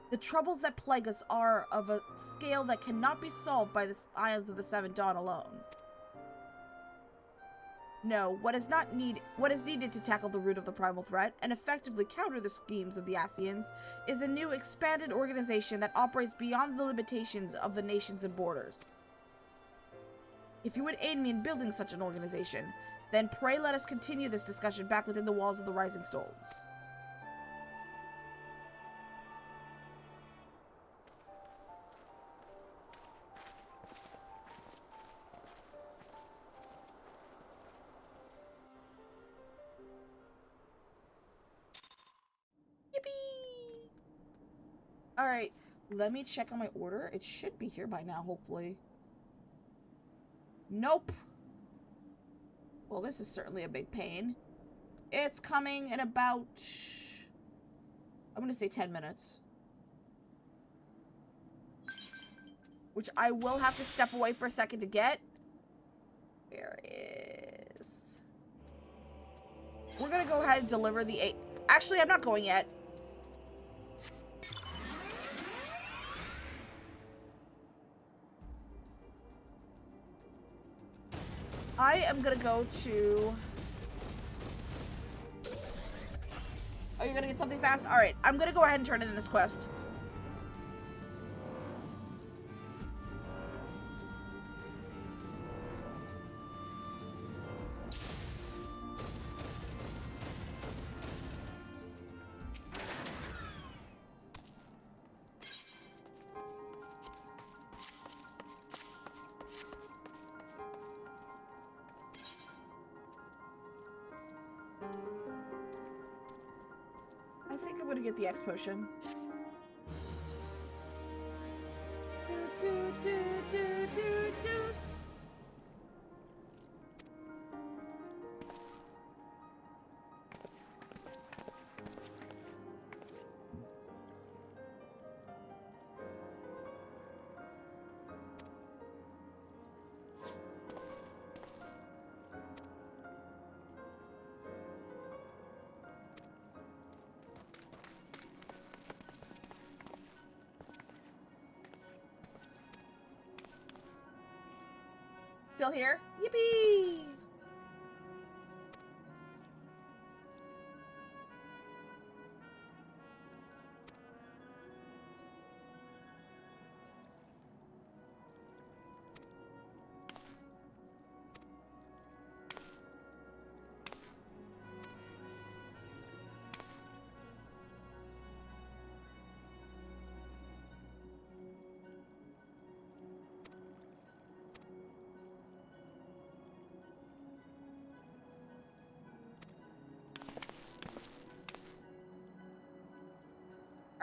The troubles that plague us are of a scale that cannot be solved by the Islands of the Seven Dawn alone. No, what is needed to tackle the root of the primal threat and effectively counter the schemes of the Ascians is a new expanded organization that operates beyond the limitations of the nations and borders. If you would aid me in building such an organization, then pray let us continue this discussion back within the walls of the Rising Stones. Yippee! Alright, let me check on my order. It should be here by now, hopefully. Nope. Well, this is certainly a big pain. It's coming in about... I'm gonna say 10 minutes. Which I will have to step away for a second to get. Where is... We're gonna go ahead and deliver the 8... Actually, I'm not going yet. I am gonna go to... Oh, you're gonna get something fast? Alright, I'm gonna go ahead and turn in this quest. I think I'm gonna get the X potion. Do. Still here? Yippee!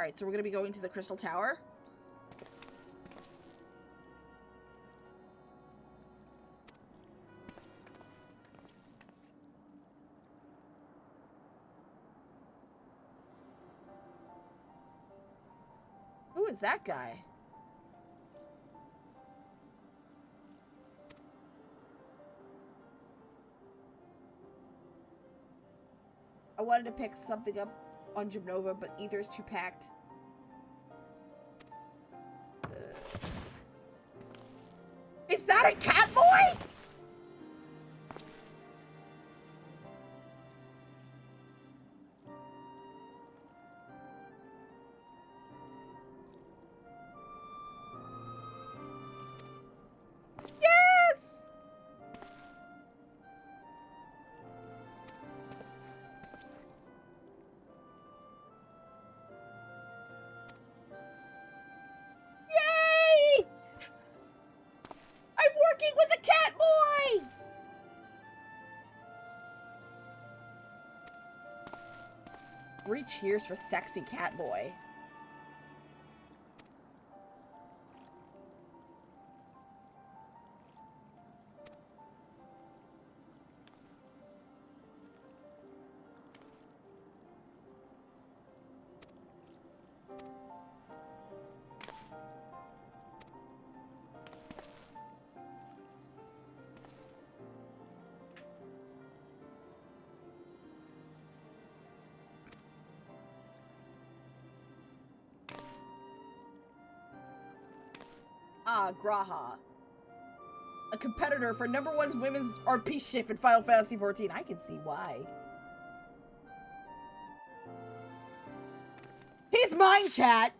Alright, so we're gonna be going to the Crystal Tower. Who is that guy? I wanted to pick something up on Gymnova, but Ether is too packed. Is that a cat boy? Yes! Yay! I'm working with a cat boy! Three cheers for sexy cat boy. Ah, Graha. A competitor for #1 women's RP ship in Final Fantasy XIV. I can see why. He's mine, chat!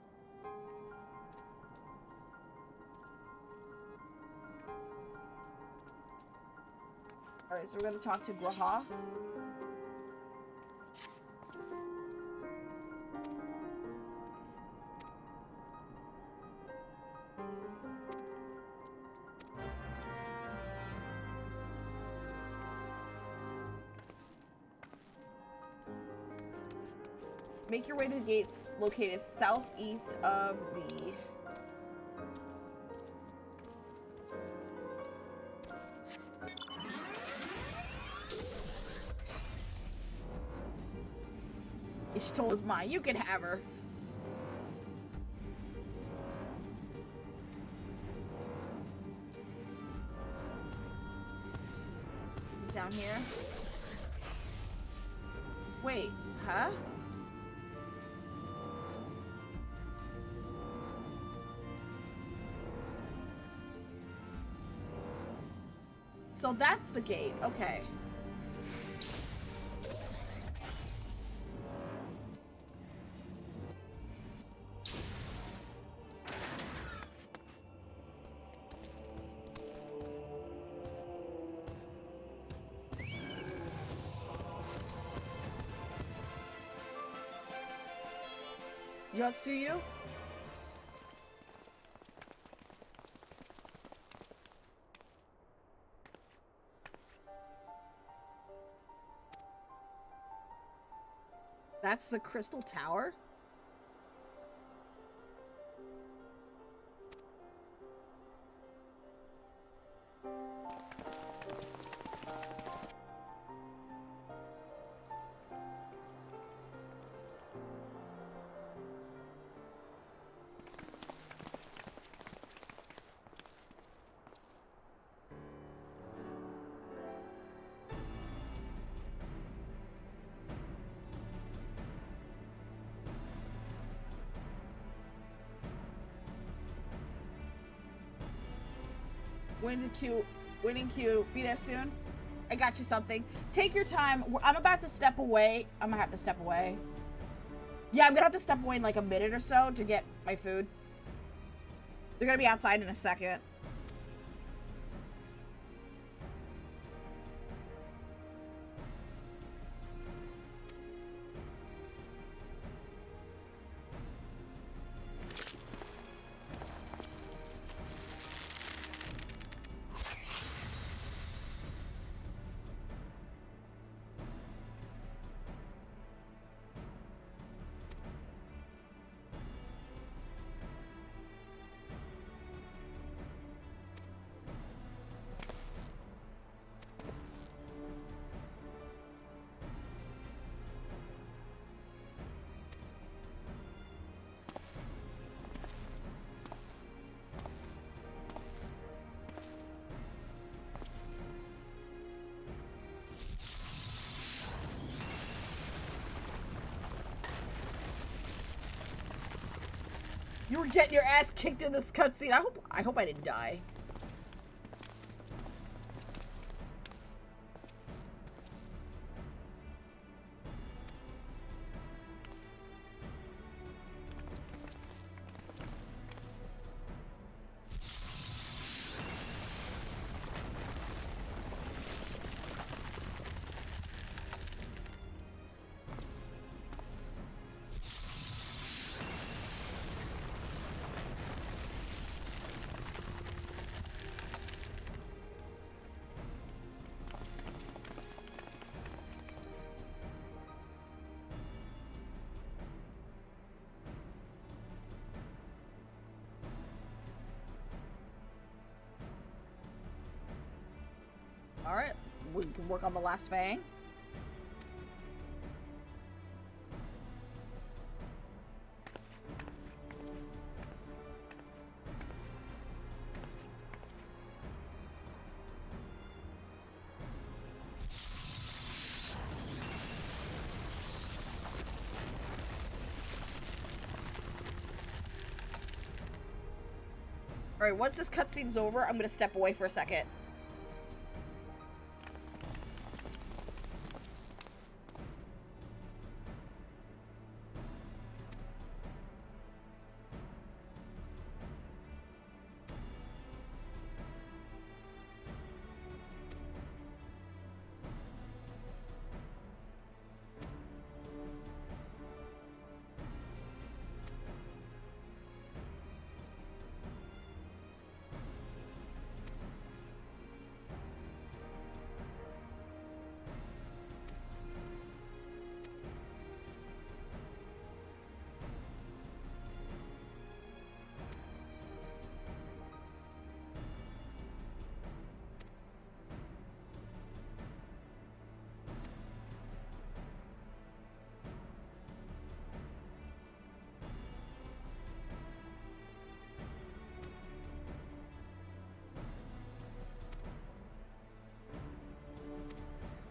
Alright, so we're gonna talk to Graha. Make your way to the gates located southeast of the... Ishtola is mine. You can have her. Is it down here? Wait, huh? So that's the gate. Okay. Yotsuyu? That's the Crystal Tower? Winning queue, be there soon. I got you something. Take your time. I'm about to step away. I'm gonna have to step away. Yeah, I'm gonna have to step away in like a minute or so to get my food. They're gonna be outside in a second. You were getting your ass kicked in this cutscene. I hope I didn't die. Alright, we can work on the last fang. Alright, once this cutscene's over, I'm gonna step away for a second.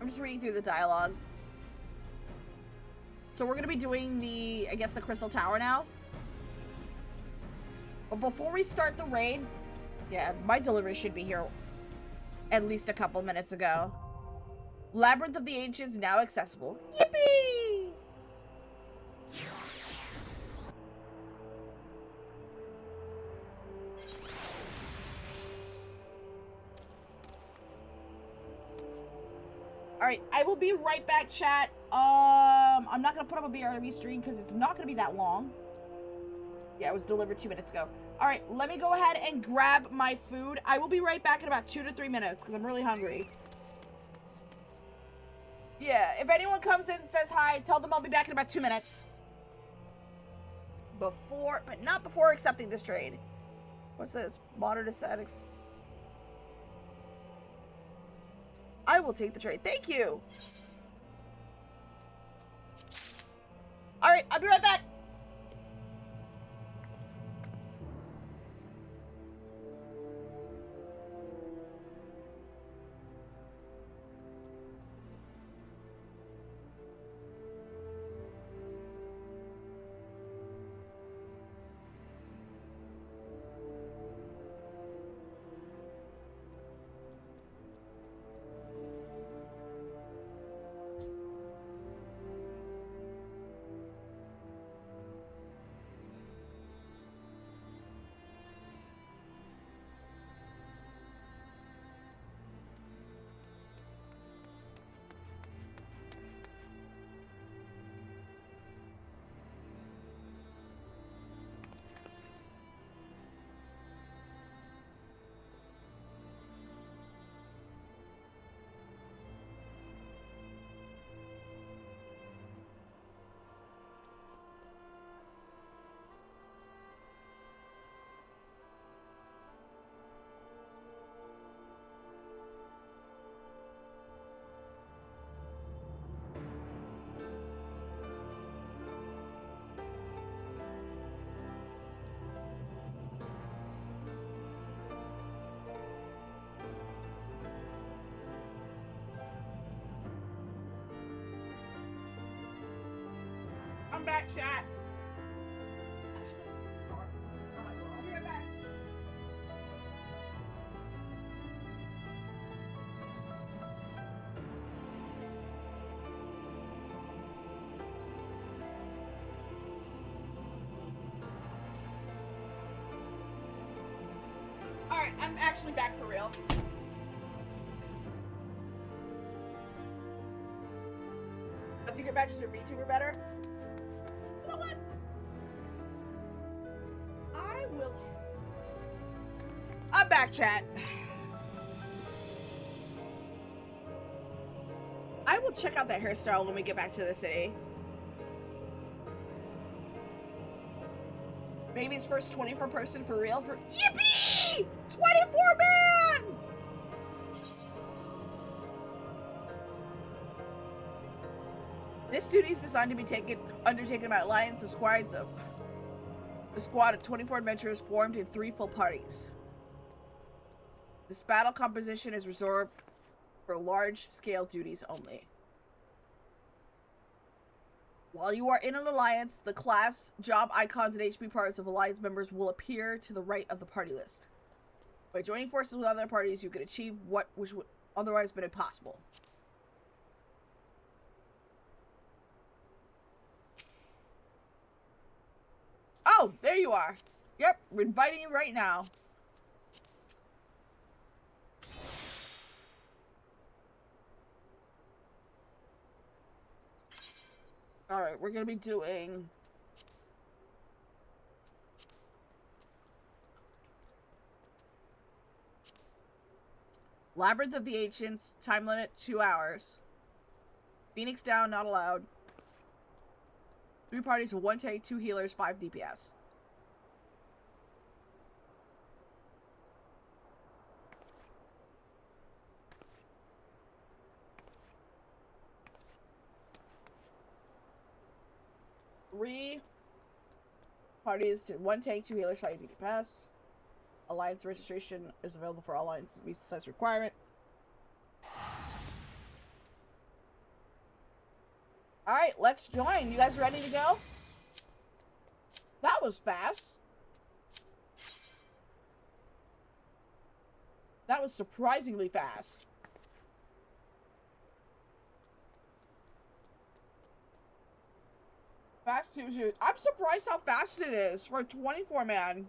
I'm just reading through the dialogue. So we're gonna be doing the, I guess, the Crystal Tower now. But before we start the raid, yeah, my delivery should be here at least a couple minutes ago. Labyrinth of the Ancients now accessible. Yippee! Alright, I will be right back, chat. I'm not gonna put up a BRB stream because it's not gonna be that long. Yeah, it was delivered 2 minutes ago. Alright, let me go ahead and grab my food. I will be right back in about 2 to 3 minutes because I'm really hungry. Yeah, if anyone comes in and says hi, tell them I'll be back in about 2 minutes. But not before accepting this trade. What's this? Modern aesthetics. I will take the trade. Thank you. Alright, I'll be right back. I'm back, chat. I'm actually back for real. I think your matches are VTuber better. You know what? I will. I'm back, chat. I will check out that hairstyle when we get back to the city. Baby's first 24 person for real for yippee! 24 man! This duty is designed to be undertaken by Alliance. The squad of 24 adventurers formed in 3 full parties. This battle composition is reserved for large-scale duties only. While you are in an alliance, the class, job icons, and HP parts of alliance members will appear to the right of the party list. By joining forces with other parties, you can achieve which would otherwise been impossible. Oh, there you are. Yep, we're inviting you right now. Alright, we're gonna be doing... Labyrinth of the Ancients, time limit 2 hours. Phoenix down, not allowed. 3 parties of 1 tank, 2 healers, 5 DPS. Three parties to 1 tank, 2 healers, 5 DPS. Alliance registration is available for all alliances meets the size requirement. Alright, let's join. You guys ready to go? That was fast. That was surprisingly fast. Fast 2. I'm surprised how fast it is for a 24 man.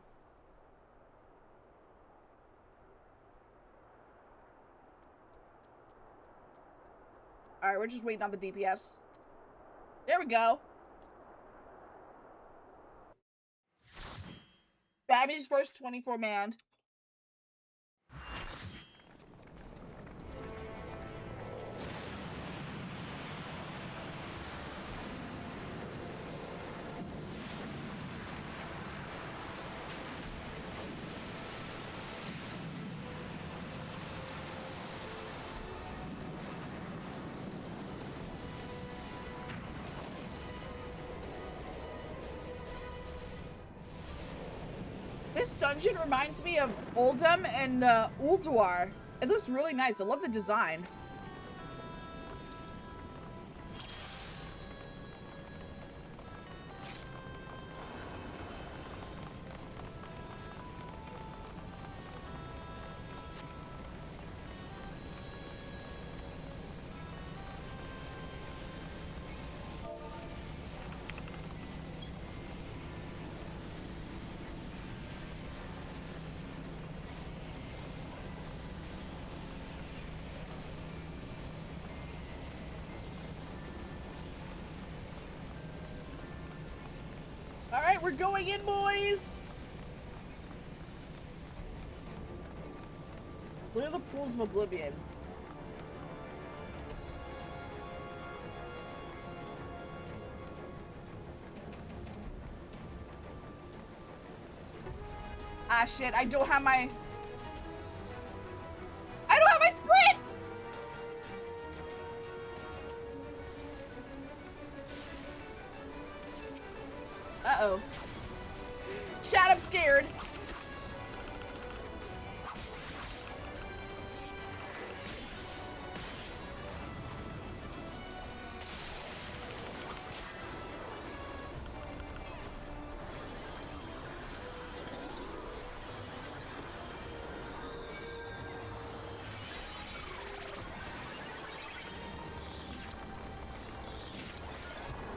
Alright, we're just waiting on the DPS. There we go. Babby's first 24 man. This dungeon reminds me of Uldum and Ulduar. It looks really nice. I love the design. Alright, we're going in, boys! Look at the pools of oblivion. Ah, shit, I don't have my sprint! Uh-oh. Chat, I'm scared.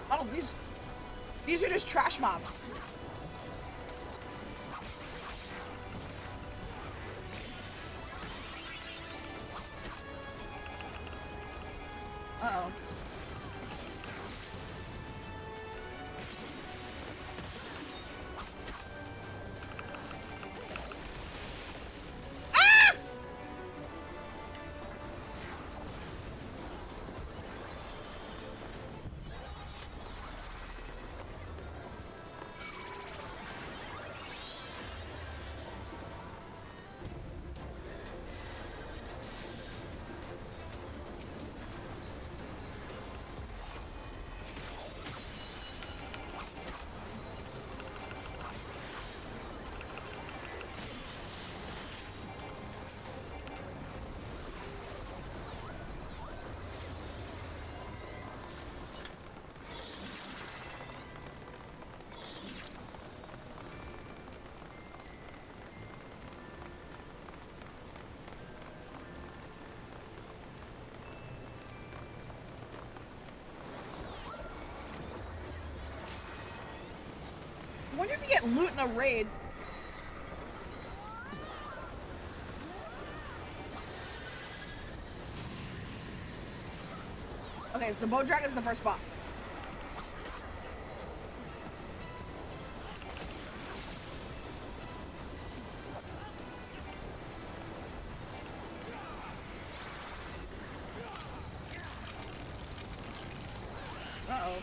Oh, these are just trash mobs. Uh-oh. I wonder if you get loot in a raid. Okay, the bow dragon's the first spot. Uh-oh.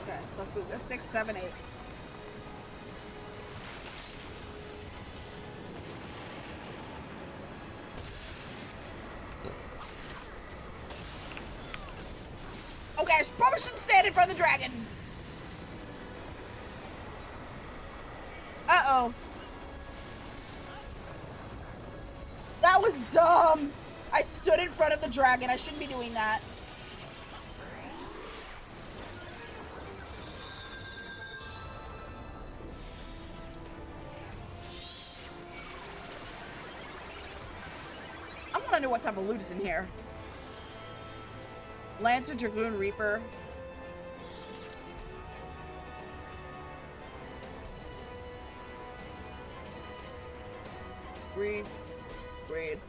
Okay, so Fuga 6, 7, 8. Okay, I probably shouldn't stand in front of the dragon. Uh-oh. That was dumb. I stood in front of the dragon. I shouldn't be doing that. I want to know what type of loot is in here. Lancer, Dragoon, Reaper. Greed. Greed.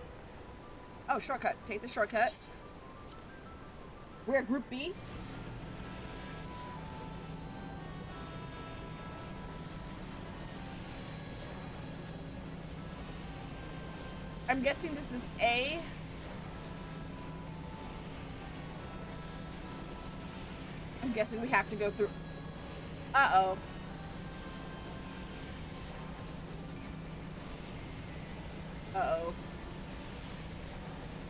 Oh, shortcut. Take the shortcut. We're at Group B. I'm guessing this is A. I'm guessing we have to go through. Uh-oh. Uh-oh.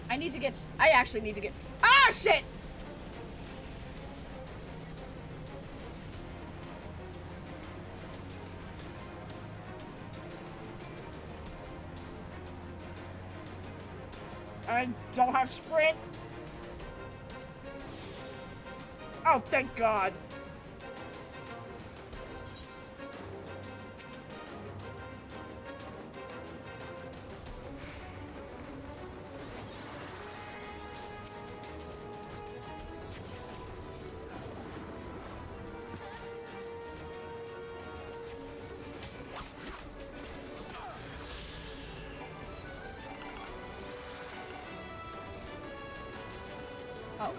I actually need to get. Ah, shit! I don't have sprint. Oh, thank God. Oh.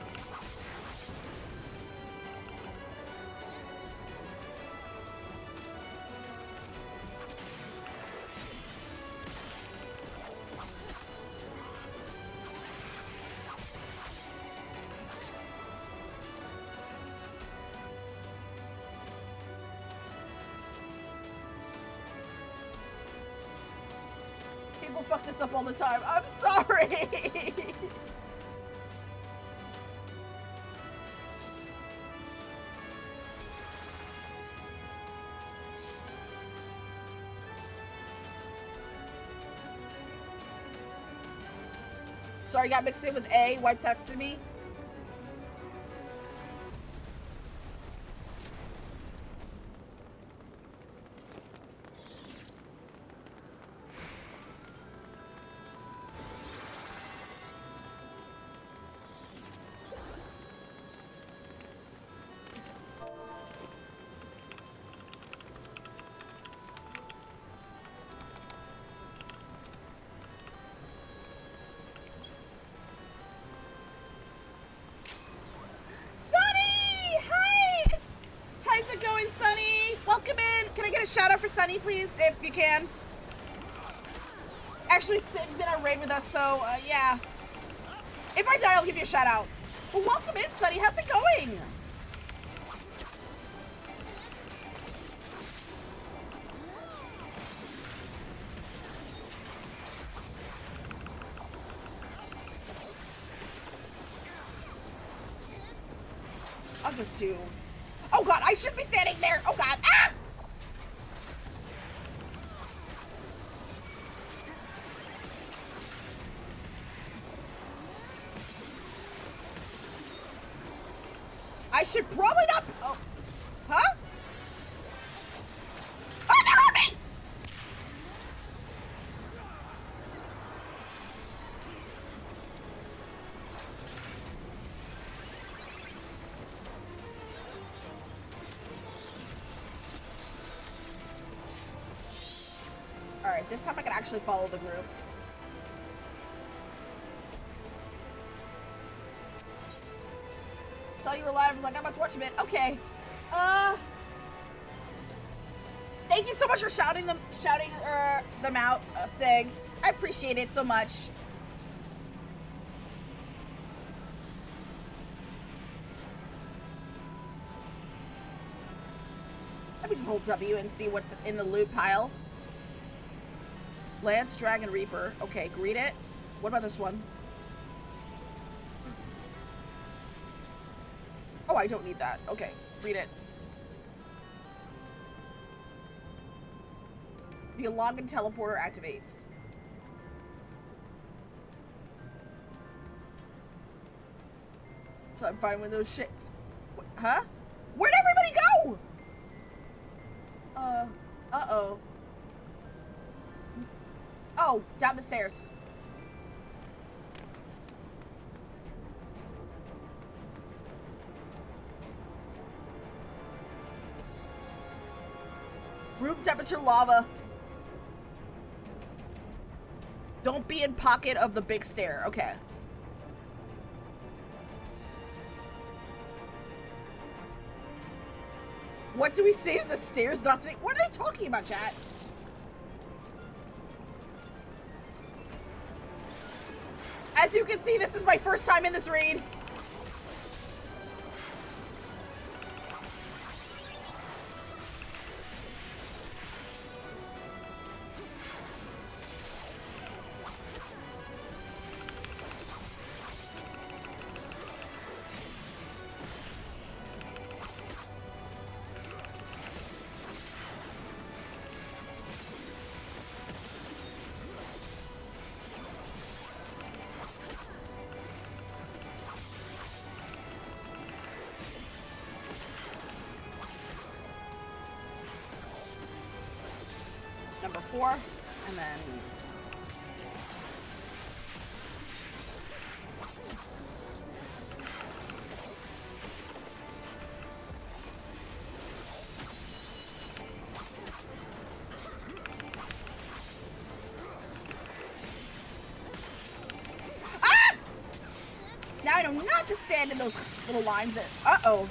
People fuck this up all the time. I'm sorry. Sorry, got mixed in with A. Wife texted me. Shout out for Sunny, please, if you can. Actually, Sim's in our raid with us, so yeah. If I die, I'll give you a shout out. Well, welcome in, Sunny. How's it going? I'll just do. Oh God, I shouldn't be standing there. Oh God, ah! I should probably not. Oh. Huh? Oh, that hurt me! All right, this time I can actually follow the group. Tell you were live. I was like, I must watch a bit. Okay. Thank you so much for shouting them out, Sig. I appreciate it so much. Let me just hold W and see what's in the loot pile. Lance, Dragon, Reaper. Okay, greet it. What about this one? Oh, I don't need that. Okay, read it. The Elongan teleporter activates. So I'm fine with those shits. Huh? Where'd everybody go? Uh-oh. Oh, down the stairs. Room temperature lava. Don't be in pocket of the big stair. Okay. What do we say to the stairs not to... What are they talking about, chat? As you can see, this is my first time in this raid. Number 4, and then... Ah! Now I know not to stand in those little lines that... Uh-oh.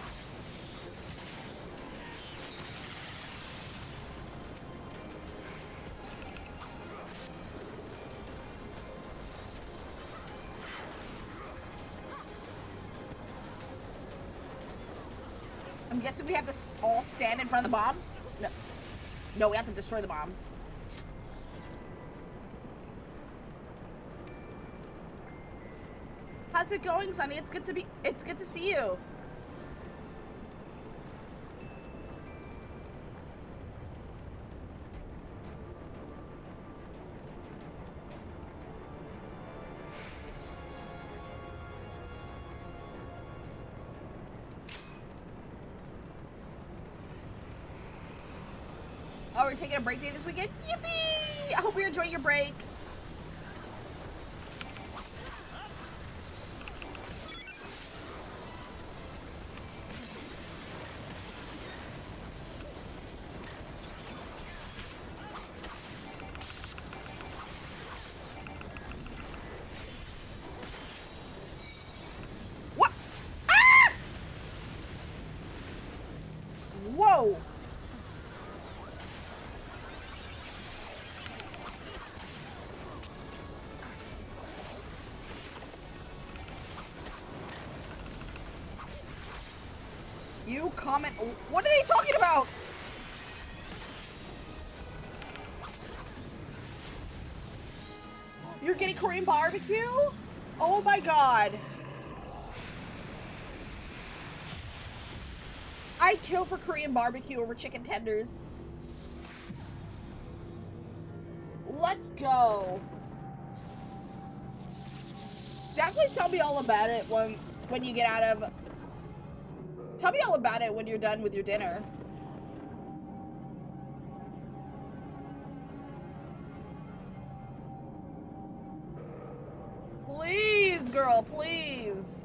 I'm guessing we have to all stand in front of the bomb? No. No, we have to destroy the bomb. How's it going, Sunny? It's good to see you. Oh, we're taking a break day this weekend? Yippee! I hope you're enjoying your break. What? Ah! Whoa! You comment. What are they talking about? You're getting Korean barbecue? Oh my god. I'd kill for Korean barbecue over chicken tenders. Let's go. Definitely tell me all about it when you get out of... Tell me all about it when you're done with your dinner. Please, girl, please.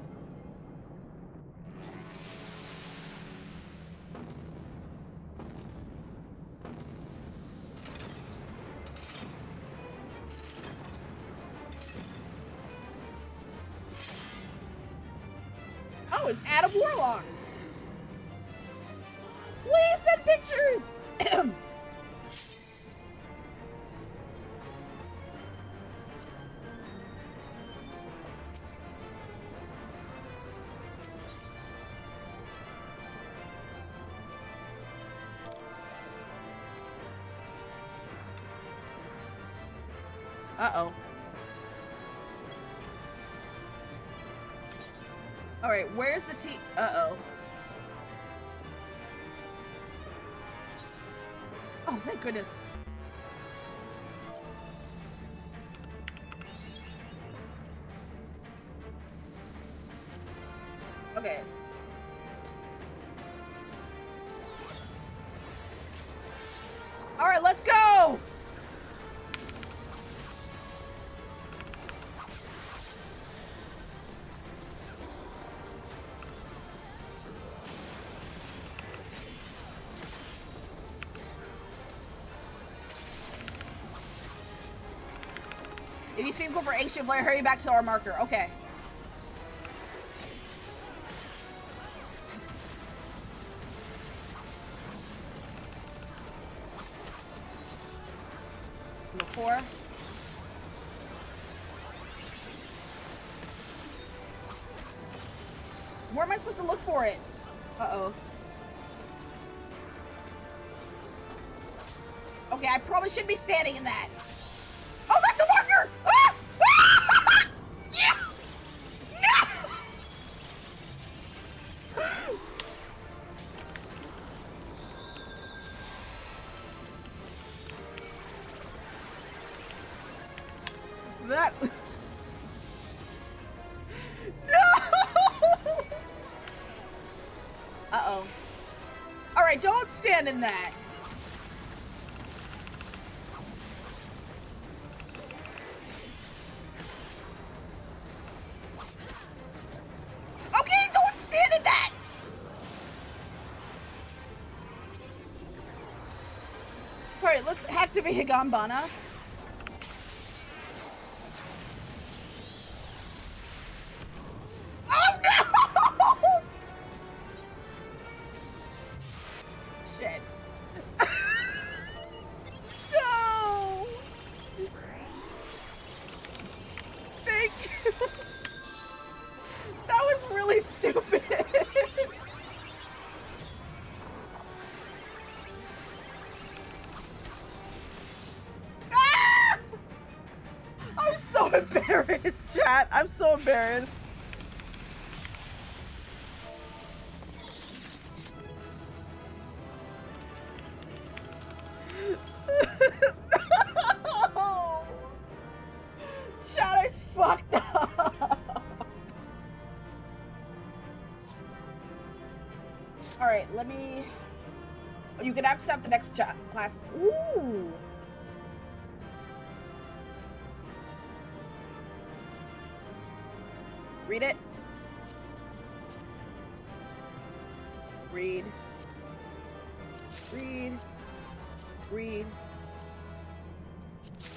Oh, it's Adam Warlock. Please send pictures! Uh-oh. Alright, where's the tea? Uh-oh. Oh, thank goodness. Okay. All right, let's go. If you see him go for ancient flare, hurry back to our marker. Okay. Number 4. Where am I supposed to look for it? Uh-oh. Okay, I probably shouldn't be standing in that. Oh, that's a marker! Ah! Ah! Yeah! No! That... No! Uh-oh. Alright, don't stand in that. Alright, let's activate Higambana. Oh no! Shit. No! Thank you. That was really stupid. Embarrassed, chat. I'm so embarrassed. No! Chat, I fucked up. Alright, let me... You can accept the next class. Ooh. Read it. Read. Read. Read.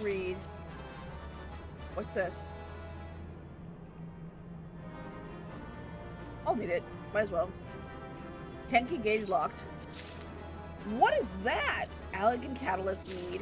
Read. What's this? I'll need it. Might as well. Kenki gauge locked. What is that? Elegant catalyst need.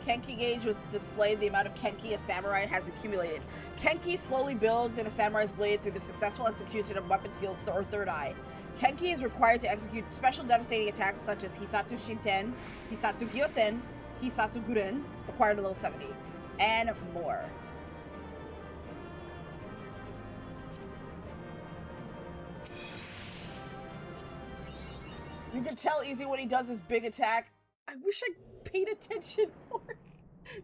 Kenki gauge was displayed the amount of Kenki a samurai has accumulated. Kenki slowly builds in a samurai's blade through the successful execution of weapon skills or third eye. Kenki is required to execute special devastating attacks such as Hisatsu Shinten, Hisatsu Gyoten, Hisatsu Guren, acquired at level 70, and more. You can tell easy when he does his big attack. I wish I paid attention more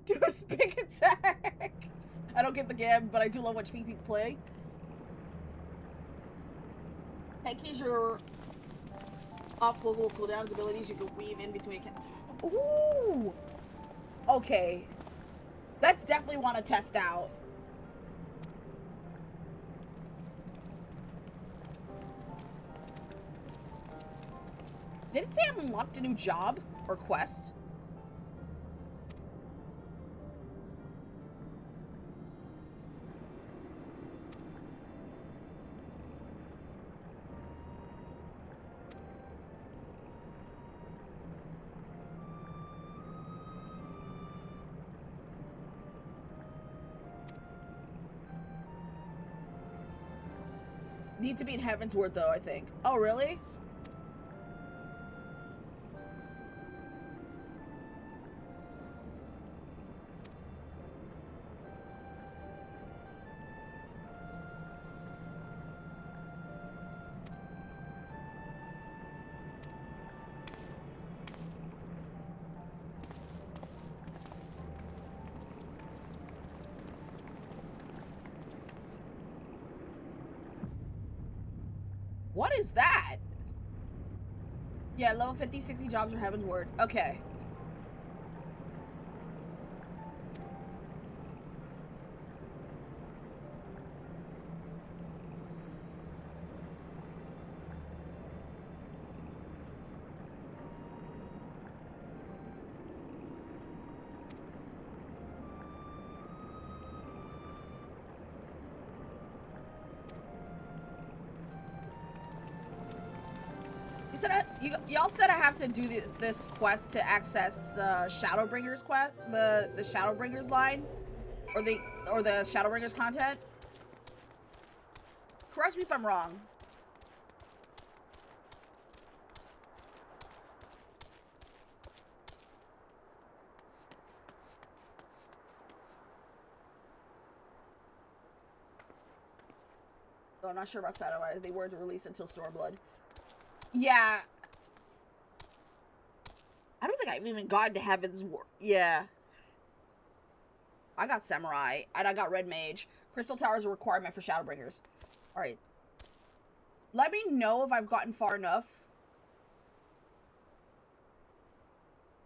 to his big attack. I don't get the game, but I do love watching people play. Kenki's your off global cooldowns abilities you can weave in between. Ooh! Okay. That's definitely want to test out. Did it say I unlocked a new job or quest? Need to be in Heavensward though, I think. Oh, really? What is that? Yeah, level 50, 60 jobs are Heavensward. Okay. Y'all said I have to do this quest to access Shadowbringers quest, the Shadowbringers line, or the Shadowbringers content. Correct me if I'm wrong. Though I'm not sure about Shadowbringers. They weren't released until Stormblood. Yeah. I don't think I've even gotten to Heavensward. Yeah. I got Samurai, and I got Red Mage. Crystal Tower is a requirement for Shadowbringers. Alright. Let me know if I've gotten far enough.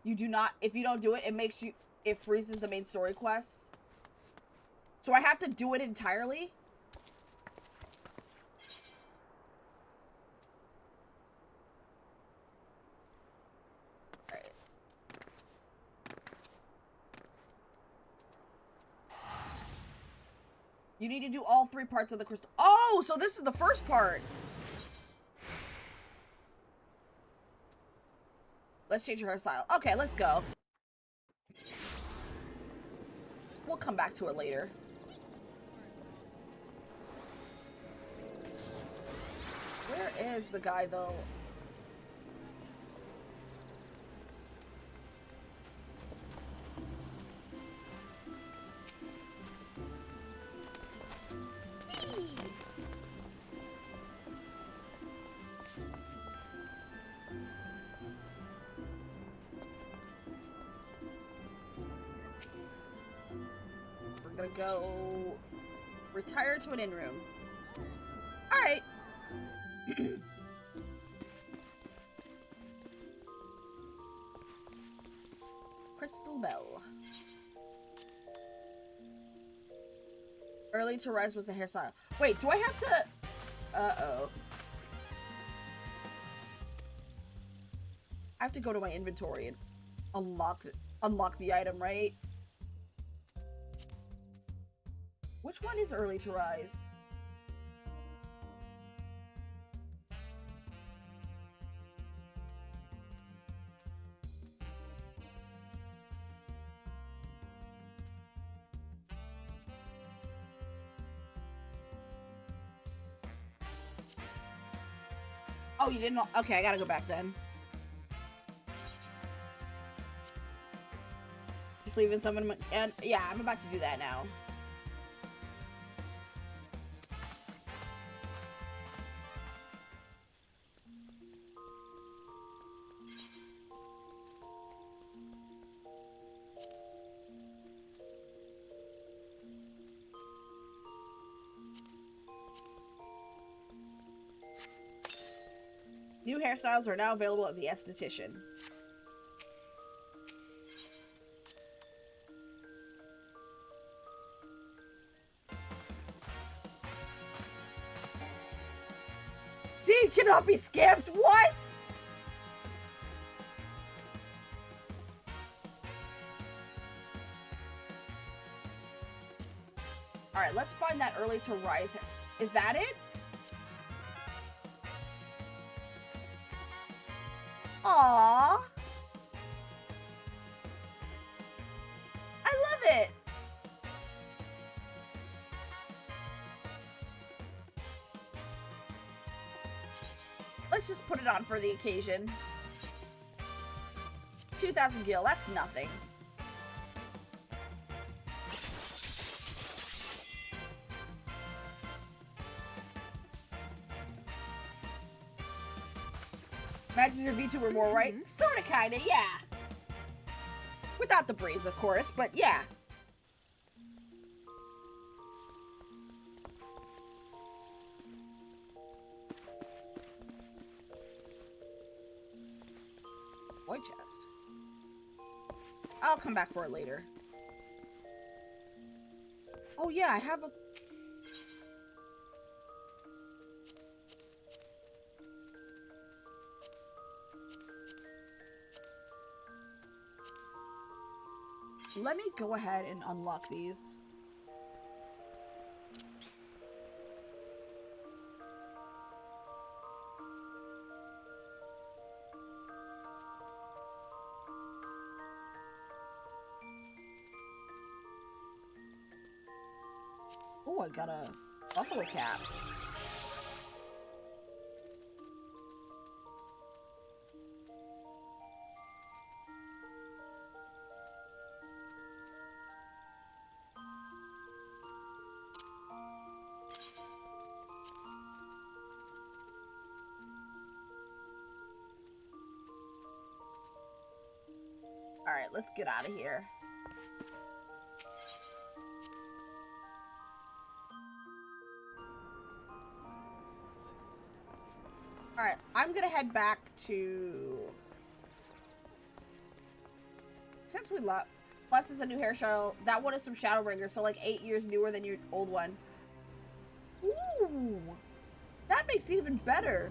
You do not, if you don't do it, it freezes the main story quests. So I have to do it entirely? You need to do all 3 parts of the crystal. Oh, so this is the first part. Let's change your hairstyle. Okay, let's go. We'll come back to it later. Where is the guy, though? gonna go retire to an inn room. Alright. Crystal Bell. Early to rise was the hairstyle. Wait, do I have to... Uh-oh. I have to go to my inventory and unlock the item, right? Which one is early to rise? Oh, you didn't... Okay, I gotta go back then. Just leaving someone... And yeah, I'm about to do that now. New hairstyles are now available at the esthetician. Seed cannot be skipped! What?! Alright, let's find that early to rise. Is that it? Aww. I love it. Let's just put it on for the occasion. 2,000 gil, that's nothing. Matches your VTuber more, right? Sorta, kinda, yeah. Without the braids, of course, but yeah. Void chest. I'll come back for it later. Oh yeah, I have a... Let me go ahead and unlock these. Oh, I got a buffalo cap. Alright, let's get out of here. Alright, I'm gonna head back to... Since we left... Plus, it's a new hairstyle. That one is from Shadowbringer, so like 8 years newer than your old one. Ooh! That makes it even better.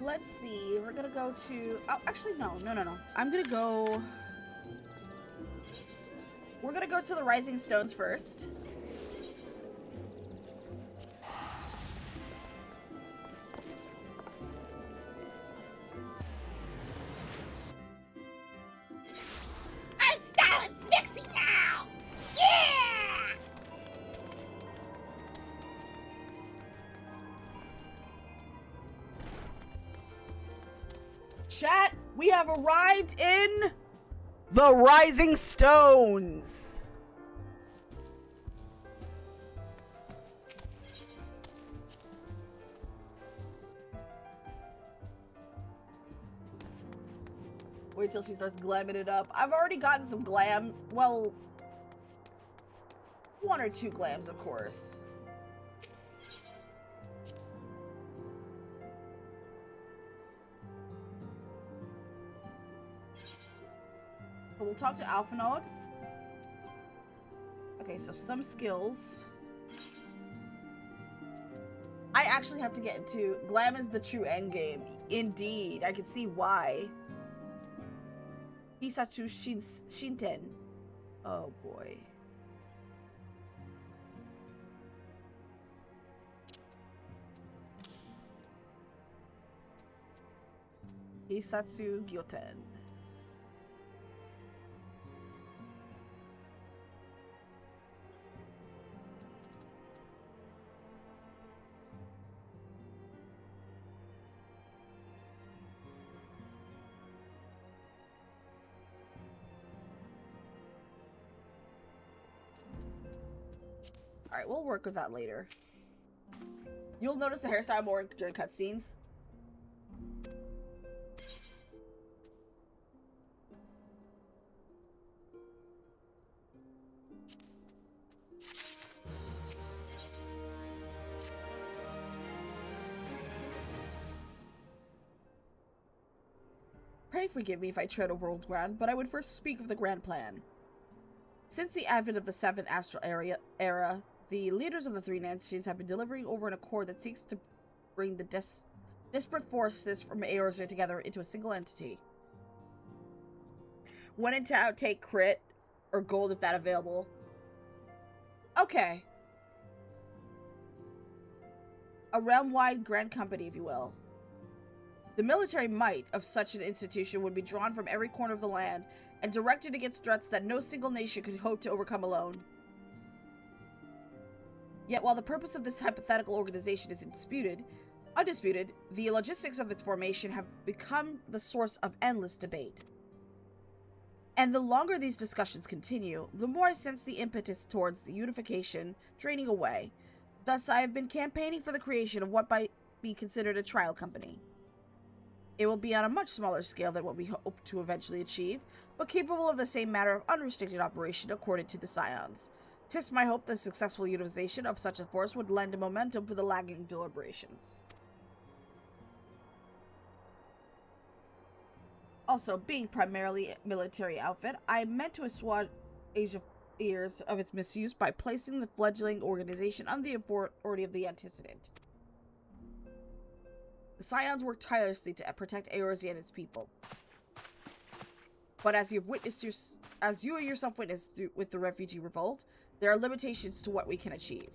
Let's see, we're gonna go to... Oh, actually, no. I'm gonna go... We're gonna go to the Rising Stones first. I'm styling sexy now! Yeah! Chat, we have arrived in The Rising Stones! Wait till she starts glamming it up. I've already gotten some glam. Well, 1 or 2 glams, of course. So we'll talk to Alpha Node. Okay, so some skills. I actually have to get into glam is the true end game. Indeed, I can see why. Hisatsu Shinten. Oh boy. Hisatsu Gyoten. Alright, we'll work with that later. You'll notice the hairstyle more during cutscenes. Pray forgive me if I tread over old ground, but I would first speak of the grand plan. Since the advent of the 7th Astral era, the leaders of the 3 nations have been delivering over an accord that seeks to bring the disparate forces from ARR together into a single entity. When in doubt, take crit or gold if that available. Okay. A realm-wide grand company, if you will. The military might of such an institution would be drawn from every corner of the land and directed against threats that no single nation could hope to overcome alone. Yet while the purpose of this hypothetical organization is undisputed, the logistics of its formation have become the source of endless debate. And the longer these discussions continue, the more I sense the impetus towards the unification draining away. Thus, I have been campaigning for the creation of what might be considered a trial company. It will be on a much smaller scale than what we hope to eventually achieve, but capable of the same matter of unrestricted operation according to the Scions. 'Tis my hope the successful utilization of such a force would lend a momentum for the lagging deliberations. Also, being primarily a military outfit, I meant to assuage Asia fears of its misuse by placing the fledgling organization under the authority of the antecedent. The Scions work tirelessly to protect Eorzea and its people. But as you yourself witnessed with the refugee revolt, there are limitations to what we can achieve.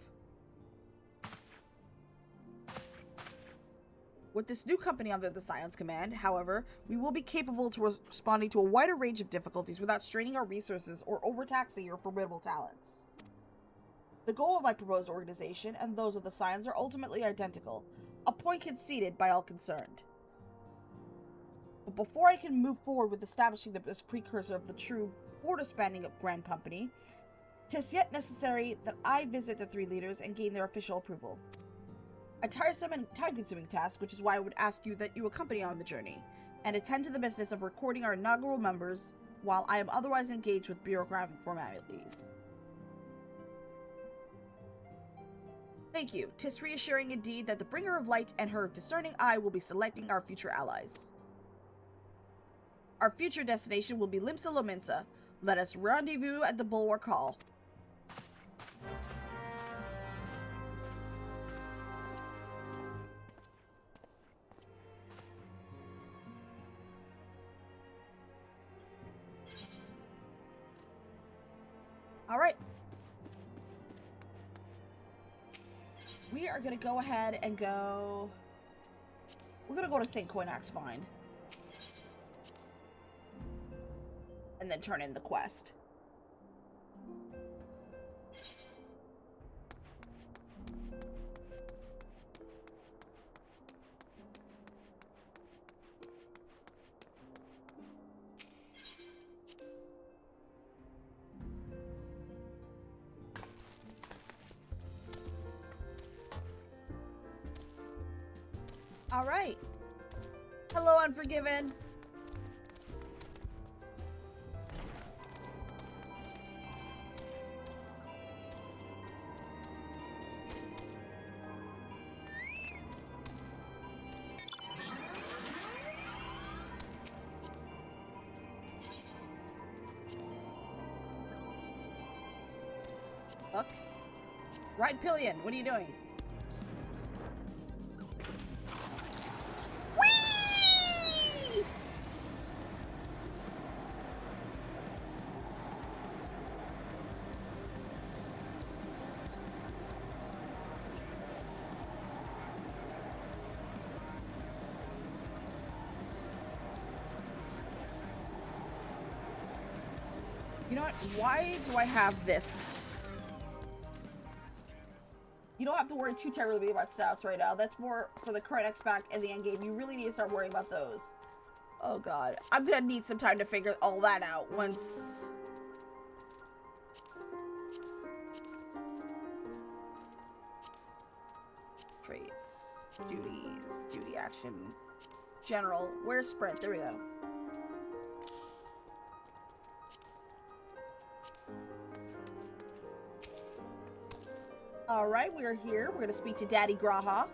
With this new company under the Scion's command, however, we will be capable of responding to a wider range of difficulties without straining our resources or overtaxing your formidable talents. The goal of my proposed organization and those of the Scions are ultimately identical, a point conceded by all concerned. But before I can move forward with establishing this precursor of the true border-spanning Grand Company, 'tis yet necessary that I visit the 3 leaders and gain their official approval. A tiresome and time-consuming task, which is why I would ask you that you accompany on the journey, and attend to the business of recording our inaugural members while I am otherwise engaged with bureaucratic formalities. Thank you. 'Tis reassuring indeed that the bringer of light and her discerning eye will be selecting our future allies. Our future destination will be Limsa Lominsa. Let us rendezvous at the Bulwark Hall. Alright. We are gonna go ahead and go... We're gonna go to St. Coinax Find. And then turn in the quest. All right. Hello, Unforgiven. Look. Ride Pillion, what are you doing? Whee! You know what? Why do I have this? You don't have to worry too terribly about stats right now. That's more for the current X-Pack and the end game. You really need to start worrying about those. Oh god. I'm gonna need some time to figure all that out once... Traits. Duties. Duty action. General. Where's sprint? There we go. Alright, we're here. We're gonna speak to Daddy Graha.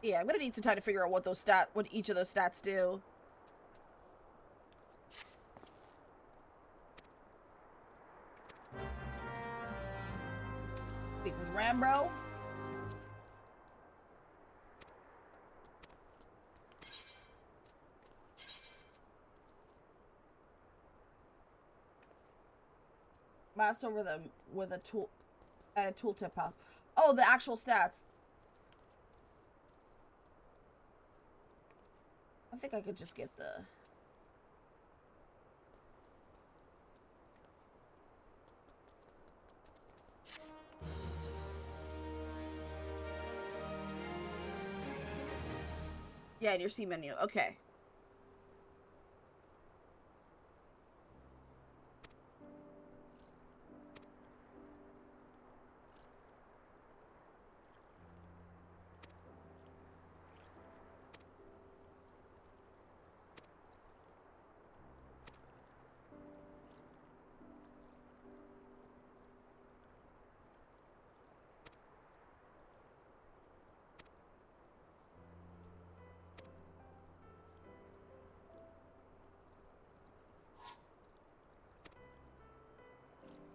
Yeah, I'm gonna need some time to figure out what each of those stats do. Speak with Rambro. Mouse over them with a tool and a tooltip house. Oh, the actual stats. I think I could just get the... Yeah, in your C menu. Okay.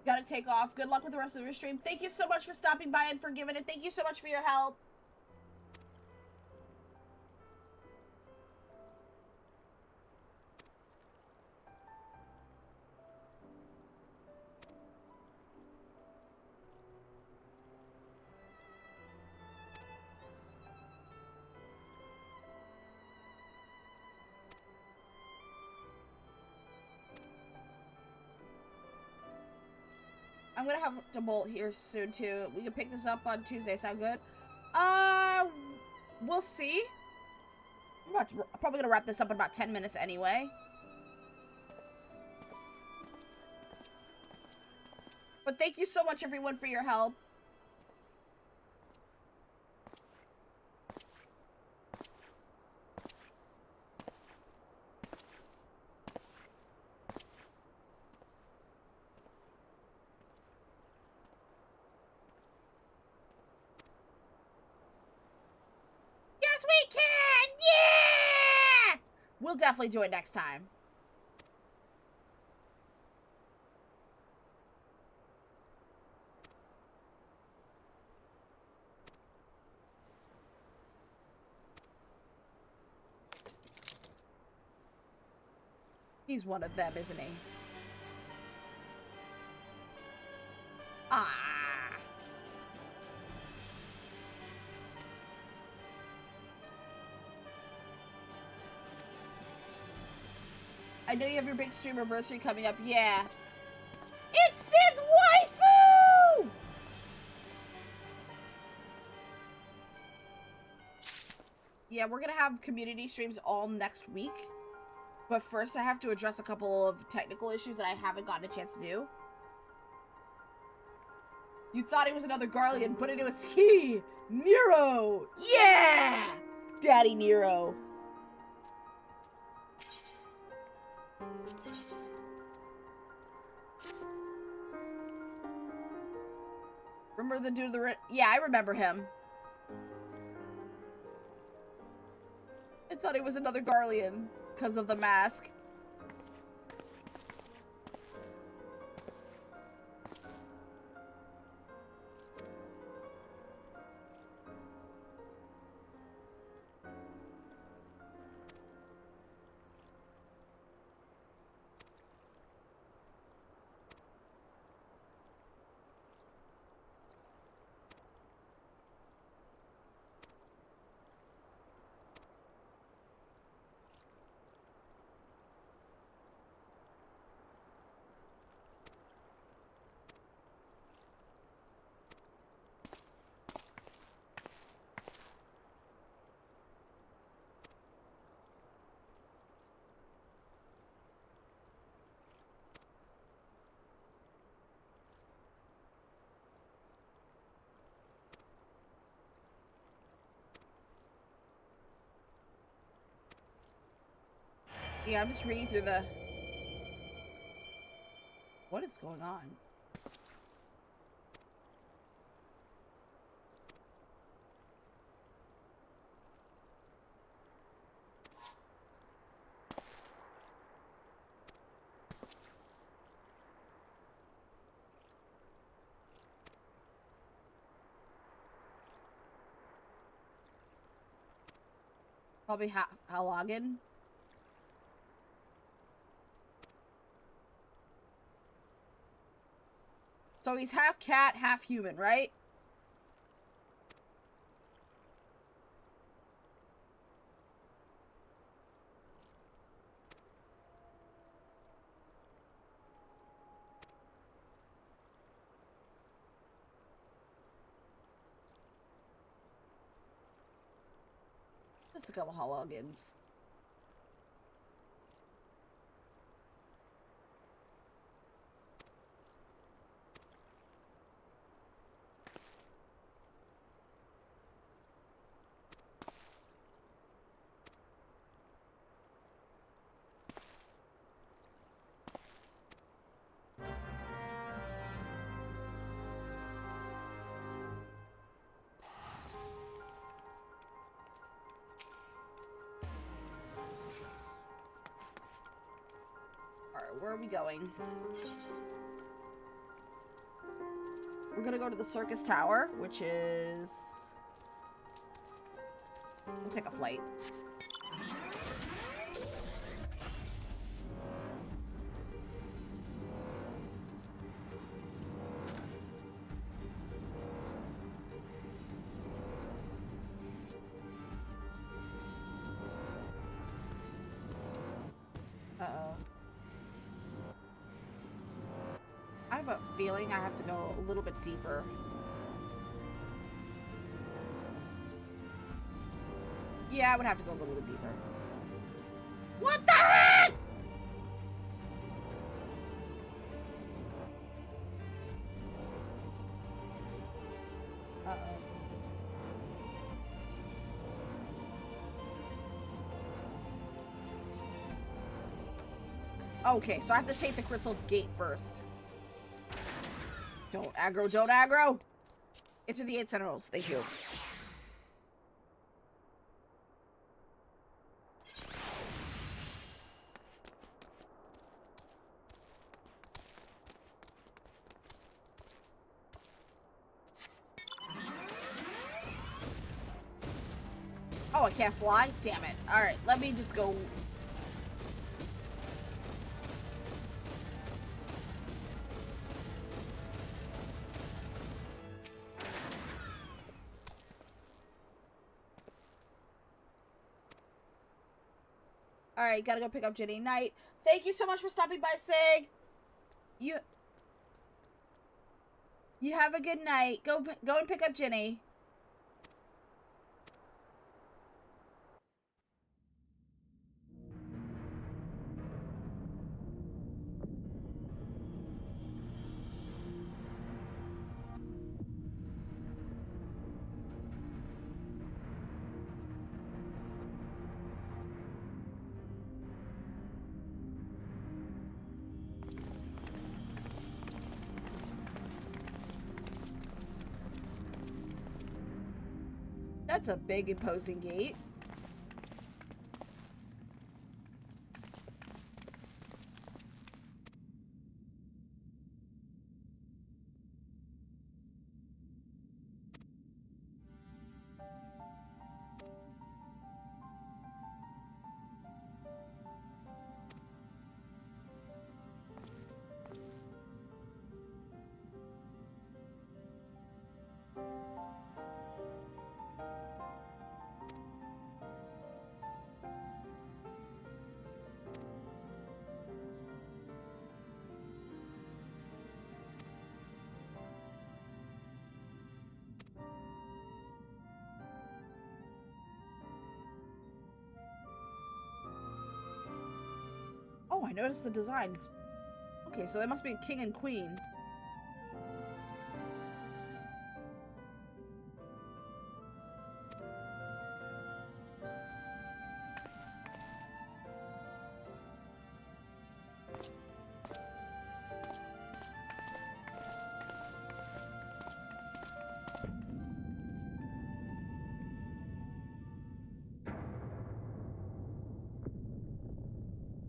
Gotta take off. Good luck with the rest of your stream. Thank you so much for stopping by and for giving it. Thank you so much for your help. I'm gonna have to bolt here soon too. We can pick this up on Tuesday. Sound good? We'll see. I'm probably gonna wrap this up in about 10 minutes anyway. But thank you so much, everyone, for your help. We can! Yeah! We'll definitely do it next time. He's one of them, isn't he? Ah! I know you have your big stream anniversary coming up. Yeah. It's Sid's waifu! Yeah, we're gonna have community streams all next week. But first I have to address a couple of technical issues that I haven't gotten a chance to do. You thought he was another Garlean, but it was he! Nero! Yeah! Daddy Nero. Remember the dude of the... Yeah, I remember him. I thought he was another Garlean because of the mask. Yeah, I'm just reading through the... What is going on? Probably Halagan. So he's half cat, half human, right? Just a couple Halagans. Where are we going? We're gonna go to the circus tower, which is... We'll take a flight. Uh-oh. I have a feeling I have to go a little bit deeper. Yeah, I would have to go a little bit deeper. What the heck?! Uh-oh. Okay, so I have to take the crystal gate first. Don't aggro, don't aggro! Into the 8 Sentinels, thank you. Oh, I can't fly? Damn it. Alright, let me just go... Alright, gotta go pick up Jenny Knight. Thank you so much for stopping by, Sig. You have a good night. Go and pick up Jenny. That's a big imposing gate. Oh, I noticed the designs. Okay, so they must be a king and queen.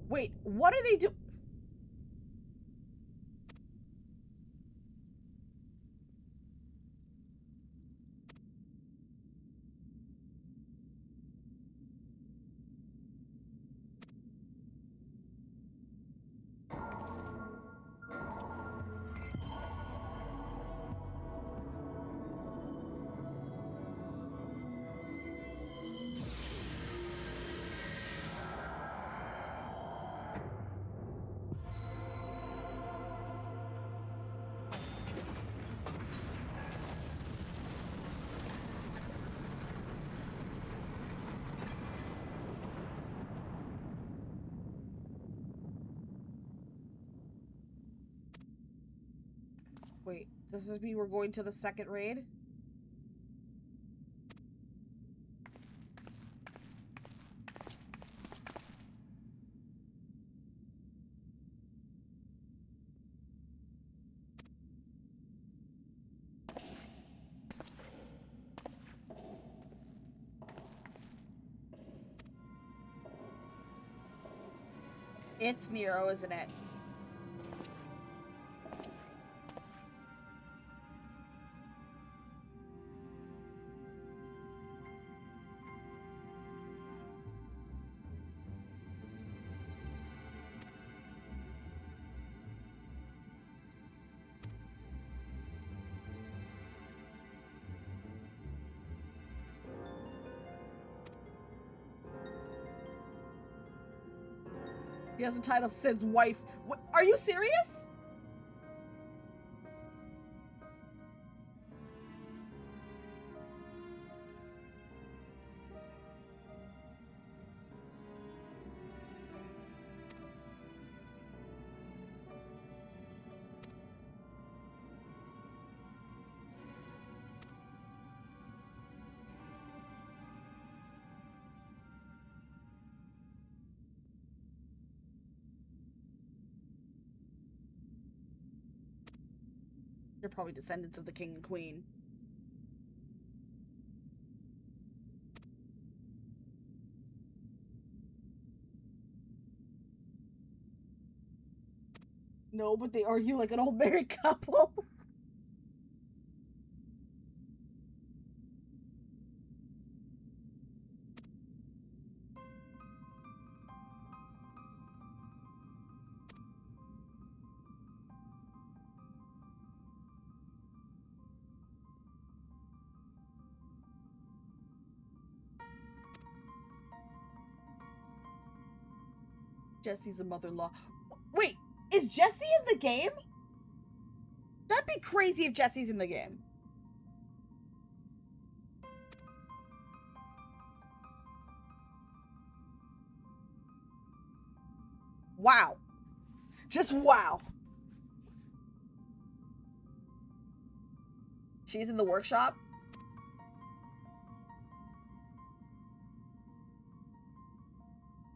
Wait, what are they doing? Wait, does this mean we're going to the second raid? It's Nero, isn't it? He has the title Sid's wife. What, are you serious? They're probably descendants of the king and queen. No, but they argue like an old married couple. Jesse's the mother-in-law. Wait, is Jesse in the game? That'd be crazy if Jesse's in the game. Wow. Just wow. She's in the workshop?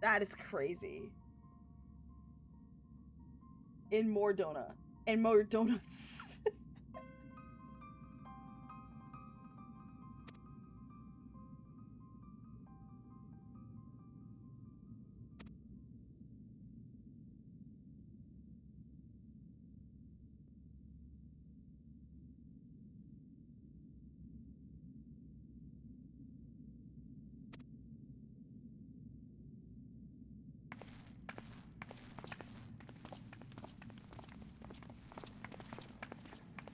That is crazy. In more donut. And more donuts.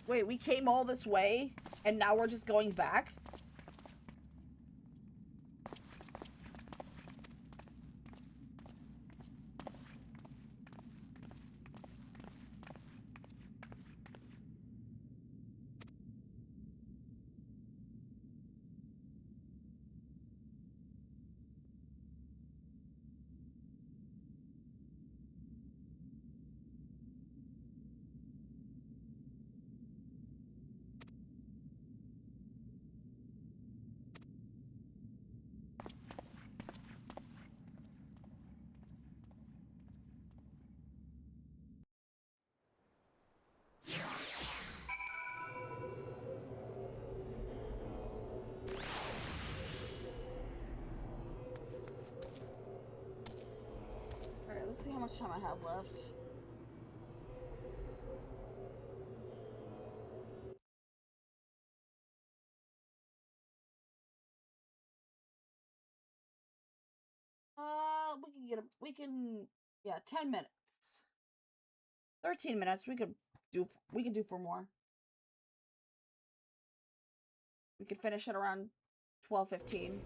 Wait, we came all this way, and now we're just going back? Alright, let's see how much time I have left. Yeah, 10 minutes. 13 minutes, we could do 4 more. We could finish at around 12:15.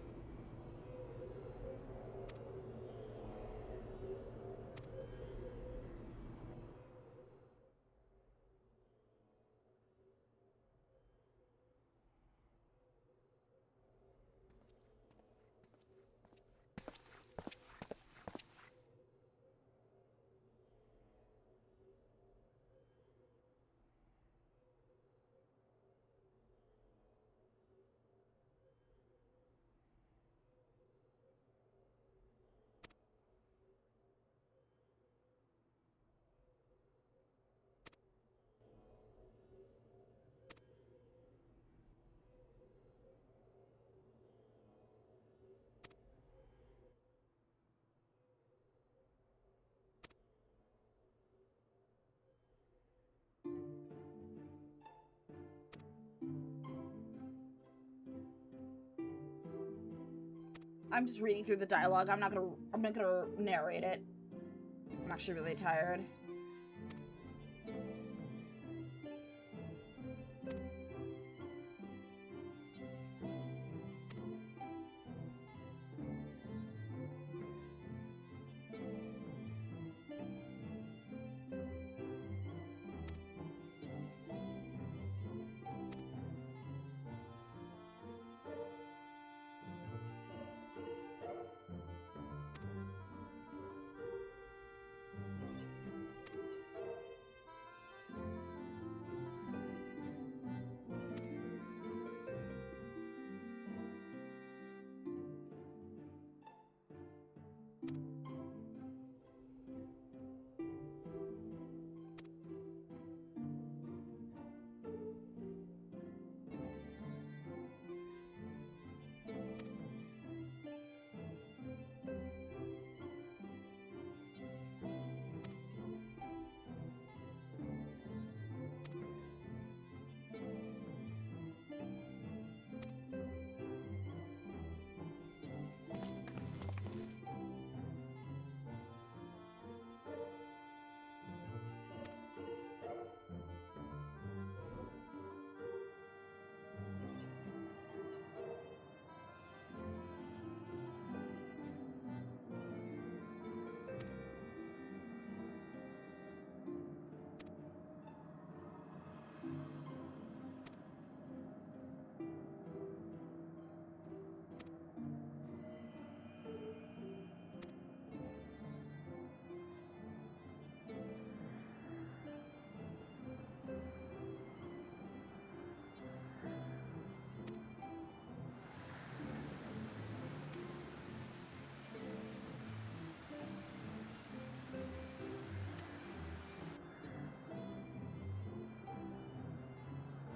I'm just reading through the dialogue. I'm not gonna narrate it. I'm actually really tired.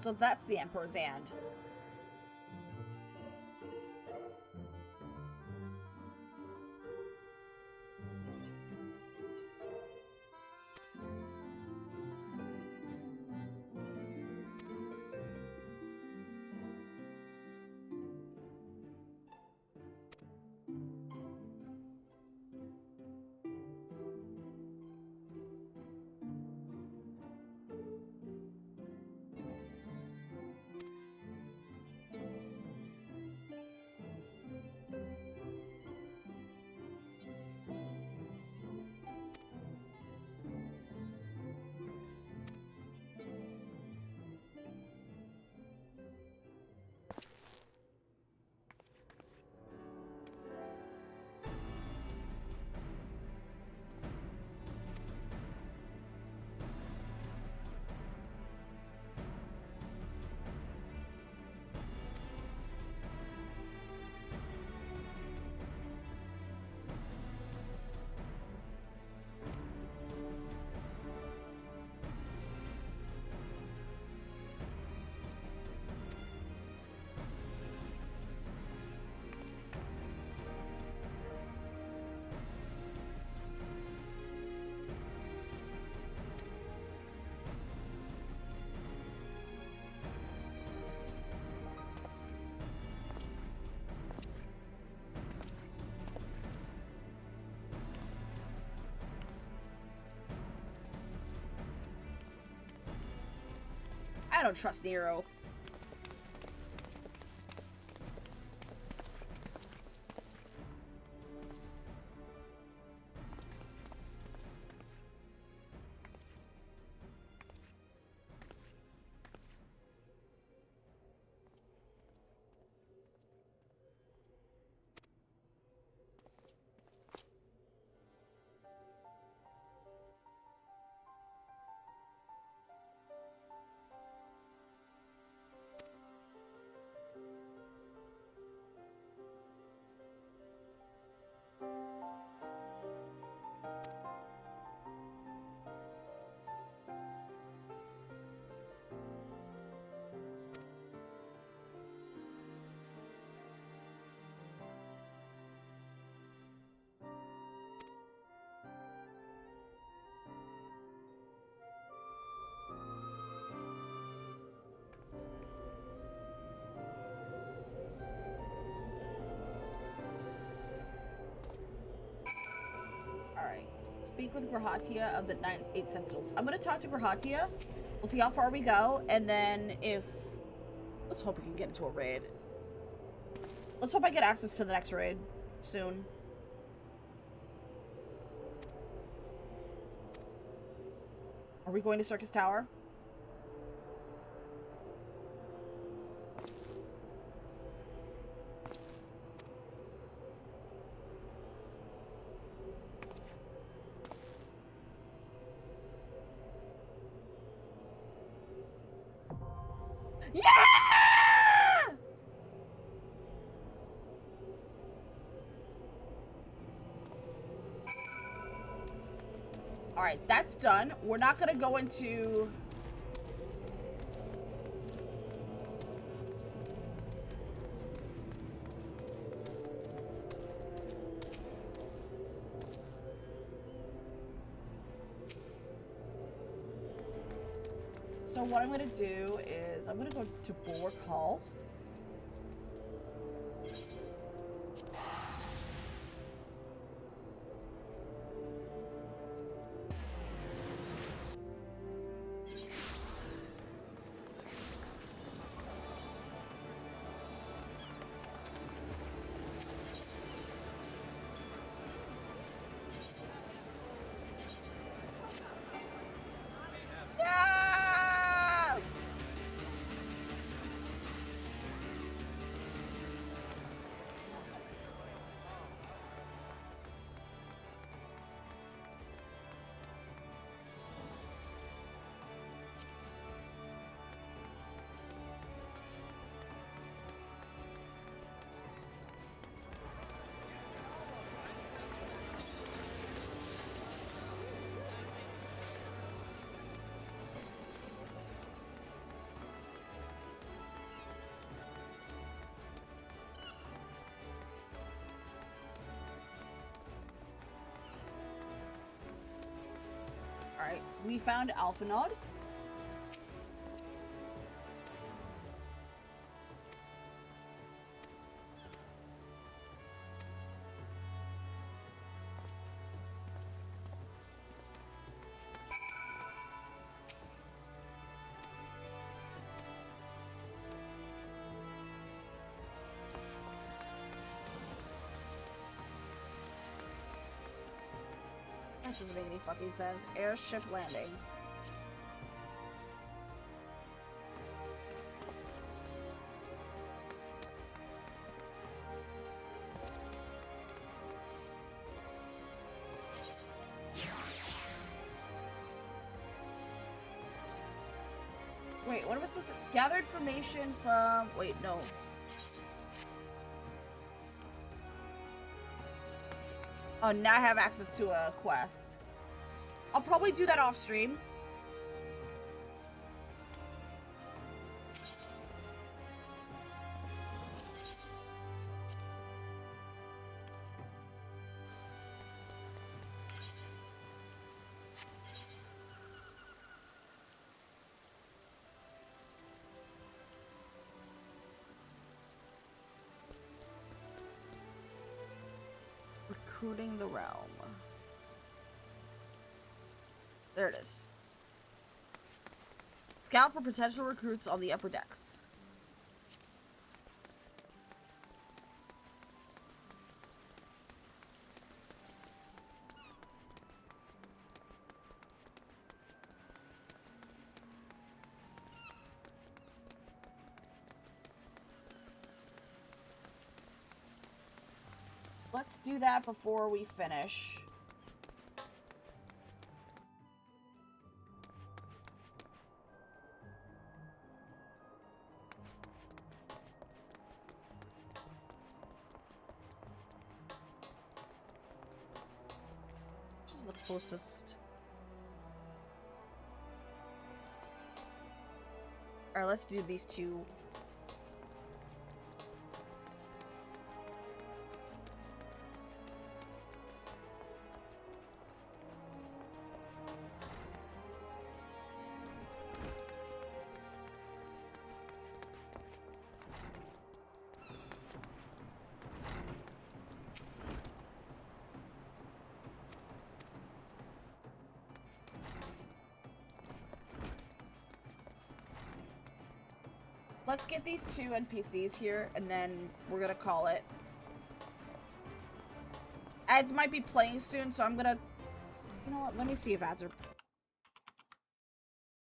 So that's the Emperor's Hand. I don't trust Nero. Alright. Speak with Grahatia of the 8 Sentinels. I'm gonna talk to Grahatia. We'll see how far we go, and then if... Let's hope we can get into a raid. Let's hope I get access to the next raid soon. Are we going to Circus Tower? Yeah! Alright, that's done. We're not gonna go into... So what I'm gonna do is I'm gonna go to Bulwark Hall. Alright, we found Alphanod. That doesn't make any fucking sense. Airship landing. Wait, what am I supposed to... Gather information from... Wait, no. Oh, now I have access to a quest. I'll probably do that off stream. Recruiting the realm. There it is. Scout for potential recruits on the upper decks. Let's do that before we finish. Which is the closest? Alright, let's do these two. Let's get these two NPCs here, and then we're gonna call it. Ads might be playing soon, so I'm gonna... You know what? Let me see if ads are...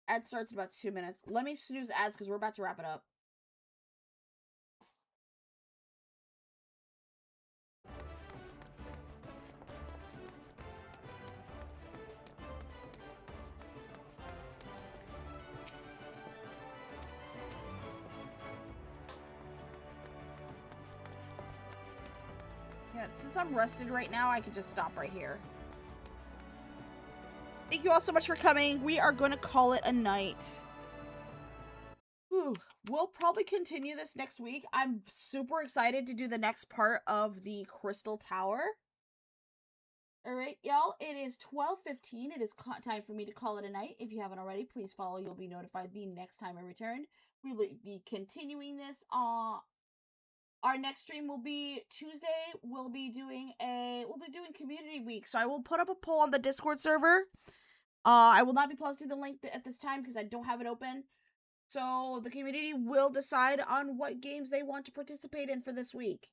Ad starts in about 2 minutes. Let me snooze ads, because we're about to wrap it up. Yeah, since I'm rested right now, I can just stop right here. Thank you all so much for coming. We are going to call it a night. Whew. We'll probably continue this next week. I'm super excited to do the next part of the Crystal Tower. Alright, y'all. It is 12:15. It is time for me to call it a night. If you haven't already, please follow. You'll be notified the next time I return. We will be continuing this on... Our next stream will be Tuesday. We'll be doing community week. So I will put up a poll on the Discord server. I will not be posting the link at this time because I don't have it open. So the community will decide on what games they want to participate in for this week.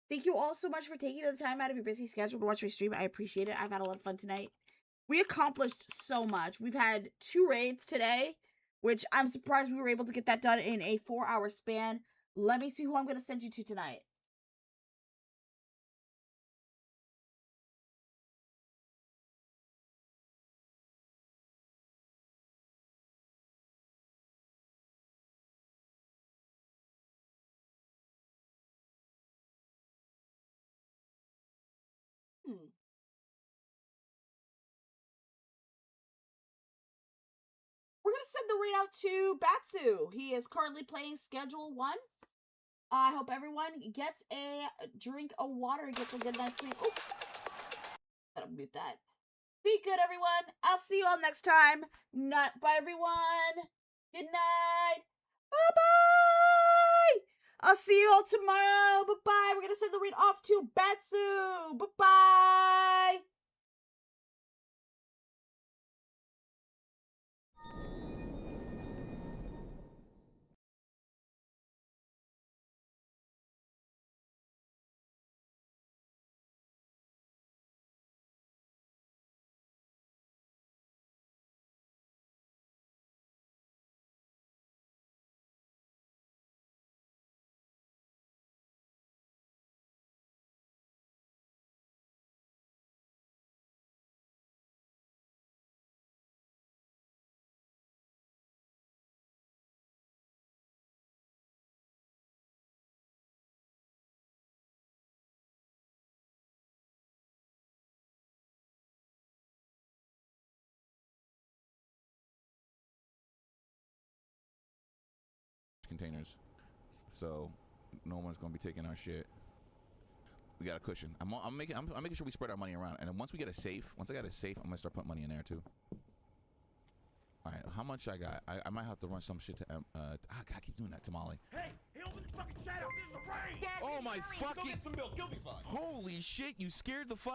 Thank you all so much for taking the time out of your busy schedule to watch my stream. I appreciate it. I've had a lot of fun tonight. We accomplished so much. We've had 2 raids today, which I'm surprised we were able to get that done in a 4-hour span. Let me see who I'm going to send you to tonight. We're going to send the raid out to Batsu. He is currently playing Schedule 1. I hope everyone gets a drink of water and gets a good night's sleep. Oops. Gotta mute that. Be good, everyone. I'll see you all next time. Bye, everyone. Good night. Bye-bye. I'll see you all tomorrow. Bye-bye. We're going to send the raid off to Batsu. Bye-bye. Containers, so no one's gonna be taking our shit. We got a cushion. I'm making sure we spread our money around, and then once I got a safe, I'm gonna start putting money in there too. All right, how much I got? I might have to run some shit to I keep doing that, Tamale. Hey, open the fucking chat up. This is a raid. Oh my fucking! Go get some milk. You'll be fine. Holy shit! You scared the fuck.